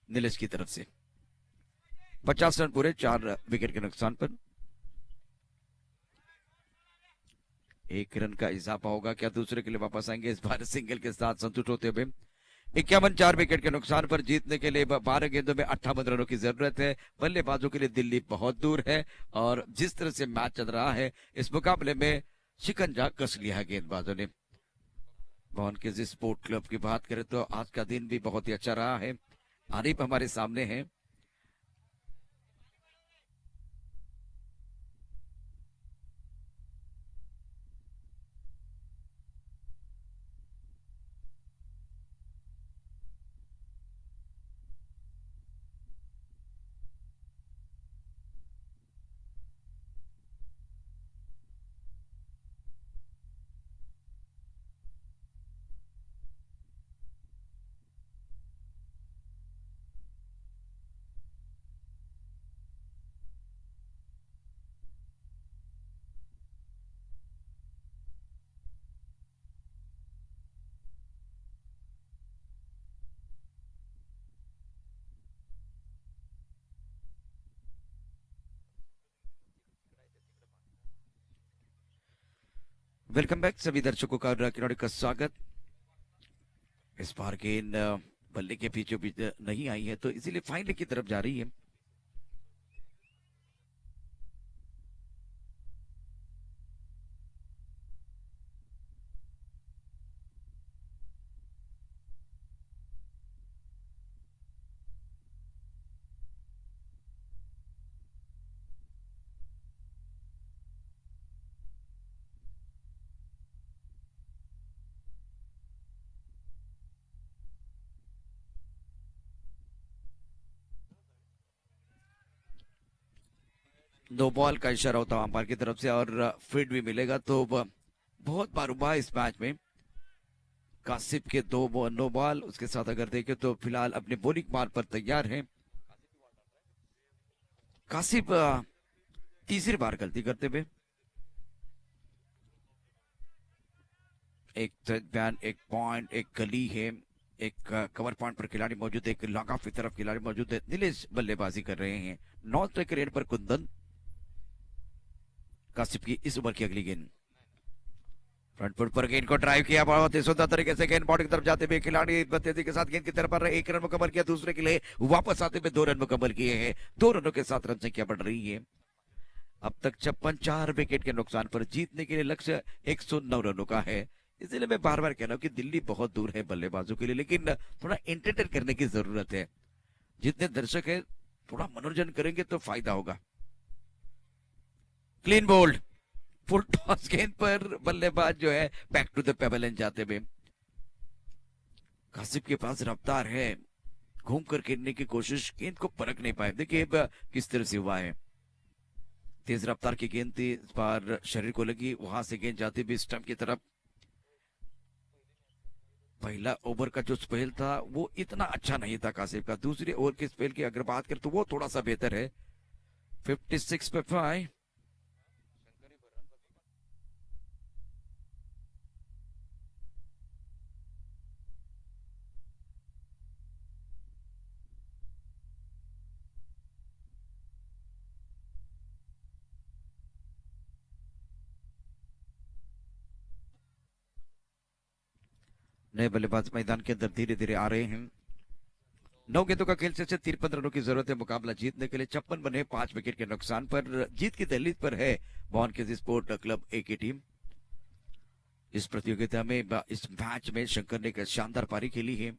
नीलेश की तरफ से। 50 रन पूरे 4 विकेट के नुकसान पर। 1 रन का इजाफा होगा क्या? दूसरे के लिए वापस आएंगे इस बार सिंगल के साथ संतुष्ट होते हुए। 51 4 विकेट के नुकसान पर जीतने के लिए 12 गेंदों में 58 रनों की जरूरत है। बल्लेबाजों के लिए दिल्ली बहुत दूर है और जिस तरह से मैच चल रहा है इस मुकाबले में शिकंजा कस लिया है गेंदबाजों ने। भवन के स्पोर्ट क्लब की बात करें तो आज का दिन भी बहुत ही अच्छा रहा है। आरिफ हमारे सामने है। वेलकम बैक सभी दर्शकों का खिलाड़ी का स्वागत। इस बार गेंद बल्ले के पीछे पीछे नहीं आई है तो इसीलिए फाइनल की तरफ जा रही है। नो बॉल का इशारा होता है अंपायर की तरफ से और फील्ड भी मिलेगा। तो बहुत बार हुआ इस मैच में कासिफ के 2 नो बॉल। उसके साथ अगर देखें तो फिलहाल अपने बॉलिंग मार पर तैयार है। कासिफ तीसरी बार गलती करते हुए। एक बयान, एक पॉइंट, एक गली है, एक कवर पॉइंट पर खिलाड़ी मौजूद है, एक लॉन्ग ऑफ की तरफ खिलाड़ी मौजूद है। नीलेश बल्लेबाजी कर रहे हैं। नॉन स्ट्राइक रेट पर कुंदन। कासिफ की इस ओवर की अगली गेंद फ्रंट फुट पर गेंद को ड्राइव किया बहुत ही सुंदर तरीके से। गेंद बॉडी की तरफ जाते हुए खिलाड़ी तेजी के साथ गेंद की तरफ 1 रन मुकम्मल किया। दूसरे के लिए वापस आते हुए 2 रन मुकम्मल किए हैं। 2 रनों के साथ रन संख्या बढ़ रही है। अब तक 56 4 विकेट के नुकसान पर जीतने के लिए लक्ष्य 109 रनों का है। इसलिए मैं बार बार कह रहा हूं कि दिल्ली बहुत दूर है बल्लेबाजों के लिए, लेकिन थोड़ा एंटरटेन करने की जरूरत है। जितने दर्शक है थोड़ा मनोरंजन करेंगे तो फायदा होगा। Clean bowled. फुल टॉस गेंद पर बल्लेबाज जो है बैक टू द पेवेलियन जाते हुए। कासिफ के पास रफ्तार है, घूम कर खेलने की कोशिश, गेंद को परख नहीं पाए। देखिए किस तरह से हुआ है। तेज रफ्तार की गेंद थी, इस बार शरीर को लगी, वहां से गेंद जाती हुई स्टंप की तरफ। पहला ओवर का जो स्पेल था वो इतना अच्छा नहीं था कासिफ का। दूसरे ओवर के स्पेल की अगर बात करें तो वो थोड़ा सा बेहतर है। 56 पे 5। नए बल्लेबाज मैदान के अंदर धीरे धीरे आ रहे हैं। 9 गेंदों का खेल से 53 रनों की जरूरत है मुकाबला जीतने के लिए। 56 बने 5 विकेट के नुकसान पर। जीत की दहलीज पर है भवन के स्पोर्ट क्लब ए की टीम। इस प्रतियोगिता में इस मैच में शंकर ने एक शानदार पारी खेली है।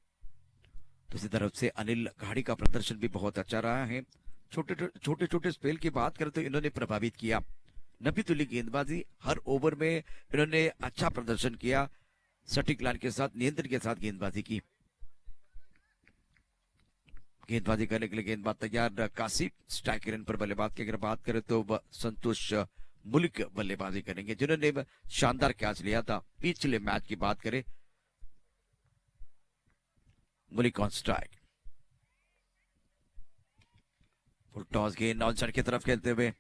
दूसरी तरफ से अनिल घाड़ी का प्रदर्शन भी बहुत अच्छा रहा है। छोटे छोटे स्पेल की बात करें तो इन्होंने प्रभावित किया। नबी तुली गेंदबाजी, हर ओवर में इन्होंने अच्छा प्रदर्शन किया। सटीक लाइन के साथ, नियंत्रण के साथ गेंदबाजी की। गेंदबाजी करने के लिए गेंदबाज तैयार कासिफ। स्ट्राइक रेट पर बल्लेबाज की अगर बात करें तो संतोष मुल्क बल्लेबाजी करेंगे, जिन्होंने शानदार कैच लिया था पिछले मैच की बात करें। मुल्क ऑन स्ट्राइक। फुल टॉस गेंद ऑन साइड की तरफ खेलते हुए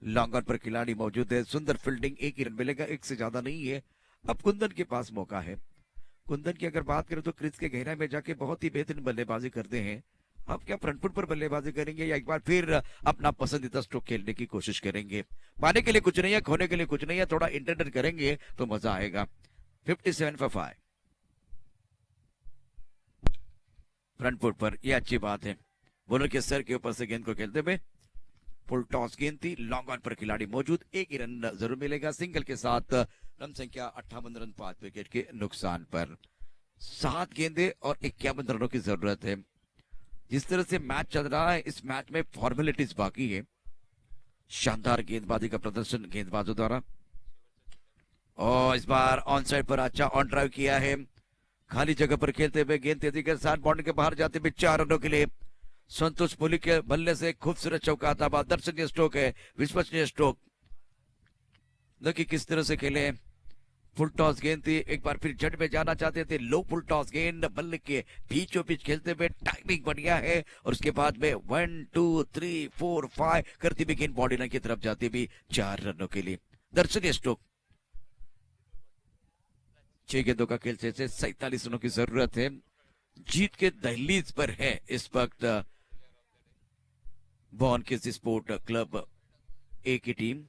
लॉन्ग ऑन पर खिलाड़ी मौजूद है। सुंदर फील्डिंग, 1 ही रन मिलेगा, 1 से ज्यादा नहीं है। अब कुंदन के पास मौका है। कुंदन की अगर बात करें तो क्रीज के गहराई में जाके बहुत ही बेहतरीन बल्लेबाजी करते हैं। अब क्या फ्रंट फुट पर बल्लेबाजी करेंगे या एक बार फिर अपना पसंदीदा स्ट्रोक खेलने की कोशिश करेंगे? पाने के लिए कुछ नहीं है, खोने के लिए कुछ नहीं है, थोड़ा इंटरटेन करेंगे तो मजा आएगा। 57 फॉर 5 फ्रंट फुट पर, यह अच्छी बात है। बॉलर के सर के ऊपर से गेंद को खेलते हुए फुल टॉस गेंद थी, लॉन्ग ऑन पर खिलाड़ी मौजूद, एक ही रन जरूर मिलेगा। सिंगल के साथ रन संख्या 58 रन 5 विकेट के नुकसान पर। 7 गेंदे और 51 रनों की जरूरत है। जिस तरह से मैच चल रहा है, इस मैच में फॉर्मेलिटीज बाकी है। शानदार गेंदबाजी का प्रदर्शन गेंदबाजों द्वारा, और इस बार ऑन साइड पर अच्छा ऑन ड्राइव किया है। खाली जगह पर खेलते हुए गेंद तेजी के साथ बाउंड्री के बाहर जाते हुए 4 रनों के लिए संतोष पुली के बल्ले से खूबसूरत चौका था। दर्शनीय स्ट्रोक है, विश्वसनीय स्ट्रोक। देखिए किस तरह से खेले। फुल टॉस गेंद थी, एक बार फिर जट में जाना चाहते थे। लो फुल टॉस गेंद, बल्ले के बीचों बीच खेलते हुए टाइमिंग बढ़िया है, और उसके बाद में 1 2 3 4 5 करती हुई गेंद बॉडी लाइन की तरफ जाती हुई 4 रनों के लिए। दर्शनीय स्ट्रोक। 6 गेंदों का खेल से 47 रनों की जरूरत है। जीत के दहलीज पर है इस वक्त बॉन किस स्पोर्ट क्लब ए की टीम,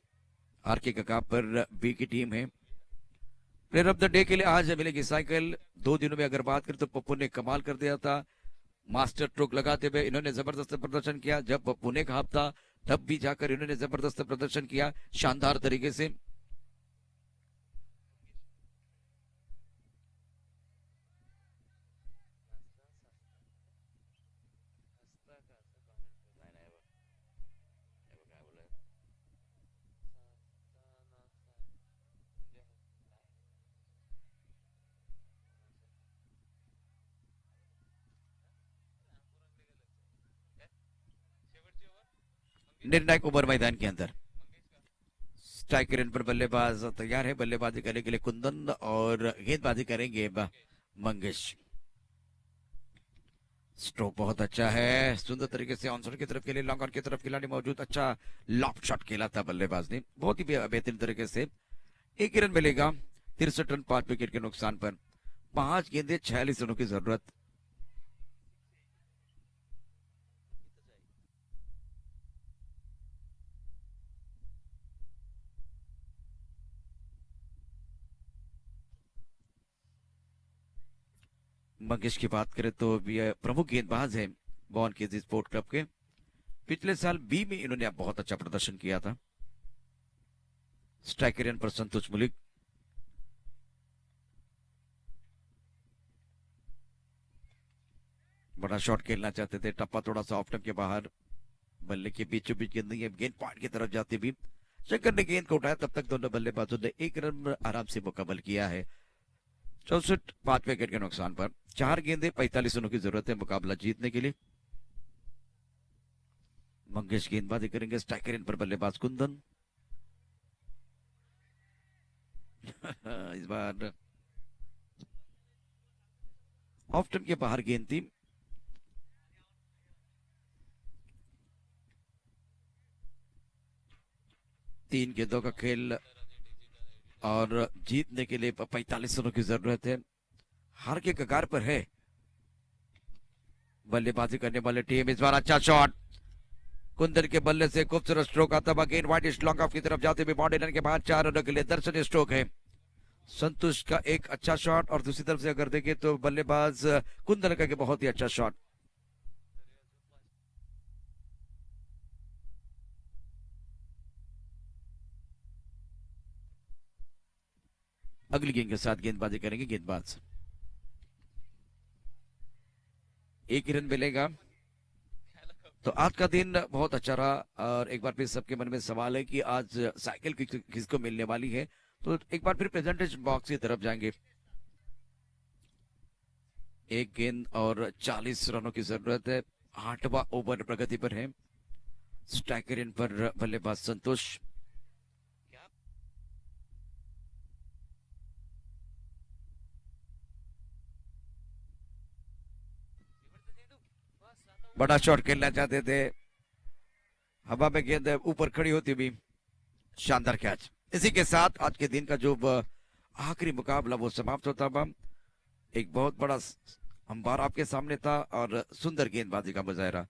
आरके कका पर बी की टीम है। प्लेयर ऑफ द डे के लिए आज मिलेगी साइकिल। 2 दिनों में अगर बात करें तो पप्पू ने कमाल कर दिया था, मास्टर स्ट्रोक लगाते हुए इन्होंने जबरदस्त प्रदर्शन किया। जब पुणे का हफ्ता तब भी जाकर इन्होंने जबरदस्त प्रदर्शन किया शानदार तरीके से। निर्णायक ओवर मैदान के अंदर स्ट्राइकर इन पर बल्लेबाज तैयार है बल्लेबाजी करने के लिए कुंदन, और गेंदबाजी करेंगे मंगेश। स्ट्रोक बहुत अच्छा है, सुंदर तरीके से ऑनसाइड की तरफ के लिए, लॉन्ग ऑन की तरफ खिलाड़ी मौजूद। अच्छा लॉफ्ट शॉट खेला था बल्लेबाज ने, बहुत ही बेहतरीन तरीके से। 1 रन मिलेगा, 63 रन 5 विकेट के नुकसान पर। 5 गेंदे 46 रनों की जरूरत। मंगेश की बात करें तो ये प्रमुख गेंदबाज है बॉन के स्पोर्ट क्लब के। पिछले साल बी में इन्होंने बहुत अच्छा प्रदर्शन किया था। स्ट्राइकर पर संतोष मुलिक, बड़ा शॉट खेलना चाहते थे, टप्पा थोड़ा सा ऑफ के बाहर, बल्ले के बीचों बीच गेंद नहीं, गेंद पॉइंट की तरफ जाती भी। शंकर ने गेंद को उठाया, तब तक दोनों बल्लेबाजों ने 1 रन आराम से मुकम्मल किया है। 64 5 विकेट के नुकसान पर। 4 गेंदे 45 रनों की जरूरत है मुकाबला जीतने के लिए। मंगेश गेंदबाजी करेंगे, स्ट्राइकर इन पर बल्लेबाज कुंदन। इस बार ऑफ टर्न के बाहर गेंद थी। तीन गेंदों का खेल और जीतने के लिए 45 रनों की जरूरत है। हार के कगार पर है बल्लेबाजी करने वाले टीम। इस बार अच्छा शॉट कुंदन के बल्ले से, खूबसूरत स्ट्रोक आता हुआ, गेंद वाइड लॉन्ग ऑफ की तरफ जाते हुए बाउंड्री लाइन के बाहर 4 रनों के लिए। दर्शनीय स्ट्रोक है। संतोष का एक अच्छा शॉट, और दूसरी तरफ से अगर देखें तो बल्लेबाज कुंदन का बहुत ही अच्छा शॉट। अगली गेंद के साथ गेंदबाजी करेंगे गेंदबाज। 1 रन मिलेगा। तो आज का दिन बहुत अच्छा रहा, और एक बार फिर सबके मन में सवाल है कि आज साइकिल किसको मिलने वाली है। तो एक बार फिर प्रेजेंटेशन बॉक्स की तरफ जाएंगे। 1 गेंद और 40 रनों की जरूरत है। 8वां ओवर प्रगति पर है। स्ट्राइकर इन पर बल्लेबाज संतोष। बड़ा शॉट खेलना चाहते थे, हवा में गेंद ऊपर खड़ी होती भी, शानदार कैच। इसी के साथ आज के दिन का जो आखिरी मुकाबला वो समाप्त होता हुआ। एक बहुत बड़ा अंबार आपके सामने था और सुंदर गेंदबाजी का मुजाहरा।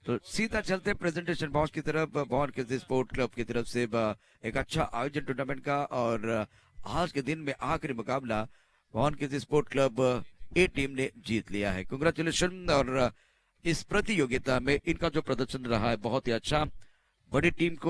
तो सीधा चलते प्रेजेंटेशन बॉक्स की तरफ, भवन कृषि स्पोर्ट क्लब की तरफ से एक अच्छा आयोजन टूर्नामेंट का। और आज के दिन में आखिरी मुकाबला भवन कृषि स्पोर्ट क्लब ए टीम ने जीत लिया है। कांग्रेचुलेशन। और इस प्रतियोगिता में इनका जो प्रदर्शन रहा है बहुत ही अच्छा, बड़ी टीम को